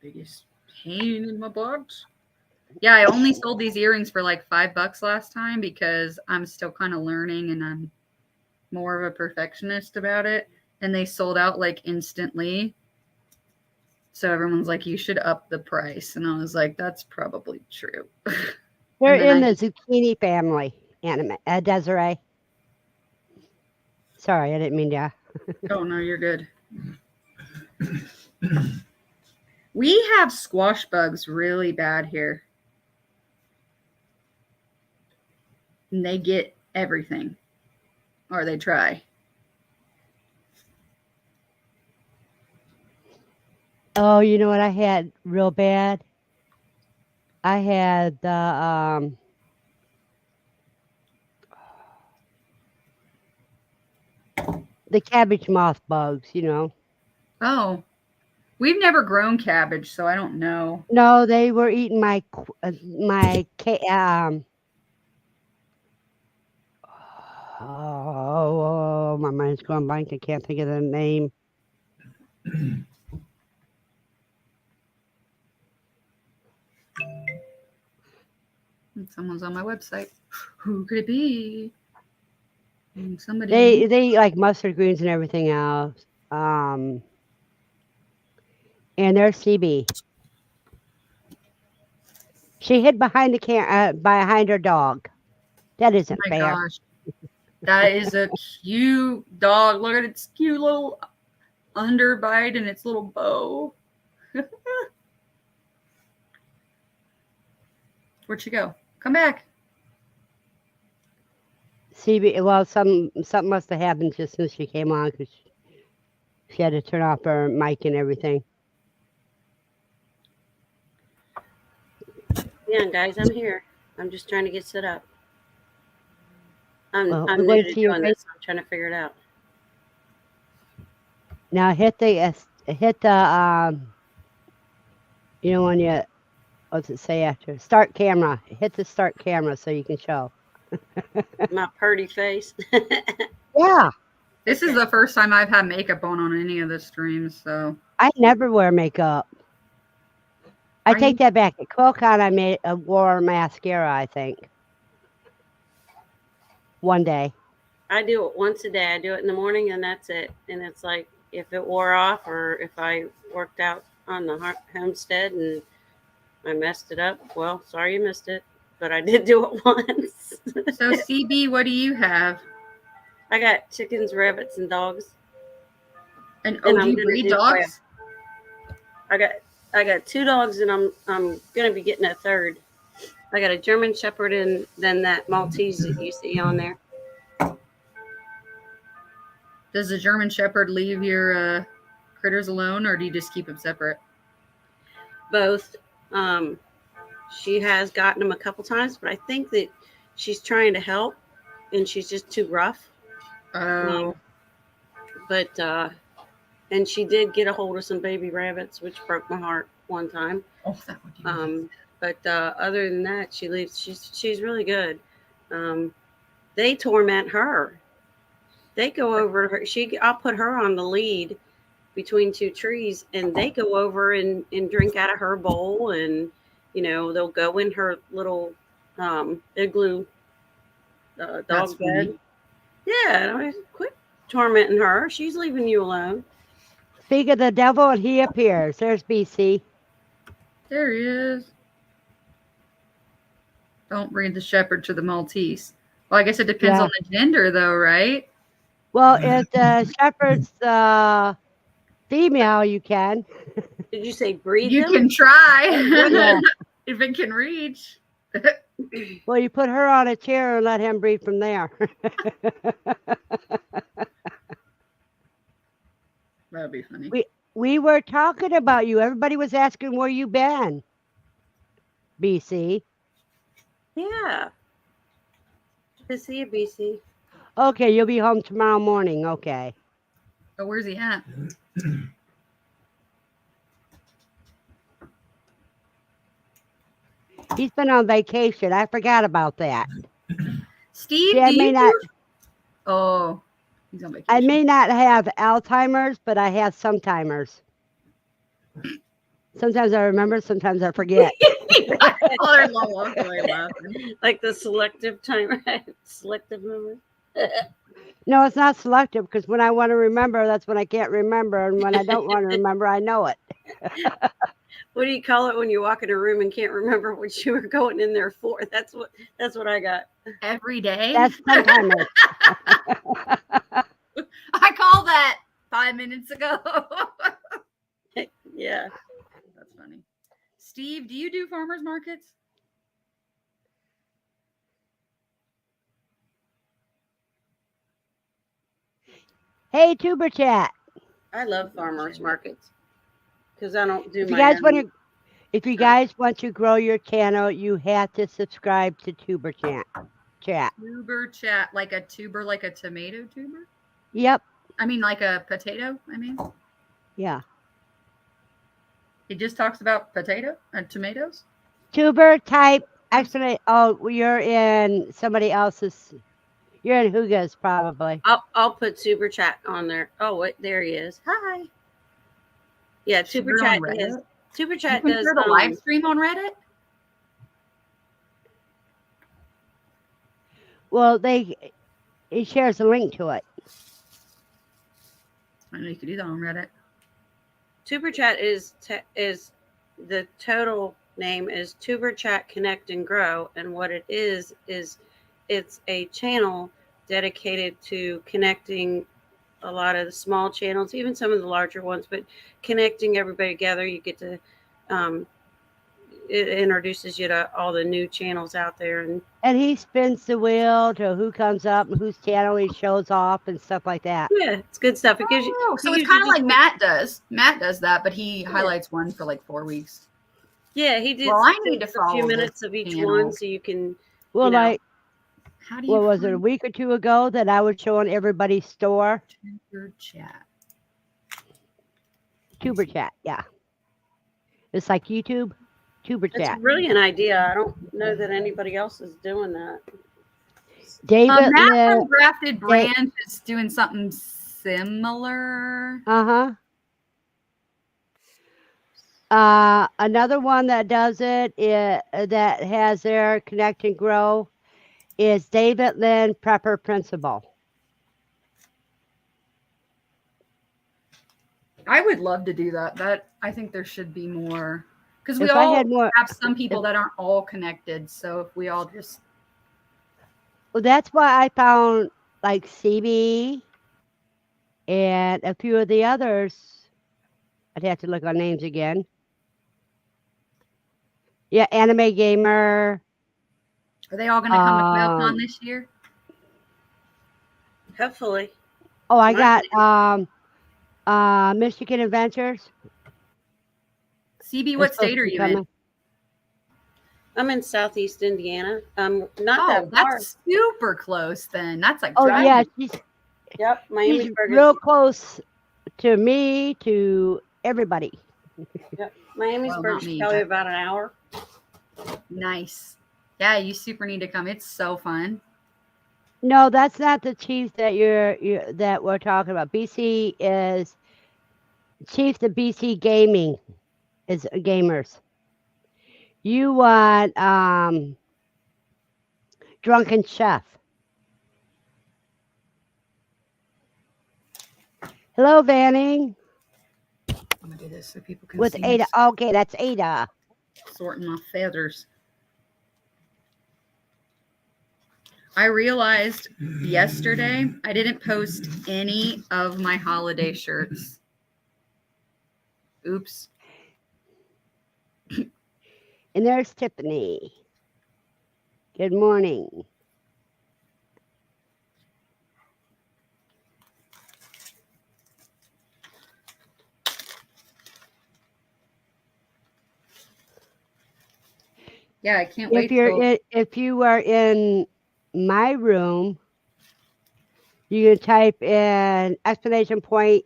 Biggest pain in my butt. Yeah, I only sold these earrings for like $5 last time because I'm still kind of learning and I'm more of a perfectionist about it. And they sold out like instantly. So everyone's like, you should up the price. And I was like, that's probably true. They're And then in the zucchini family, Desiree. Sorry, I didn't mean to. Oh, no, you're good. We have squash bugs really bad here. And they get everything. Or they try. Oh, you know what I had real bad? I had the cabbage moth bugs, you know. Oh, we've never grown cabbage, so I don't know. No, they were eating oh, my mind's going blank. I can't think of the name. Someone's on my website. Who could it be? Somebody. They eat like mustard greens and everything else. And there's CB. She hid behind behind her dog. That Oh isn't my fair. gosh. That is a cute dog. Look at its cute little underbite and its little bow. Where'd she go? Come back. CB. Well, something must have happened just since she came on because she had to turn off her mic and everything. Yeah, guys, I'm here. I'm just trying to get set up. I'm we new wait to till you're doing ready. this. I'm trying to figure it out. Now hit the you know when you what's it say after start camera? Hit the start camera so you can show. My purty face. Yeah, This is the first time I've had makeup on any of the streams, so I never wear makeup. I take that back. At QuailCon, I wore mascara. I think one day. I do it once a day. I do it in the morning, and that's it. And it's like if it wore off, or if I worked out on the homestead and I messed it up. Well, sorry you missed it, but I did do it once. So CB, what do you have? I got chickens, rabbits, and dogs. And And do I'm you gonna breed do dogs? I got I got 2 dogs, and I'm gonna be getting a third. I got a German Shepherd and then that Maltese that you see on there. Does the German Shepherd leave your critters alone, or do you just keep them separate? Both. She has gotten them a couple times, but I think that she's trying to help, and she's just too rough. Oh, But and she did get a hold of some baby rabbits, which broke my heart one time. oh, that would be But other than that, she leaves. She's really good. They torment her. They go over her. I'll put her on the lead between 2 trees, and they go over and drink out of her bowl, and they'll go in her little igloo That's dog funny. bed. Yeah, I mean, quit tormenting her. She's leaving you alone. Speak of the devil, and he appears. There's BC. There he is. Don't breed the Shepherd to the Maltese. Well, I guess it depends Yeah. on the gender, though, right? Well, if the shepherd's female, you can. Did you say breathe You them? can try Yeah. if it can reach. Well, you put her on a chair and let him breathe from there. That'd be funny. We were talking about you. Everybody was asking where you been. BC. Yeah. Good to see you, BC. Okay, you'll be home tomorrow morning. Okay. Oh, where's he at? He's been on vacation. I forgot about that. Steve, See, I do may you not. Oh, he's on vacation. I may not have Alzheimer's, but I have some timers. Sometimes I remember, sometimes I forget. Father-in-law walked away laughing. Like the selective time, selective memory. No, it's not selective because when I want to remember, that's when I can't remember. And when I don't want to remember, I know it. What do you call it when you walk in a room and can't remember what you were going in there for? That's what I got. Every day? That's some timers. I called that 5 minutes ago. Yeah. That's funny. Steve, do you do farmers markets? Hey, Tuber Chat. I love farmers markets because I don't do If you my guys want own. to, if you guys want to grow your channel, you have to subscribe to Tuber Chat. Tuber chat, like a tuber, like a tomato tuber? Yep. I mean, like a potato, I mean. Yeah. He just talks about tomatoes? Tuber type. Actually, oh, you're in somebody else's. You're in Huga's probably. I'll put Super Chat on there. Oh wait, there he is. Hi. Yeah, Super You're on Chat Reddit? is Super You Chat can does share the live stream on Reddit? Well, it shares a link to it. I know you could do that on Reddit. Super Chat is the total name is Tuber Chat Connect and Grow, and what it is it's a channel dedicated to connecting a lot of the small channels, even some of the larger ones, but connecting everybody together. You get to it introduces you to all the new channels out there, And he spins the wheel to who comes up and whose channel he shows off and stuff like that. yeah, it's good stuff. It gives you, Oh, so he it's kind of usually like Matt does. Matt does that, but he highlights one for like 4 weeks. yeah, he did. Well, I need to a follow few this minutes of each channel. one, so you can. Well, You know. like, How do you what was it, a find week or two ago that I was showing everybody's store? Tuber chat? Tuber Chat, yeah. It's like YouTube, Tuber It's a Chat. brilliant idea. I don't know that anybody else is doing that. David Matt Lynn, from Grafted Brand is doing something similar. Another one that does it, that has their Connect and Grow, is David Lynn Prepper Principal. I would love to do that. I think there should be more, because we If I all had more, have some people that aren't all connected. So if we all just well, that's why I found like CB and a few of the others. I'd have to look on names again. Yeah, Anime Gamer. Are they all going to come to QuailCon Um, this year? Hopefully. Oh, I My- got Michigan Adventures. CB, They're what supposed state to are be you in? coming. I'm in Southeast Indiana. Not Oh, that far. that's super close then. That's like Oh driving. yeah, Yep, she's Miamisburg real is. close to me, to everybody. Yep, Well, Miamisburg not is me, probably but about an hour. nice. Yeah, you super need to come. It's so fun. No, that's not the Chiefs that that we're talking about. BC is Chiefs of BC Gaming is gamers. You want Drunken Chef. Hello, Vanning. I'm gonna do this so people can With see Ada. me Okay, that's Ada. sorting my feathers. I realized yesterday I didn't post any of my holiday shirts. Oops. And there's Tiffany. Good morning. Yeah, I can't wait till If you are in my room, you can type in exclamation point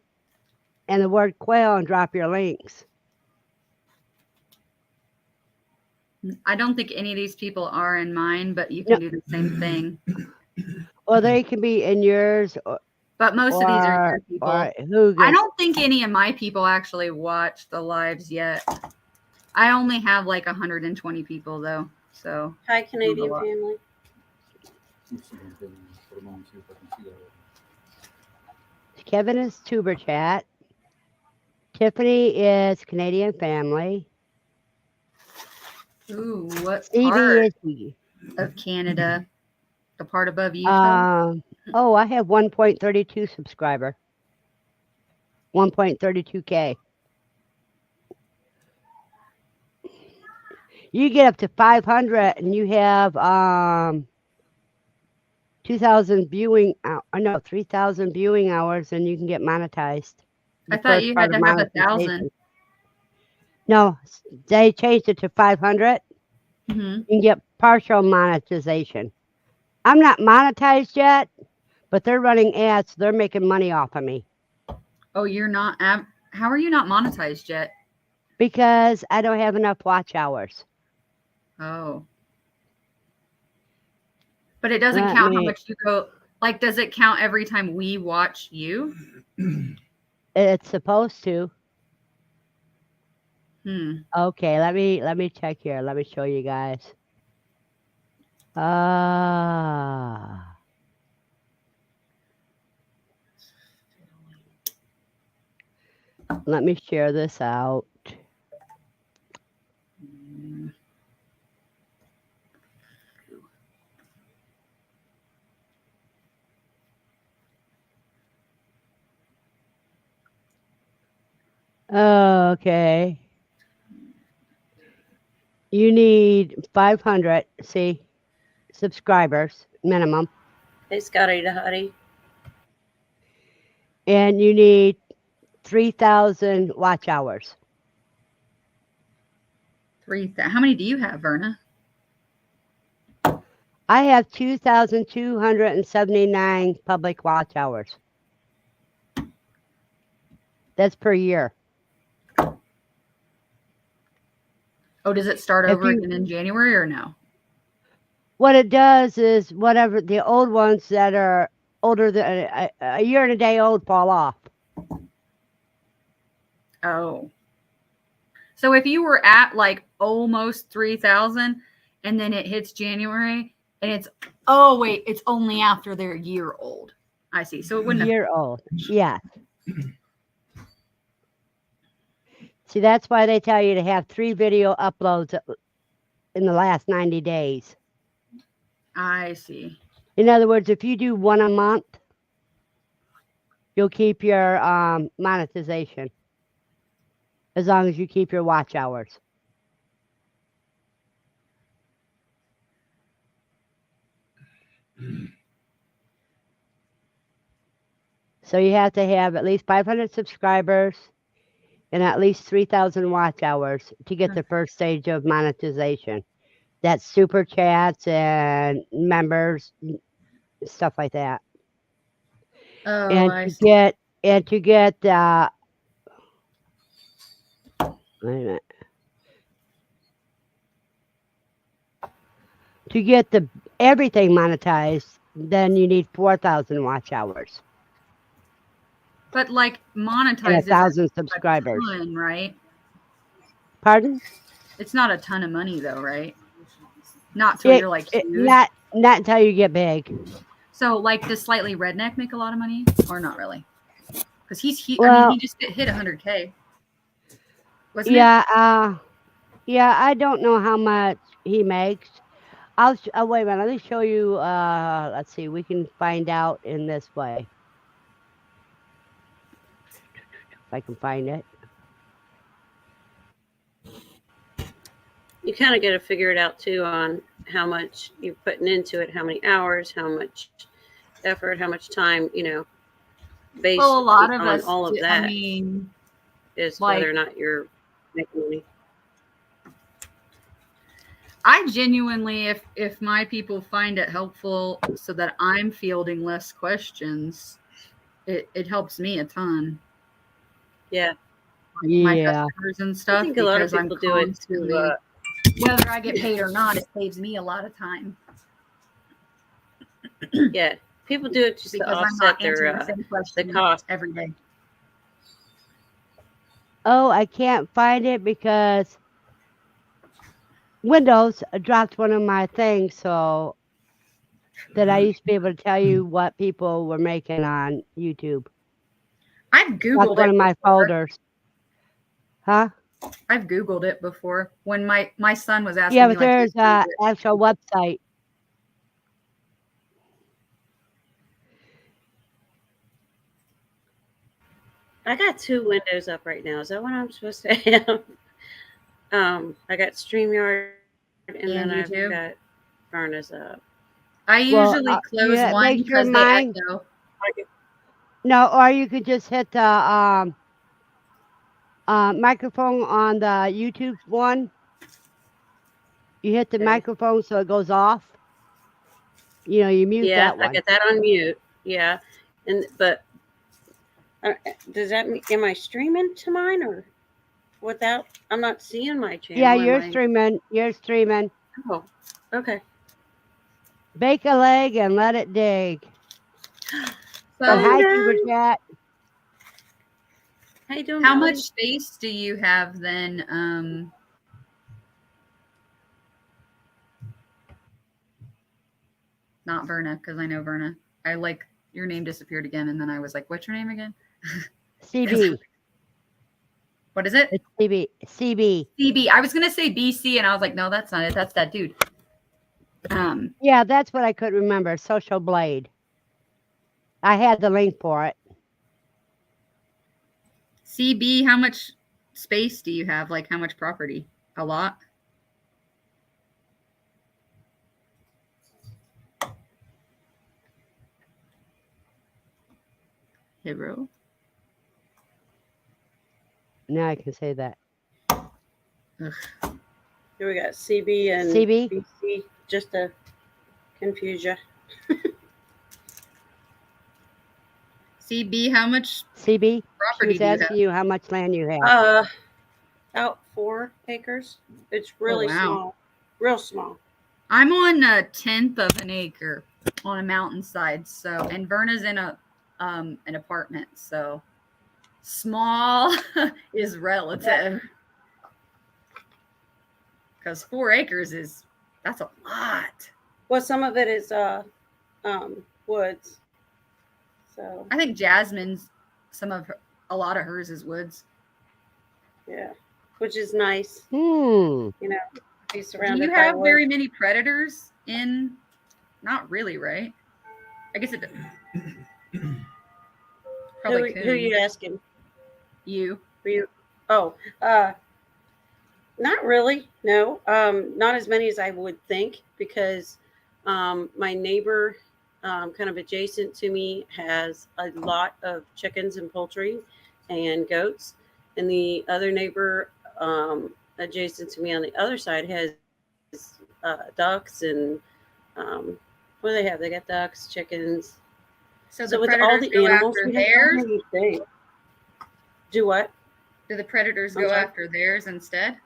and the word Quail and drop your links. I don't think any of these people are in mine, but you No. can do the same thing. Or they can be in yours But most of these are your people. or who I gets, don't think any of my people actually watch the lives yet. I only have like 120 people though. So Hi, Canadian lot. family. Kevin is Tuber Chat. Tiffany is Canadian Family. Ooh, what Stevie part is of Canada? The part above Utah? oh, I have 1.32 subscriber. 1.32K. You get up to 500 and you have 2,000 viewing, no, 3,000 viewing hours, and you can get monetized. I The thought first you part had of to have monetization. 1,000. No, they changed it to 500. Mm-hmm. You can get partial monetization. I'm not monetized yet, but they're running ads. So they're making money off of me. Oh, you're not. How are you not monetized yet? Because I don't have enough watch hours. Oh. But it doesn't count how much you go. Like, does it count every time we watch you? It's supposed to. Okay, let me check here. Let me show you guys. Let me share this out. Okay. You need 500, subscribers minimum. Hey, Scotty the Hottie. And you need 3,000 watch hours. 3,000. How many do you have, Verna? I have 2,279 public watch hours. That's per year. Oh, does it start over again in January or no? What it does is whatever the old ones that are older than a year and a day old fall off. Oh. So if you were at like almost 3,000 and then it hits January and it's, oh, wait, it's only after they're a year old. I see. So it wouldn't Year old. Yeah. See, that's why they tell you to have 3 video uploads in the last 90 days. I see. In other words, if you do 1 a month, you'll keep your monetization as long as you keep your watch hours. So you have to have at least 500 subscribers and at least 3,000 watch hours to get the first stage of monetization. That's super chats and members, stuff like that. Oh, And I to see. get wait a minute. To get the everything monetized, then you need 4,000 watch hours But like and monetized isn't 1,000 a subscribers. ton, right? Pardon? It's not a ton of money though, right? Not till you're like huge. Not until you get big. So like does Slightly Redneck make a lot of money or not really? Because I Well, mean he just hit 100K. Wasn't it? yeah, yeah. I don't know how much he makes. Oh, wait a minute. Let me show you. Let's see. We can find out in this way. If I can find it. You kind of got to figure it out too on how much you're putting into it, how many hours, how much effort, how much time, based Well, a lot of on us all of do, that I mean, is like- whether or not you're making money. I genuinely, if my people find it helpful so that I'm fielding less questions, it helps me a ton. Yeah. My Yeah. customers and stuff. I think a lot of because I'm people do it constantly- to, whether I get paid or not, it saves me a lot of time yeah, people do it just to because I'm offset not answering their the same question cost. every day. Oh, I can't find it because Windows dropped one of my things, so that I used to be able to tell you what people were making on YouTube. I've That's Googled one it of my before. folders. Huh? I've Googled it before when my son was asking Yeah, me but like, there's an actual website. I got 2 windows up right now. Is that what I'm supposed to have? I got StreamYard and then I've YouTube? got Verna's up. I usually close yeah, one make sure because mine- they echo. No, or you could just hit the microphone on the YouTube one. You hit the Okay. microphone so it goes off. You mute Yeah, that one. I got that on mute. Yeah, but does that mean am I streaming to mine or without? I'm not seeing my channel. Yeah, am you're I? streaming. You're streaming. Oh, okay. Bake a leg and let it dig. So But hi, Thunder. Super Chat. How you doing? how Melody? much space do you have then? Not Verna, because I know Verna. I like your name disappeared again, and then I was like, "What's your name again?" CB. What is it? It's CB. CB. CB. I was gonna say BC, and I was like, "No, that's not it. That's that dude." Yeah, that's what I couldn't remember. Social Blade. I had the link for it. CB. How much space do you have? Like, how much property? A lot. Hey, bro. Now I can say that. Ugh. Here we got CB and CB? BC, just to confuse you. CB. How much CB. She property was do you have? asking you how much land you have. About 4 acres. It's really wow. small, real small. I'm on 1/10 of an acre on a mountainside. So, and Verna's in an apartment. So, small is relative. Because 4 acres that's a lot. Well, some of it is woods. So I think Jasmine's a lot of hers is woods. yeah, which is nice. Hmm. Be Do surrounded you by have woods. very many predators in? Not really, right? I guess it. Probably Who are you asking? You. For you? Oh, not really. No, not as many as I would think because my neighbor kind of adjacent to me has a lot of chickens and poultry and goats, and the other neighbor adjacent to me on the other side has ducks and what do they have? They got ducks, chickens. So So the with all predators the go animals, after we have theirs. so many things. Do what? Do the predators I'm go sorry? after theirs instead?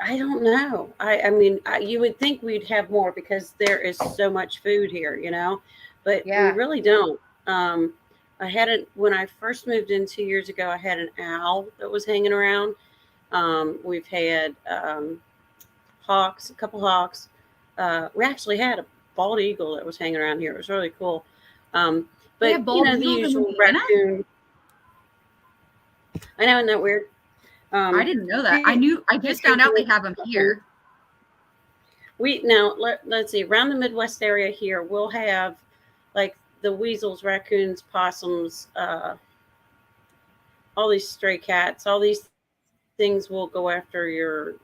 I don't know. I mean, you would think we'd have more because there is so much food here, but we Yeah. really don't. I had it when I first moved in 2 years ago. I had an owl that was hanging around. We've had hawks, a couple hawks. We actually had a bald eagle that was hanging around here. It was really cool. We have But bald the eagles in usual Louisiana? raccoon. I know, isn't that weird? I didn't know that. I just found out they have them here. Let's see, around the Midwest area here, we'll have like the weasels, raccoons, possums, all these stray cats, all these things will go after your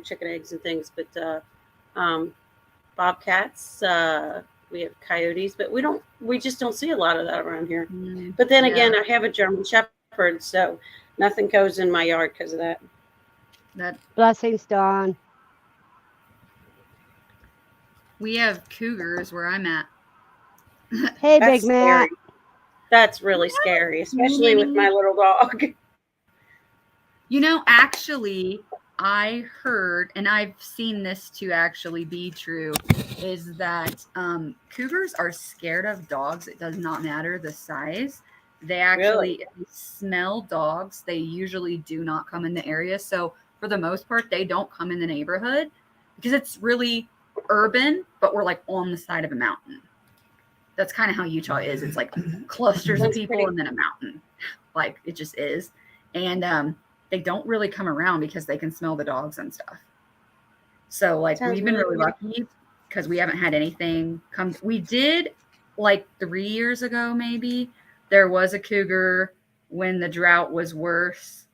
chicken eggs and things. But bobcats, we have coyotes, but we just don't see a lot of that around here. But then again, I have a German Shepherd, so nothing goes in my yard because of that. Blessings, Dawn. We have cougars where I'm at. Hey, That's Big Matt. scary. That's really scary, especially with my little dog. Actually, I heard, and I've seen this to actually be true, is that cougars are scared of dogs. It does not matter the size. They actually if they smell dogs. They usually do not come in the area. So for the most part, they don't come in the neighborhood because it's really urban, but we're like on the side of a mountain. That's kind of how Utah is. It's like clusters of people and then a mountain. Like it just is. And they don't really come around because they can smell the dogs and stuff. So like we've been really lucky because we haven't had anything come. We did like 3 years ago, maybe there was a cougar when the drought was worse.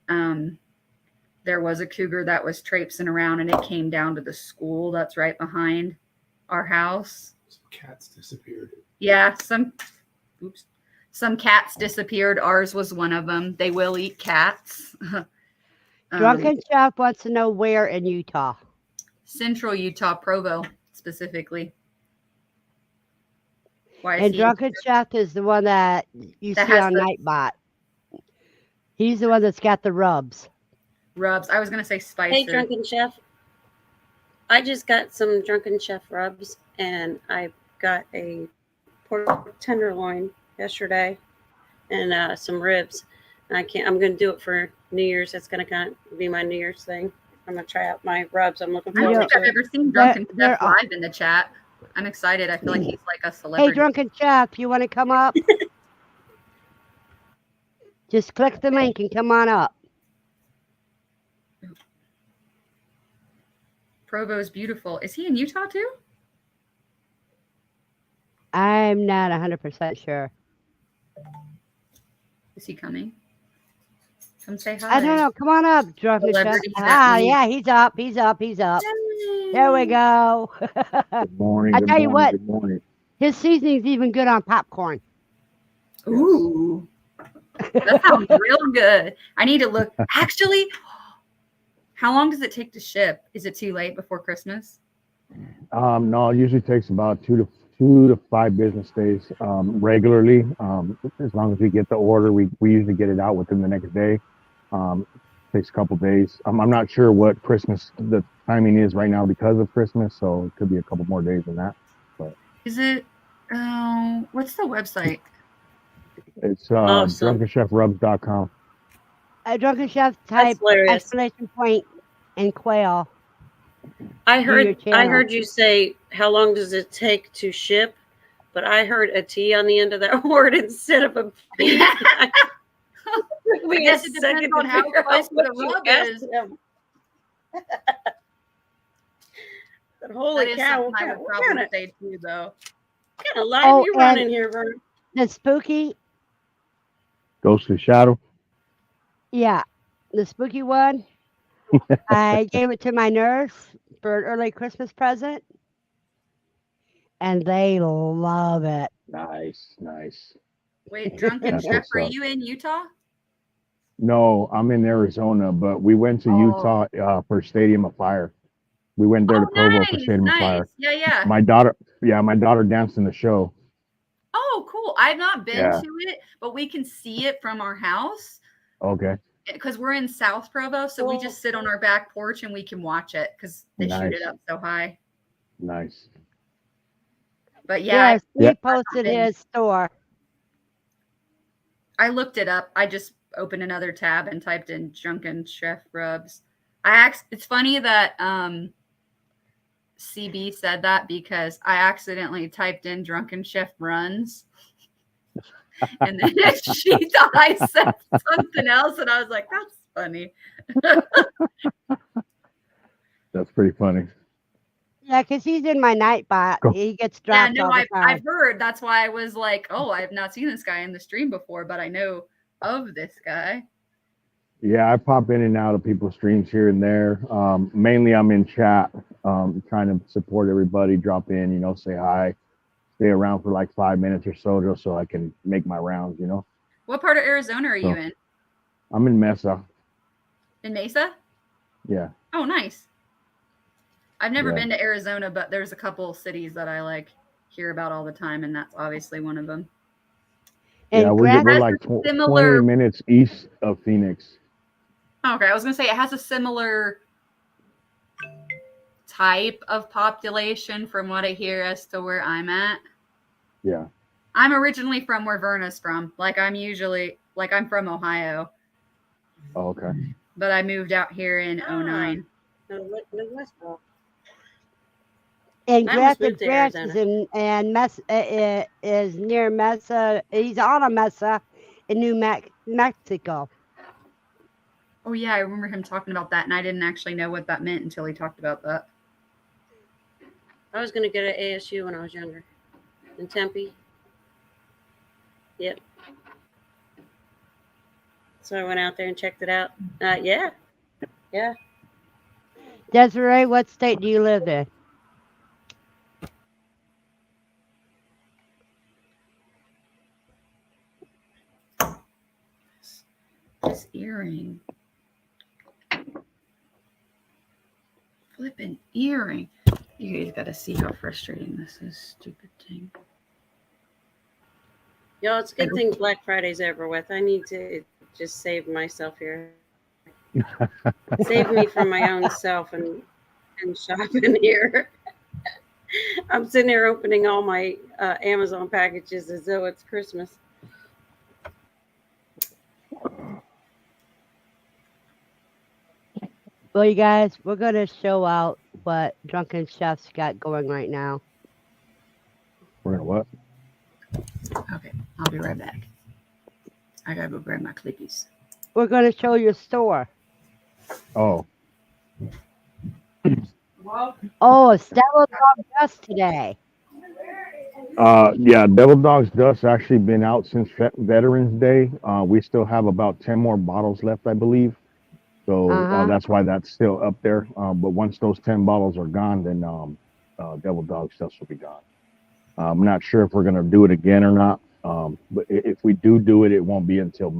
There was a cougar that was traipsing around and it came down to the school that's right behind our house. Some cats disappeared. Yeah, some cats disappeared. Ours was one of them. They will eat cats. Drunken Chef wants to know where in Utah. Central Utah, Provo specifically. Why is And Drunken Chef is the one that you see on Nightbot. He's the one that's got the rubs. I was going to say spices. Hey, Drunken Chef. I just got some Drunken Chef rubs, and I got a pork tenderloin yesterday and some ribs. And I'm going to do it for New Year's. That's going to kind of be my New Year's thing. I'm going to try out my rubs. I'm looking I don't forward think to I've it. ever seen Drunken Chef live in the chat. I'm excited. I feel like he's like a celebrity. Hey, Drunken Chef, you want to come up? Just click the link and come on up. Provo's beautiful. Is he in Utah too? I'm not 100% sure. Is he coming? Come say hi. I don't know. Come on up, Drunken Chef. Yeah, he's up. There we go. Good morning. I tell you what, Good morning. his seasoning's even good on popcorn. Ooh. That sounds real good. I need to look. Actually, how long does it take to ship? Is it too late before Christmas? No, it usually takes about 2 to 5 business days regularly. As long as we get the order, we usually get it out within the next day. Takes a couple days. I'm not sure what the timing is right now because of Christmas, so it could be a couple more days than that. But is it? What's the website? It's drunkenchefrubs.com. Drunken Chef type exclamation point and Quail. I heard you say, how long does it take to ship? But I heard a T on the end of that word instead of a P. I guess it depends on how close the rub is. But holy cow, what I would probably say too, though. What kind of live you running here, Vern? The spooky. Ghost of Shadow. Yeah, the spooky one. I gave it to my nurse for an early Christmas present. and they love it. Nice, nice. Wait, Drunken That's Chef, what's are up. you in Utah? No, I'm in Arizona, but we went to Oh. Utah for Stadium of Fire. We went there to Provo for Stadium of Fire. Yeah, yeah. My daughter danced in the show. Oh, cool. I've not been Yeah. to it, but we can see it from our house Okay, because we're in South Provo. So we just sit on our back porch and we can watch it because they shoot it Nice. up so high. Nice. But yeah, Steve posted been- his store. I looked it up. I just opened another tab and typed in Drunken Chef Rubs. It's funny that CB said that because I accidentally typed in Drunken Chef Runs. And then she thought I said something else, and I was like, that's funny. That's pretty funny. Yeah, because he's in my night bot. Cool. He gets Yeah, dropped no, all the time. I've heard. That's why I was like, oh, I have not seen this guy in the stream before, but I know of this guy. Yeah, I pop in and out of people's streams here and there. Mainly I'm in chat, trying to support everybody, drop in, say hi, stay around for like 5 minutes or so just so I can make my rounds, What part of Arizona are you in? I'm in Mesa. In Mesa? Yeah. Oh, nice. I've never Yeah. been to Arizona, but there's a couple cities that I hear about all the time, and that's obviously one of them. And Yeah, we're like 20 minutes east of Phoenix. Okay, I was gonna say it has a similar type of population from what I hear as to where I'm at. Yeah. I'm originally from where Verna's from. I'm from Ohio, Oh, okay. but I moved out here in 09. No, Westboro. And I almost Grafton moved to Branch Arizona. is near Mesa. He's on a Mesa in New Mexico. Oh yeah, I remember him talking about that, and I didn't actually know what that meant until he talked about that. I was going to go to ASU when I was younger in Tempe. Yep. So I went out there and checked it out. Yeah. Desiree, what state do you live in? This earring. Flipping earring. You guys got to see how frustrating this is. Stupid thing. Y'all, it's a good thing Black Friday's over with. I need to just save myself here. Save me from my own self and shopping here. I'm sitting here opening all my Amazon packages as though it's Christmas. Well, you guys, we're going to show out what Drunken Chef's got going right now. We're gonna what? Okay, I'll be right back. I gotta go grab my clickies. We're going to show your store. Oh, Oh, it's Devil Dog Dust today. yeah. Devil Dog's Dust actually been out since Veterans Day. We still have about 10 more bottles left, I believe. So that's why that's still up there. But once those 10 bottles are gone, then Devil Dog's Dust will be gone. I'm not sure if we're gonna do it again or not. But if we do it, it won't be until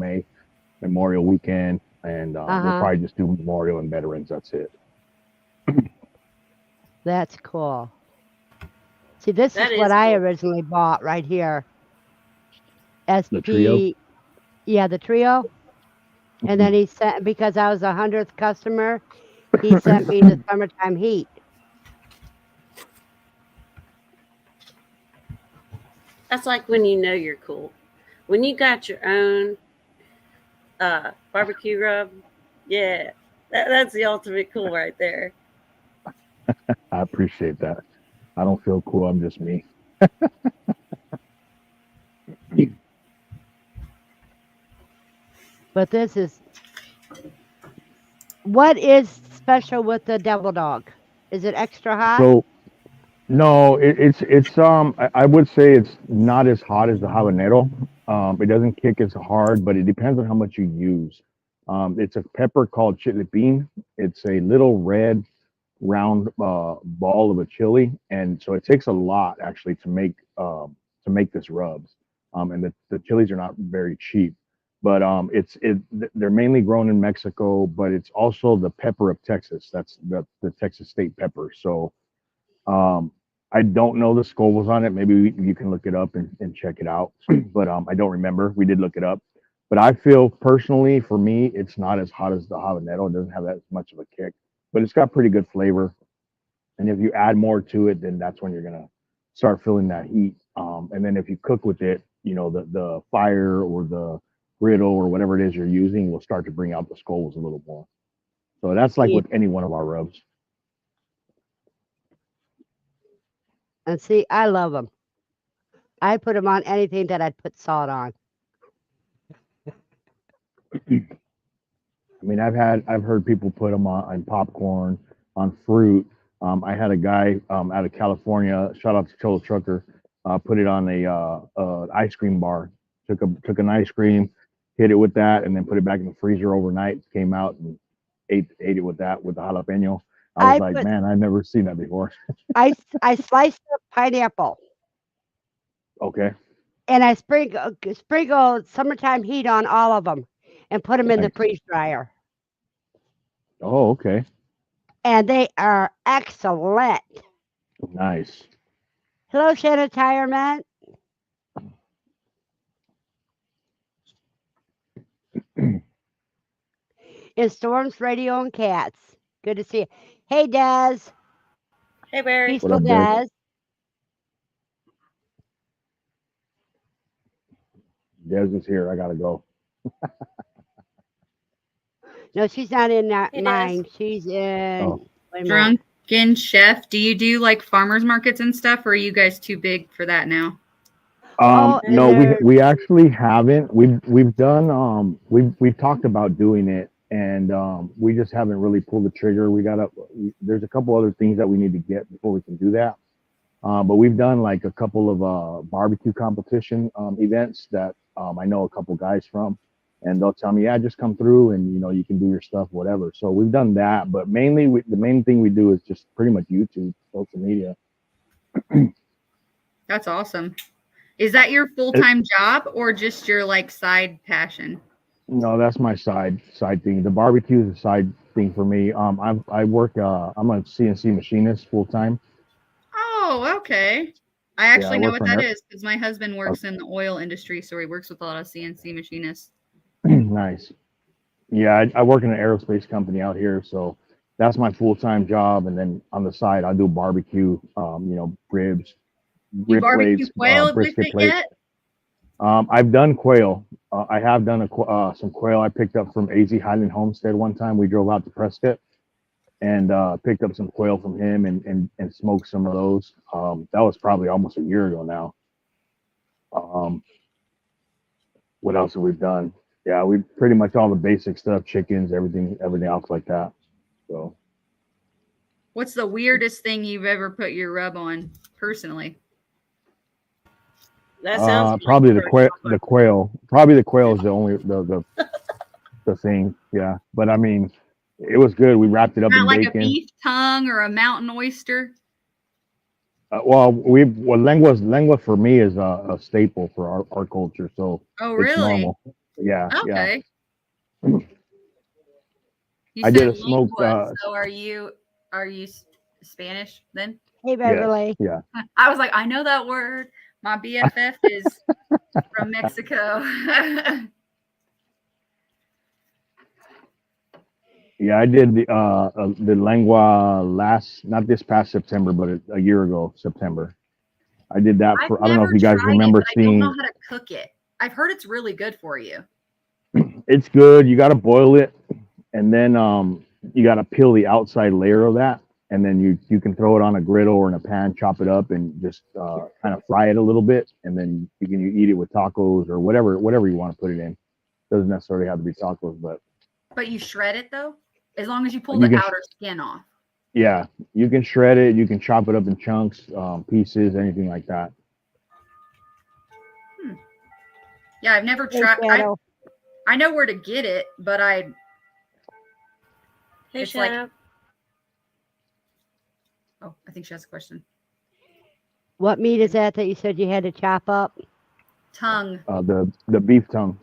Memorial Weekend, and we'll probably just do Memorial and Veterans. That's it. That's cool. See, this That is what is I cool. originally bought right here. The trio? Yeah, the trio. And then he sent, because I was 100th customer, he sent me the summertime heat. That's like when you know you're cool. When you got your own barbecue rub, yeah, that's the ultimate cool right there. I appreciate that. I don't feel cool. I'm just me. But this is, what is special with the Devil Dog? Is it extra hot? So, no, it's I would say it's not as hot as the habanero. It doesn't kick as hard, but it depends on how much you use. It's a pepper called chitlipín. It's a little red round ball of a chili, and so it takes a lot actually to make this rubs. And the chilies are not very cheap, but they're mainly grown in Mexico, but it's also the pepper of Texas. That's the Texas state pepper. So um, I don't know the Scovilles on it. Maybe you can look it up and check it out. But I don't remember. We did look it up. But I feel personally, for me, it's not as hot as the habanero. It doesn't have that much of a kick, but it's got pretty good flavor. And if you add more to it, then that's when you're gonna start feeling that heat. And then if you cook with it, the fire or the griddle or whatever it is you're using will start to bring out the skulls a little more. So that's like Yeah. with any one of our rubs. And see, I love them. I put them on anything that I'd put salt on. I mean, I've heard people put them on popcorn, on fruit. I had a guy out of California, shout out to Cholo Trucker, put it on a ice cream bar. Took an ice cream, hit it with that, and then put it back in the freezer overnight. Came out and ate it with that with the jalapeno. I was I like, put man, I've never seen that before. I sliced up pineapple Okay, and I sprinkle summertime heat on all of them and put them in the nice. freeze dryer. Oh, okay, And they are excellent. nice. Hello, Shannon Retirement. In Storms Radio and Cats. Good to see you. Hey, Des. Hey, Barry. Peaceful up, Des? Des. Des is here. I gotta go. No, she's not in that Hey, Des. mine. She's in. Oh. Wait a minute. Drunken Chef, do you do like farmers markets and stuff, or are you guys too big for that now? Oh, and No, there's we actually haven't. We've done we've talked about doing it, and we just haven't really pulled the trigger. There's a couple other things that we need to get before we can do that. But we've done like a couple of barbecue competition events that I know a couple guys from, and they'll tell me, yeah, just come through and you can do your stuff, whatever. So we've done that, but mainly the main thing we do is just pretty much YouTube, social media. That's awesome. Is that your full-time job or just your like side passion? No, that's my side thing. The barbecue is a side thing for me. I work. I'm a CNC machinist full time. Oh, okay. I I actually know work what for that an is because my husband works in the oil industry, so he works with a lot of CNC machinists. Nice. Yeah, I work in an aerospace company out here, so that's my full time job. And then on the side, I do barbecue. Ribs, You rib barbecue plates, quail with brisket it plates. yet? I've done quail. I have done some quail I picked up from AZ Highland Homestead one time. We drove out to Prescott and picked up some quail from him and smoked some of those. That was probably almost a year ago now. What else have we done? Yeah, we pretty much all the basic stuff, chickens, everything else like that. So What's the weirdest thing you've ever put your rub on personally? That sounds probably like the quail. Probably the quail is the only the thing. Yeah, but I mean, it was good. We wrapped it up Not in like bacon. a beef tongue or a mountain oyster? Lengua for me is a staple for our culture, so Oh, it's really? normal. Yeah, yeah. Okay. You I said did a smoked. lengua, so are you Spanish then? Hey, Beverly. Yeah. I was like, I know that word. My BFF is from Mexico. Yeah, I did the lengua not this past September, but a year ago, September. I did that I don't know if you guys remember I don't know seeing. how to cook it. I've heard it's really good for you. It's good. You got to boil it, and then you got to peel the outside layer of that, and then you can throw it on a griddle or in a pan, chop it up, and just kind of fry it a little bit, and then you eat it with tacos or whatever you want to put it in. Doesn't necessarily have to be tacos, But you shred it though, as long as you pull You the can outer skin off. yeah, you can shred it. You can chop it up in chunks, pieces, anything like that. Yeah, I've never Hey, tried. Shadow. I know where to get it, but Hey, it's like Shadow. Oh, I think she has a question. What meat is that you said you had to chop up? Tongue. The beef tongue.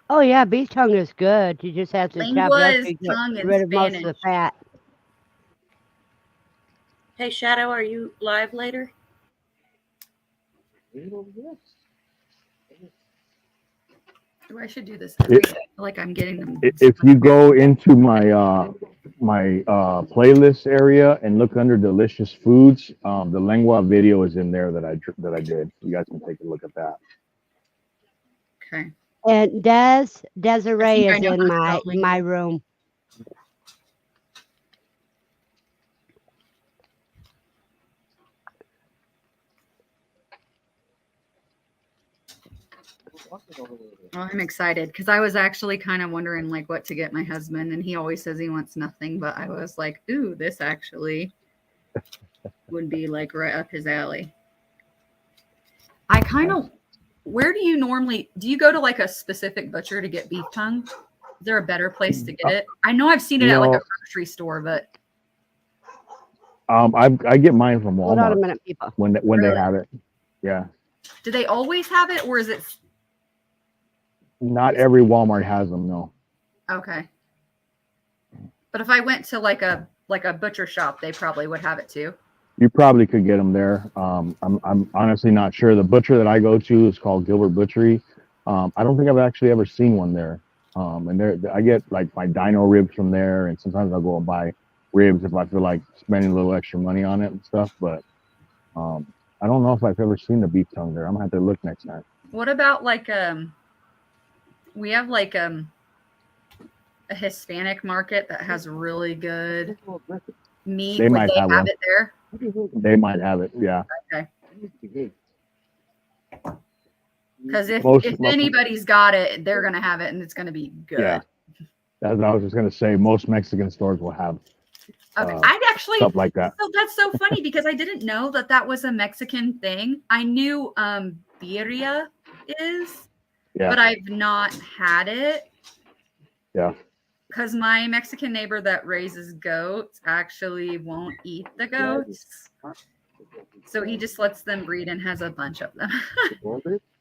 Oh yeah, beef tongue is good. You just have to chop it Lingua up is to get tongue in rid of most of Spanish. the fat. Hey, Shadow, are you live later? Ooh, I should do this every day. I feel like I'm getting them. If you go into my playlist area and look under delicious foods, the lengua video is in there that I did. You guys can take a look at that. Okay. And Desiree I is know in how to spell my room. Well, I'm excited because I was actually kind of wondering like what to get my husband, and he always says he wants nothing, but I was like, ooh, this actually would be like right up his alley. I kind of, where do you go to like a specific butcher to get beef tongue? Is there a better place to get it? I know I've seen it at like a grocery store, but I get mine from Hold on a Walmart minute, people. when Really? they have it. Yeah. do they always have it, or is it Not every Walmart has them, no. okay? But if I went to like a butcher shop, they probably would have it too. You probably could get them there. I'm honestly not sure. The butcher that I go to is called Gilbert Butchery. I don't think I've actually ever seen one there. And I get like my dino ribs from there, and sometimes I'll go and buy ribs if I feel like spending a little extra money on it and stuff. But I don't know if I've ever seen the beef tongue there. I'm gonna have to look next time. What about like we have like a Hispanic market that has really good meat. They Would might they have have one. it there? They might have it. Yeah. Okay. Because if Most- anybody's got it, they're gonna have it, and it's gonna be good. Yeah. As I was just gonna say, most Mexican stores will have Okay. I'd actually stuff like that. So that's so funny because I didn't know that was a Mexican thing. I knew birria is, Yeah. but I've not had it. Yeah. Because my Mexican neighbor that raises goats actually won't eat the goats. So he just lets them breed and has a bunch of them.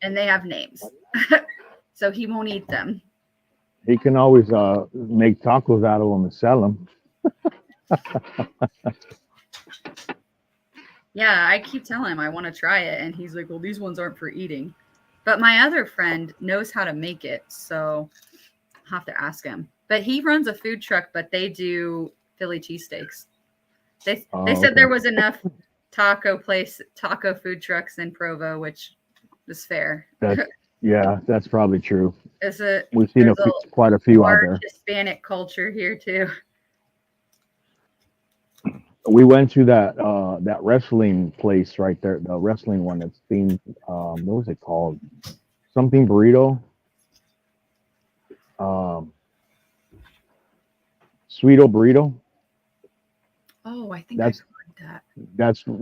And they have names. So he won't eat them. He can always make tacos out of them and sell them. Yeah, I keep telling him I want to try it. And he's like, well, these ones aren't for eating. But my other friend knows how to make it. So I'll have to ask him. But he runs a food truck, but they do Philly cheesesteaks. They said there was enough taco food trucks in Provo, which is fair. That's probably true. We've seen quite a few out there. Hispanic culture here too. We went to that wrestling place right there, the wrestling one that's themed. What was it called? Something burrito. Sweeto burrito. Oh, I think I've heard that.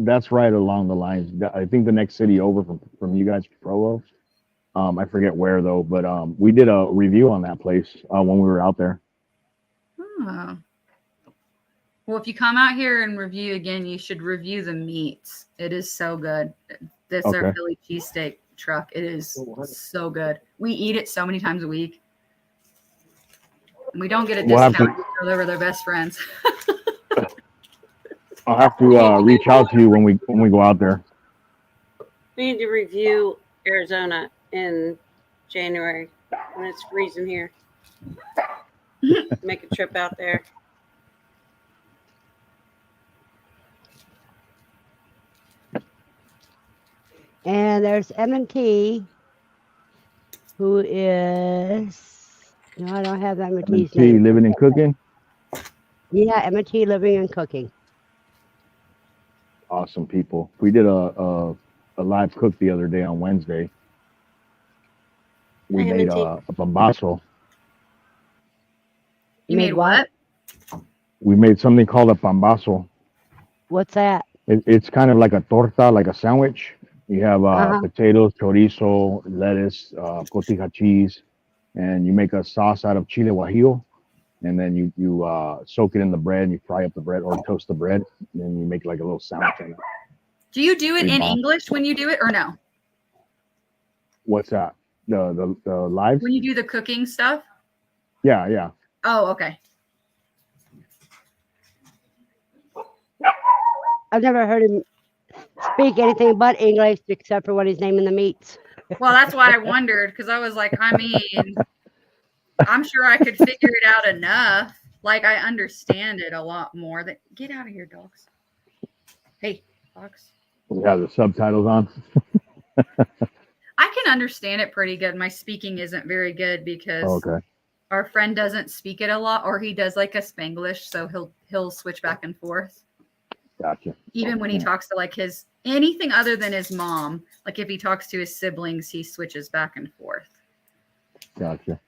That's right along the lines. I think the next city over from you guys, Provo. I forget where though, but we did a review on that place when we were out there. Oh. Well, if you come out here and review again, you should review the meats. It is so good. This is our Philly cheesesteak truck. It is so good. We eat it so many times a week. And we don't get a discount. So they were their best friends. I'll have to reach out to you when we go out there. We need to review Arizona in January when it's freezing here. Make a trip out there. And there's M&T, who is, no, I don't have M&T's name. Living and cooking? Yeah, M&T living and cooking. Awesome people. We did a live cook the other day on Wednesday. We made a pambazo. You made what? We made something called a pambazo. What's that? It's kind of like a torta, like a sandwich. You have potatoes, chorizo, lettuce, cotija cheese, and you make a sauce out of chile guajillo. and then you soak it in the bread and you fry up the bread or toast the bread, and then you make like a little sandwich in it. Do you do it Big in bomb. English when you do it or no? What's that? The lives? When you do the cooking stuff? Yeah. Oh, okay. I've never heard him speak anything but English except for when he's naming the meats. Well, that's why I wondered, because I was like, I mean, I'm sure I could figure it out enough. Like, I understand it a lot more. That get out of here, dogs. Hey, dogs. We have the subtitles on. I can understand it pretty good. My speaking isn't very good because Okay. our friend doesn't speak it a lot, or he does like a Spanglish, so he'll switch back and forth. Gotcha. Even when he talks to like his anything other than his mom, like if he talks to his siblings, he switches back and forth. Gotcha.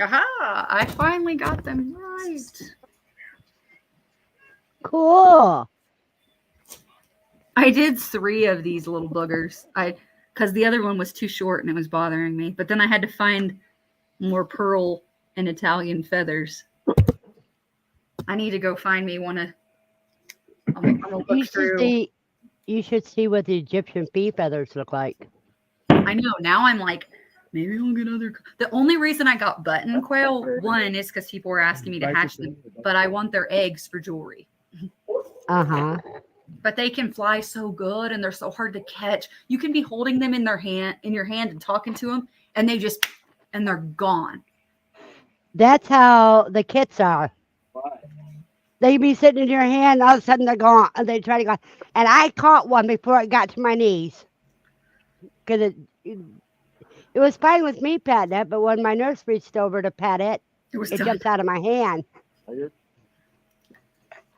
Aha! I finally got them right. Cool. I did 3 of these little boogers. Because the other one was too short and it was bothering me. But then I had to find more pearl and Italian feathers. I need to go find me one of. I'm gonna look through. You should see what the Egyptian bee feathers look like. I know. Now I'm like, maybe I'll get other. The only reason I got button quail, one, is because people were asking me to hatch them, but I want their eggs for jewelry. Uh-huh. But they can fly so good and they're so hard to catch. You can be holding them in your hand and talking to them, and they're gone. That's how the kits are. They be sitting in your hand, all of a sudden they're gone, and they try to go. And I caught one before it got to my knees, because it was fine with me patting it, but when my nurse reached over to pat it, it done. jumped out of my hand.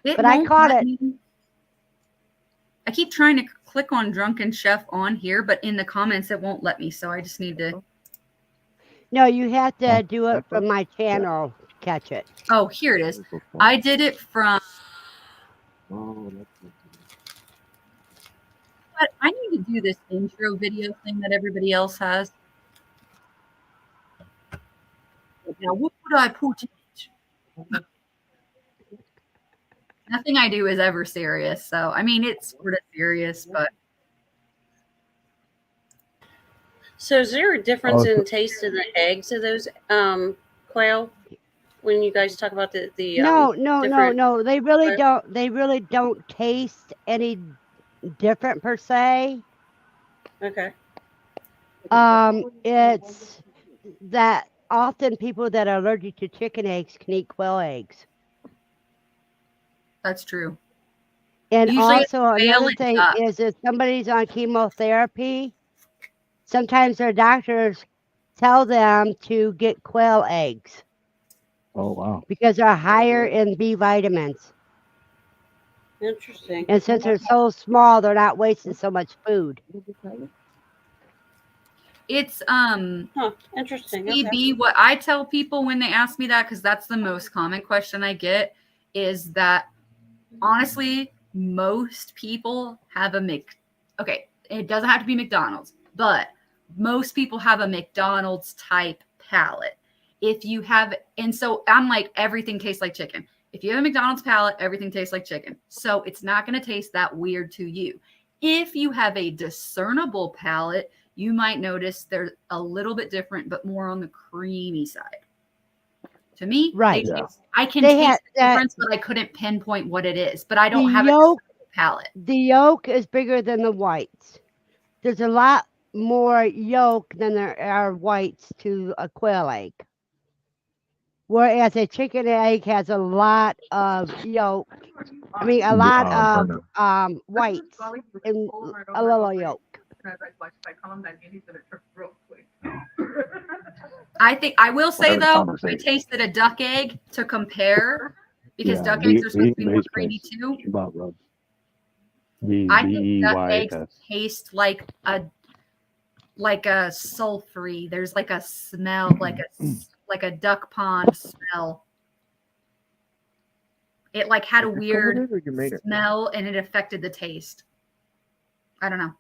But I caught it. I keep trying to click on Drunken Chef on here, but in the comments it won't let me. So I just need to. No, you have to do it from my channel to catch it. Oh, here it is. I did it from. But I need to do this intro video thing that everybody else has. Now, what would I put in it? Nothing I do is ever serious. So, I mean, it's sort of serious, but. So is there a difference in taste of the eggs of those quail when you guys talk about the No. different- They really don't. They really don't taste any different per se. Okay. It's that often people that are allergic to chicken eggs can eat quail eggs. That's true. And Usually it's also quail another and thing duck. is if somebody's on chemotherapy, sometimes their doctors tell them to get quail eggs Oh wow. because they're higher in B vitamins. Interesting. And since they're so small, they're not wasting so much food. It's Interesting. Okay. CB. What I tell people when they ask me that, because that's the most common question I get, is that honestly, most people have okay, it doesn't have to be McDonald's, but most people have a McDonald's type palate. If you have, and so I'm like, everything tastes like chicken. If you have a McDonald's palate, everything tastes like chicken. So it's not going to taste that weird to you. If you have a discernible palate, you might notice they're a little bit different, but more on the creamy side. To me, Right. I can They taste the had- difference, but I couldn't pinpoint what it is. But I don't The have a yolk- discernible palate. The yolk is bigger than the whites. There's a lot more yolk than there are whites to a quail egg. Whereas a chicken egg has a lot of yolk. I mean, a lot of whites and a little yolk. I think I will say Whatever though, I conversation. tasted a duck egg to compare because Yeah, duck eggs are supposed to be more these creamy places. too. About rubs. I think duck eggs BEYS. taste like a sulfury. There's like a smell, like a duck pond smell. It like had a weird smell and it affected the taste. I don't know.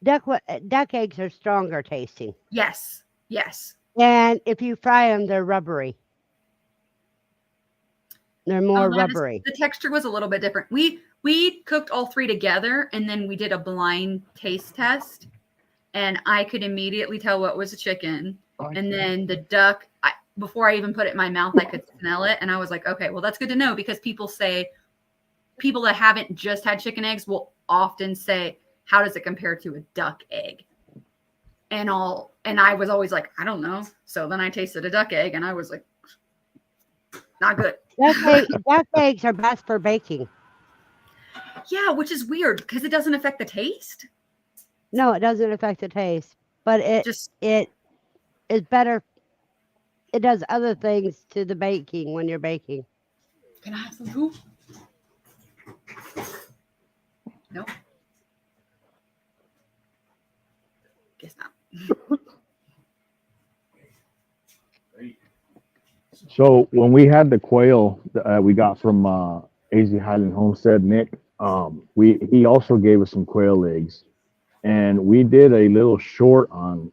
duck eggs are stronger tasting, Yes. Yes. and if you fry them, they're rubbery. They're more Oh, rubbery. the texture was a little bit different. We cooked all three together, and then we did a blind taste test, and I could immediately tell what was a chicken. And then the duck, before I even put it in my mouth, I could smell it, and I was like, okay, well, that's good to know, because people that haven't just had chicken eggs will often say, how does it compare to a duck egg? And I was always like, I don't know. So then I tasted a duck egg, and I was like, not good. Duck eggs are best for baking. Yeah, which is weird because it doesn't affect the taste. No, it doesn't affect the taste, but it is better. It does other things to the baking when you're baking. Can I have some too? No. Guess not. So when we had the quail we got from AZ Highland Homestead, Nick, he also gave us some quail eggs, and we did a little short on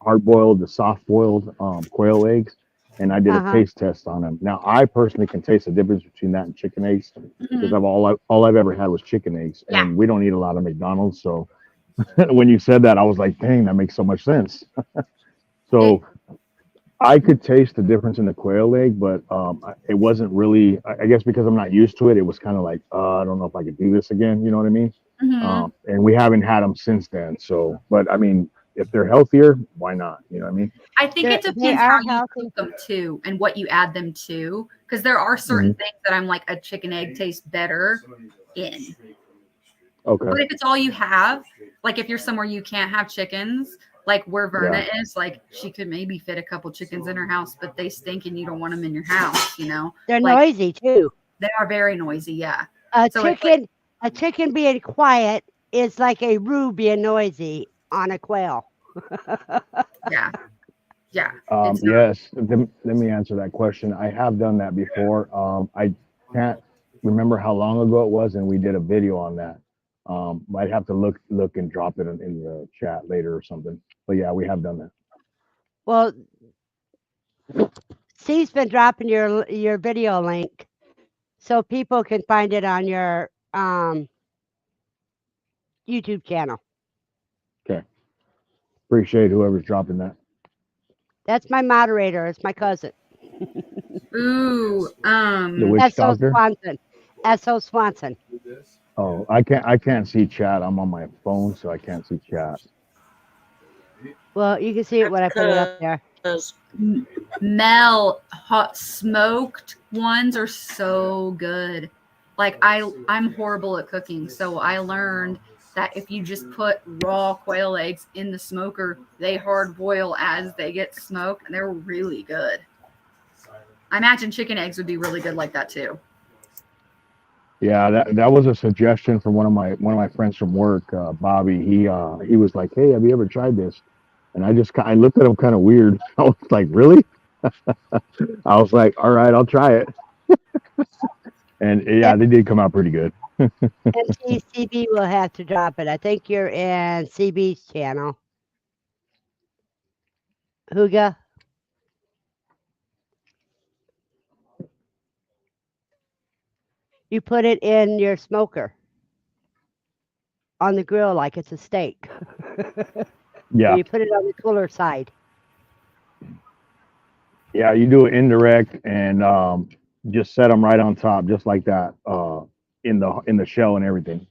hard boiled to soft boiled quail eggs, and I did a taste test on them. Now I personally can taste the difference between that and chicken eggs because all I've ever had was chicken eggs, and we don't eat a lot of McDonald's. So when you said that, I was like, dang, that makes so much sense. So I could taste the difference in the quail egg, but it wasn't really, I guess because I'm not used to it, it was kind of like, I don't know if I could do this again. You know what I mean? And we haven't had them since then. So, but I mean, if they're healthier, why not? You know what I mean? I think it depends how you cook them too and what you add them to. Because there are certain things that I'm like, a chicken egg tastes better in. Okay. But if it's all you have, like if you're somewhere you can't have chickens, like where Verna is, like she could maybe fit a couple chickens in her house, but they stink and you don't want them in your house, you know? They're like, noisy too. They are very noisy, yeah. A chicken being quiet is like a roux being noisy on a quail. Yeah. Yes. Let me answer that question. I have done that before. I can't remember how long ago it was, and we did a video on that. I'd have to look and drop it in the chat later or something. But yeah, we have done that. Well, Steve's been dropping your video link so people can find it on your YouTube channel. Okay. Appreciate whoever's dropping that. That's my moderator. It's my cousin. Ooh, the witch S.O. doctor? Swanson. S.O. Swanson. Oh, I can't see chat. I'm on my phone, so I can't see chat. Well, you can see it when I put it up there. Mel, hot smoked ones are so good. Like I'm horrible at cooking, so I learned that if you just put raw quail eggs in the smoker, they hard boil as they get smoked, and they're really good. I imagine chicken eggs would be really good like that too. Yeah, that was a suggestion from one of my friends from work, Bobby. He was like, "Hey, have you ever tried this?" And I looked at him kind of weird. I was like, "Really?" I was like, "All right, I'll try it." And yeah, they did come out pretty good. CB will have to drop it. I think you're in CB's channel. Huga. You put it in your smoker on the grill like it's a steak. Yeah. So you put it on the cooler side. Yeah, you do it indirect and just set them right on top, just like that, in the shell and everything.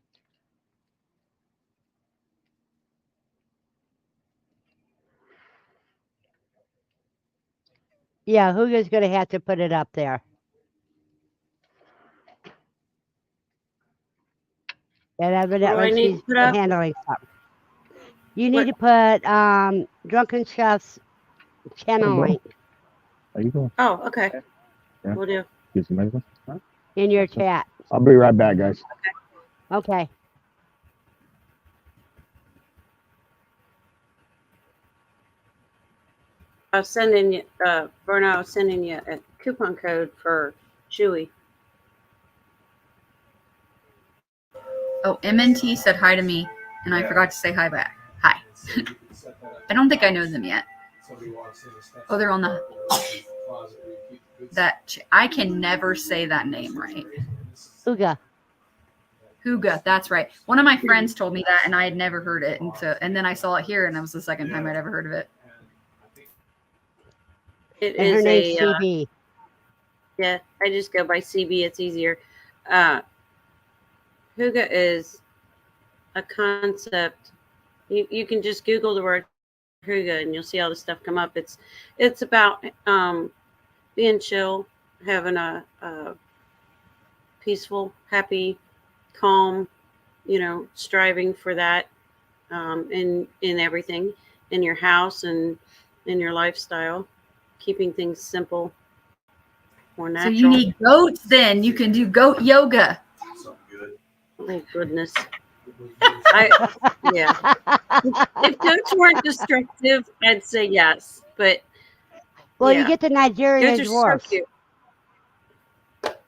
Yeah, Huga's going to have to put it up there. And evidently she's handling something. You need to put Drunken Chef's channel link. There you go. Oh, okay. Yeah. Will do. In your chat. I'll be right back, guys. Okay. I was sending you, Verna, I was sending you a coupon code for Chewy. Oh, MNT said hi to me. And I forgot to say hi back. Hi. I don't think I know them yet. Oh, they're on I can never say that name right. Uga. Huga, that's right. One of my friends told me that, and I had never heard it, and then I saw it here, and it was the second time I'd ever heard of it. It And her is name's a CB. yeah. I just go by CB. It's easier. Huga is a concept. You can just Google the word Huga, and you'll see all the stuff come up. It's about being chill, having a peaceful, happy, calm, striving for that in everything, in your house and in your lifestyle, keeping things simple, more natural. So you need goats then. You can do goat yoga. Oh, goodness. Yeah. If goats weren't destructive, I'd say yes. But Well, yeah. you get the Nigerian Goats are dwarfs. so cute.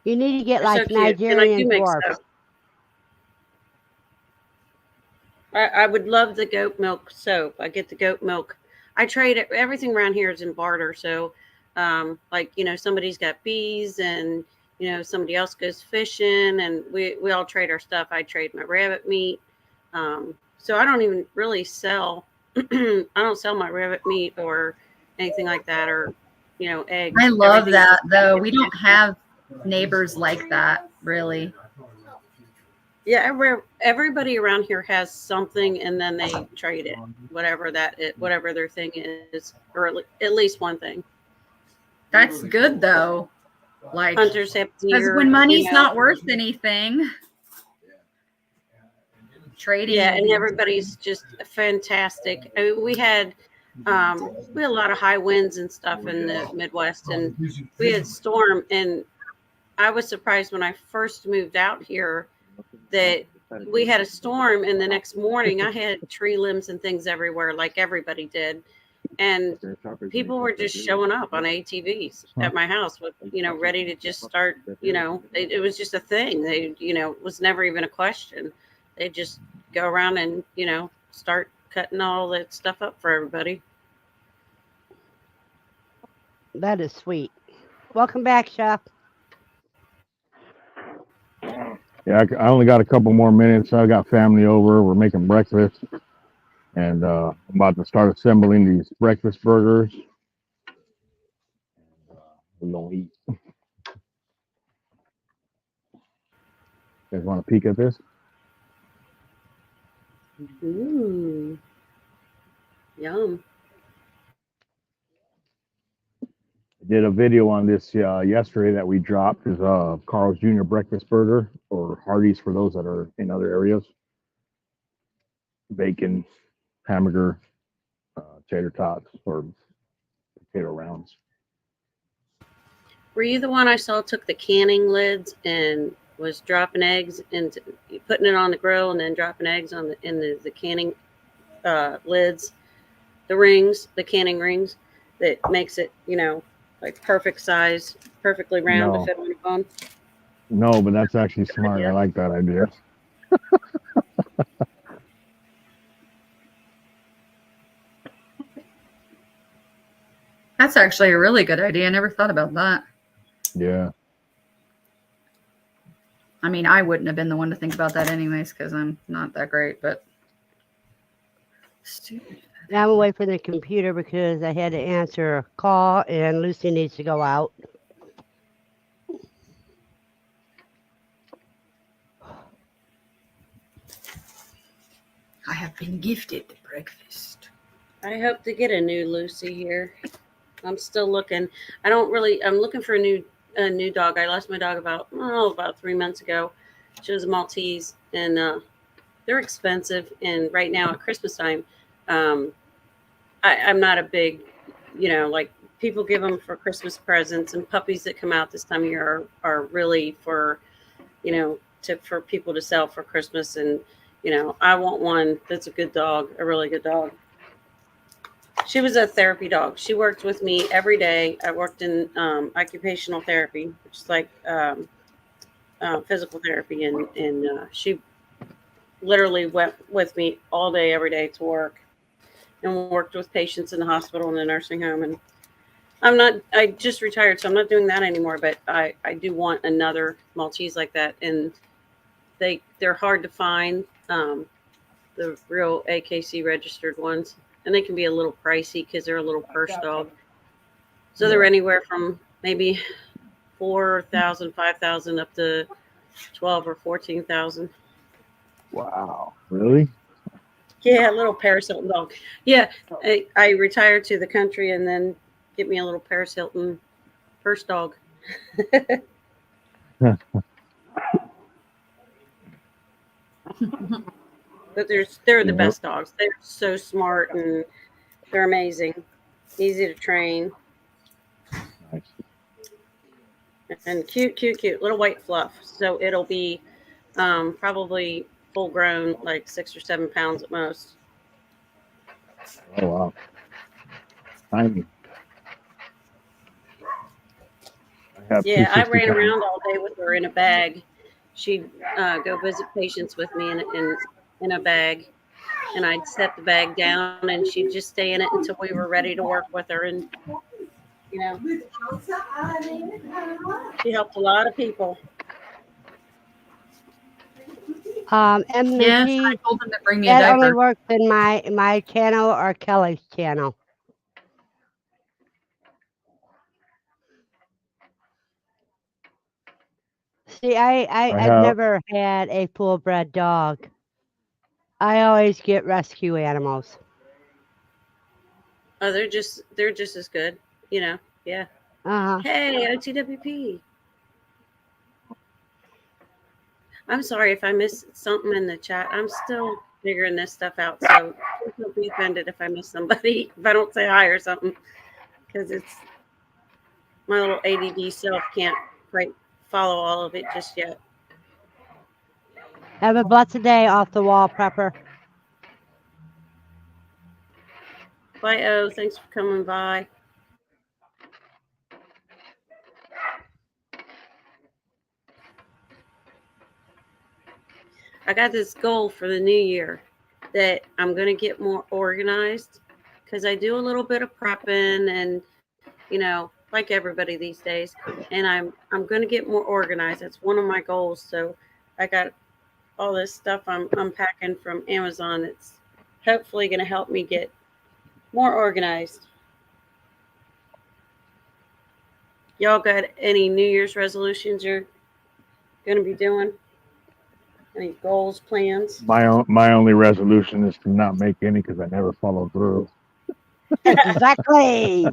You need to get They're like so cute. And I Nigerian do make dwarfs. soap. I would love the goat milk soap. I get the goat milk. I trade it. Everything around here is in barter. So, somebody's got bees and, somebody else goes fishing and we all trade our stuff. I trade my rabbit meat. So I don't even really sell. I don't sell my rabbit meat or anything like that or, eggs. I love Everything that, is- though. We don't have neighbors like that, really. Yeah, everybody around here has something, and then they trade it, whatever their thing is, or at least one thing. That's good, though. Like, Hunters have because deer. when money's not worth anything, trading. Yeah, will and be- everybody's just fantastic. I mean, we had a lot of high winds and stuff in the Midwest, and we had storm, and I was surprised when I first moved out here that we had a storm, and the next morning I had tree limbs and things everywhere, like everybody did, and people were just showing up on ATVs at my house with, ready to just start. It was just a thing. They, it was never even a question. They just go around and start cutting all that stuff up for everybody. That is sweet. Welcome back, Chef. Yeah, I only got a couple more minutes. I got family over. We're making breakfast, and I'm about to start assembling these breakfast burgers. We're gonna eat. You guys want to peek at this? Ooh, yum. I did a video on this yesterday that we dropped. Is Carl's Jr. breakfast burger, or Hardee's for those that are in other areas. Bacon, hamburger, tater tots, or potato rounds. Were you the one I saw took the canning lids and was dropping eggs and putting it on the grill and then dropping eggs on in the canning lids, the canning rings that makes it, like perfect size, perfectly round No. to fit on a bone? No, but that's actually smart. I like that idea. That's actually a really good idea. I never thought about that. Yeah. I mean, I wouldn't have been the one to think about that anyways, because I'm not that great, but stupid. Now I'm away from the computer because I had to answer a call and Lucy needs to go out. I have been gifted breakfast. I hope to get a new Lucy here. I'm still looking. I'm looking for a new dog. I lost my dog about 3 months ago. She was a Maltese, and they're expensive. And right now at Christmas time, I'm not a big, like people give them for Christmas presents, and puppies that come out this time of year are really for, for people to sell for Christmas. And, I want one that's a good dog, a really good dog. She was a therapy dog. She worked with me every day. I worked in occupational therapy, which is like physical therapy, and she literally went with me all day, every day to work, and worked with patients in the hospital and the nursing home. And I just retired, so I'm not doing that anymore. But I do want another Maltese like that, and they're hard to find. The real AKC registered ones, and they can be a little pricey because they're a little purse dog. So they're anywhere from maybe 4,000, 5,000 up to 12 or 14,000. Wow. Really? Yeah, a little Paris Hilton dog. Yeah, I retired to the country and then get me a little Paris Hilton purse dog. But they're the best dogs. They're so smart and they're amazing, easy to train, Nice. and cute, little white fluff. So it'll be probably full grown, like 6 or 7 pounds at most. Oh wow. Tiny. Yeah, I ran around all day with her in a bag. She'd go visit patients with me in a bag, and I'd set the bag down, and she'd just stay in it until we were ready to work with her. And you know, she helped a lot of people. And Yes, I told them to bring me a that only diaper. works in my channel or Kelly's channel. See, I've never had a full-bred dog. I always get rescue animals. Oh, they're just as good, you know. Yeah. Hey, OTWP. I'm sorry if I missed something in the chat. I'm still figuring this stuff out, so don't be offended if I miss somebody, if I don't say hi or something, because it's my little ADD self can't quite follow all of it just yet. Have a blessed day, off the wall prepper. Bye, O. Thanks for coming by. I got this goal for the new year that I'm going to get more organized, because I do a little bit of prepping and, you know, like everybody these days, and I'm going to get more organized. That's one of my goals. So I got all this stuff I'm unpacking from Amazon. It's hopefully going to help me get more organized. Y'all got any New Year's resolutions you're going to be doing? Any goals, plans? My only resolution is to not make any, because I never follow through. Exactly.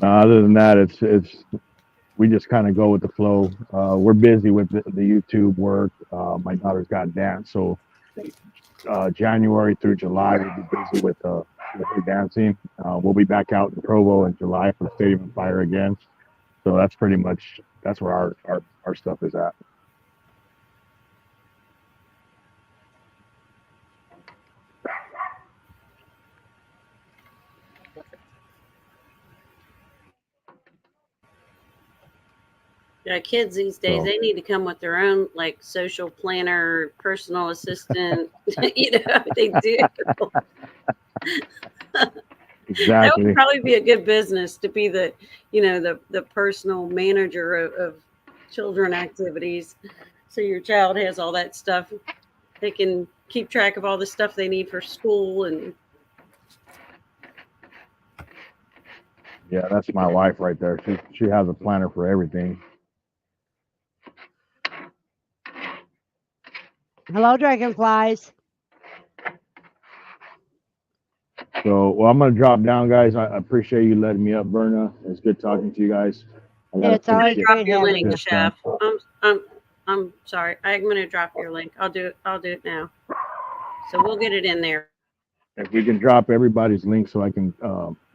Other than that, it's we just kind of go with the flow. We're busy with the YouTube work. My daughter's got dance, so January through July we'll be busy with her dancing. We'll be back out in Provo in July for the Stadium of Fire again. So that's pretty much where our stuff is at. Yeah, kids these days, they need to come with their own like social planner, personal assistant. You know, they do. Exactly. That would probably be a good business, to be the, you know, the personal manager of children activities. So your child has all that stuff. They can keep track of all the stuff they need for school. And yeah, that's my wife right there. She has a planner for everything. Hello, dragonflies. So, well, I'm gonna drop down, guys. I appreciate you letting me up, Verna. It's good talking to you guys. It's always drop great your having link, you. Chef. I'm sorry. I'm gonna drop your link. I'll do it now. So we'll get it in there. If we can drop everybody's link so I can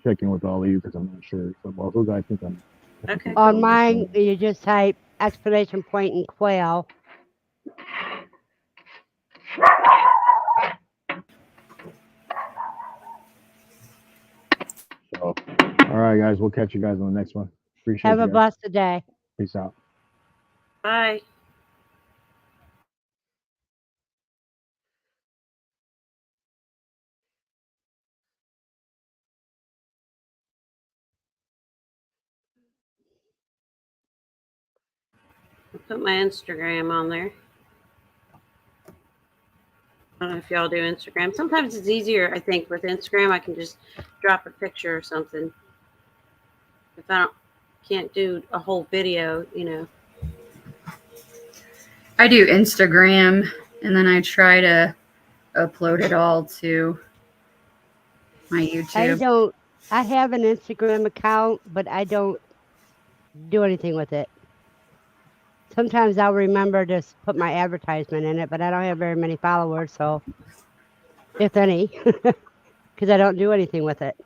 check in with all of you, because I'm not sure. Well, who do I think I'm? Okay. On mine, you just type exclamation point and Quail. So, all right, guys. We'll catch you guys on the next one. Appreciate Have you a guys. blessed day. Peace out. Bye. I put my Instagram on there. I don't know if y'all do Instagram. Sometimes it's easier, I think, with Instagram. I can just drop a picture or something. If I can't do a whole video, I do Instagram, and then I try to upload it all to my YouTube. I have an Instagram account, but I don't do anything with it. Sometimes I'll remember to put my advertisement in it, but I don't have very many followers, so if any, because I don't do anything with it.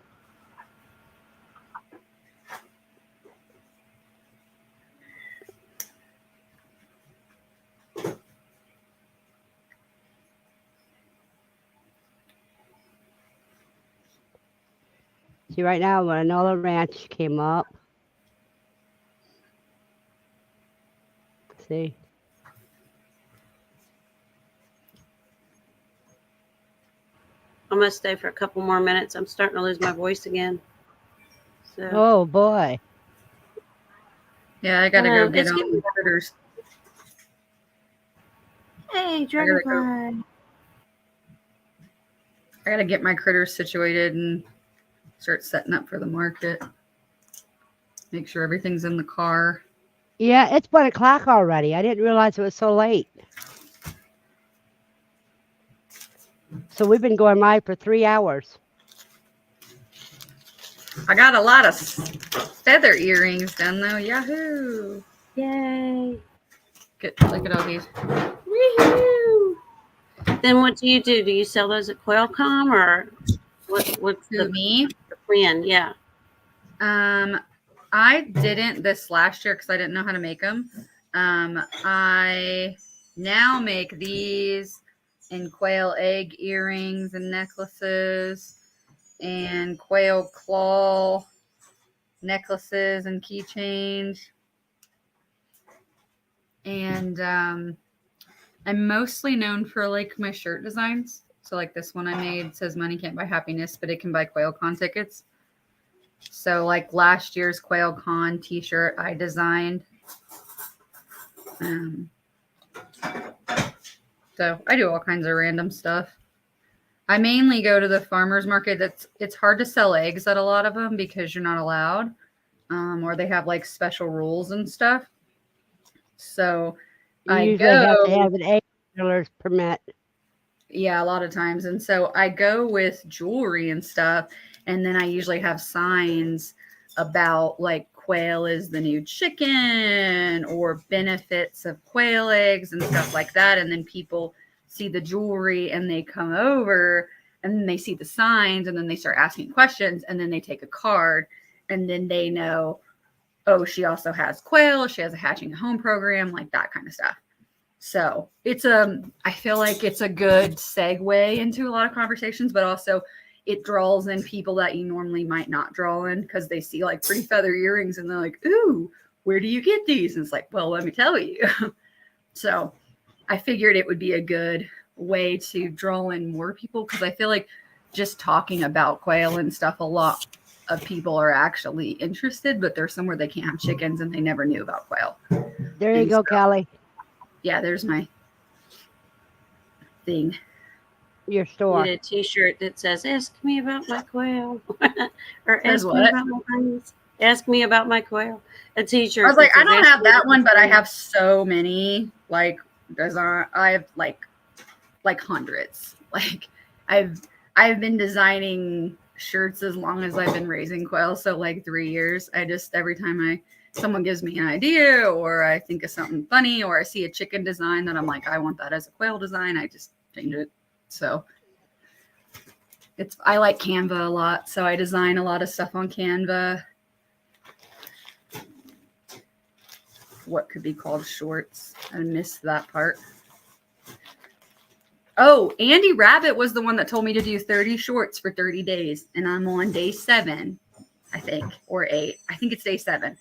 See, right now, Manola Ranch came up. See. I'm going to stay for a couple more minutes. I'm starting to lose my voice again. So, Oh, boy. Yeah, I gotta go get it's on getting the critters. Hey, I gotta Dragonfly. I gotta get my critters situated and start setting up for the market. Make sure everything's in the car. Yeah, it's 1 o'clock already. I didn't realize it was so late. So we've been going live for 3 hours. I got a lot of feather earrings done though. Yahoo! Yay. Look at all these. Woohoo. Then what do you do? Do you sell those at QuailCom or what's To me, the plan? Yeah. I didn't this last year because I didn't know how to make them. I now make these in quail egg earrings and necklaces and quail claw necklaces and keychains. And I'm mostly known for like my shirt designs. So like this one I made says money can't buy happiness, but it can buy QuailCon tickets. So like last year's QuailCon t-shirt I designed. So I do all kinds of random stuff. I mainly go to the farmer's market. It's hard to sell eggs at a lot of them because you're not allowed, or they have like special rules and stuff. So You I usually have to go, have an egg dealer's permit. yeah, a lot of times. And so I go with jewelry and stuff. And then I usually have signs about like quail is the new chicken or benefits of quail eggs and stuff like that. And then people see the jewelry and they come over and then they see the signs and then they start asking questions and then they take a card and then they know, oh, she also has quail. She has a hatching at home program, like that kind of stuff. So it's I feel like it's a good segue into a lot of conversations, but also it draws in people that you normally might not draw in because they see like pretty feather earrings and they're like, ooh, where do you get these? And it's like, well, let me tell you. So I figured it would be a good way to draw in more people because I feel like just talking about quail and stuff, a lot of people are actually interested, but they're somewhere they can't have chickens and they never knew about quail. There you go, Kelly. Yeah, there's my thing. Your You store. need a t-shirt that says, ask me about my quail. Or Says ask me what? about my bunnies. Ask me about my quail. A t-shirt. I was like, that I says, don't "Ask have me that about one, my but I quail." have so many design. I have like hundreds. Like I've been designing shirts as long as I've been raising quail. So like 3 years. I just every time someone gives me an idea or I think of something funny or I see a chicken design that I'm like, I want that as a quail design, I just change it. So I like Canva a lot. So I design a lot of stuff on Canva. What could be called shorts. I missed that part. Oh, Andy Rabbit was the one that told me to do 30 shorts for 30 days. And I'm on day 7, I think, or 8. I think it's day 7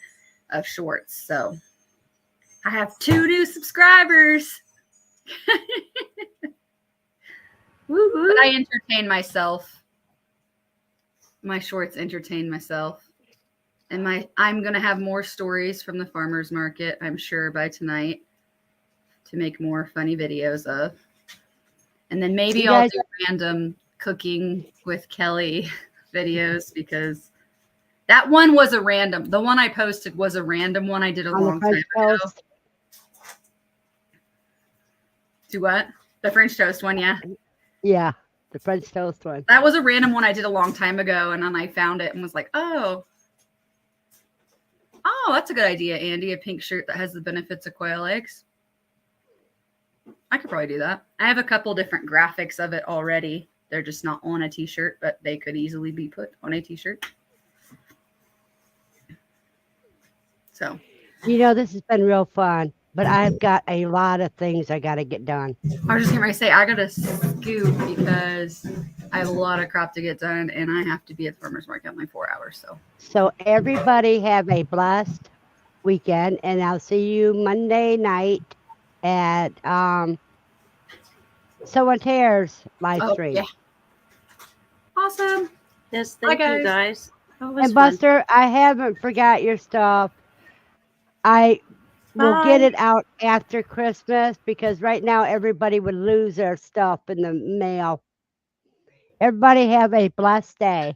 of shorts. So I have 2 new subscribers. Woo woo. But I entertain myself. My shorts entertain myself. And I'm gonna have more stories from the farmers market, I'm sure, by tonight to make more funny videos of. And then maybe You I'll guys- do random cooking with Kelly videos because that one was a random. The one I posted was a random one I did a on the long time French ago. toast. Do what? The French toast one, yeah. Yeah, the French toast one. That was a random one I did a long time ago, and then I found it and was like, oh, that's a good idea, Andy. A pink shirt that has the benefits of quail eggs. I could probably do that. I have a couple different graphics of it already. They're just not on a t-shirt, but they could easily be put on a t-shirt. So, This has been real fun, but I've got a lot of things I got to get done. I was just going to say, I got to scoot because I have a lot of crap to get done, and I have to be at the farmer's market in like 4 hours. So everybody have a blessed weekend, and I'll see you Monday night at Someone Tears live Oh, stream. yeah. Awesome. Yes, Bye, thank you guys. guys. Oh, it was And fun. Buster, I haven't forgot your stuff. I will get Bye. it out after Christmas because right now everybody would lose their stuff in the mail. Everybody have a blessed day.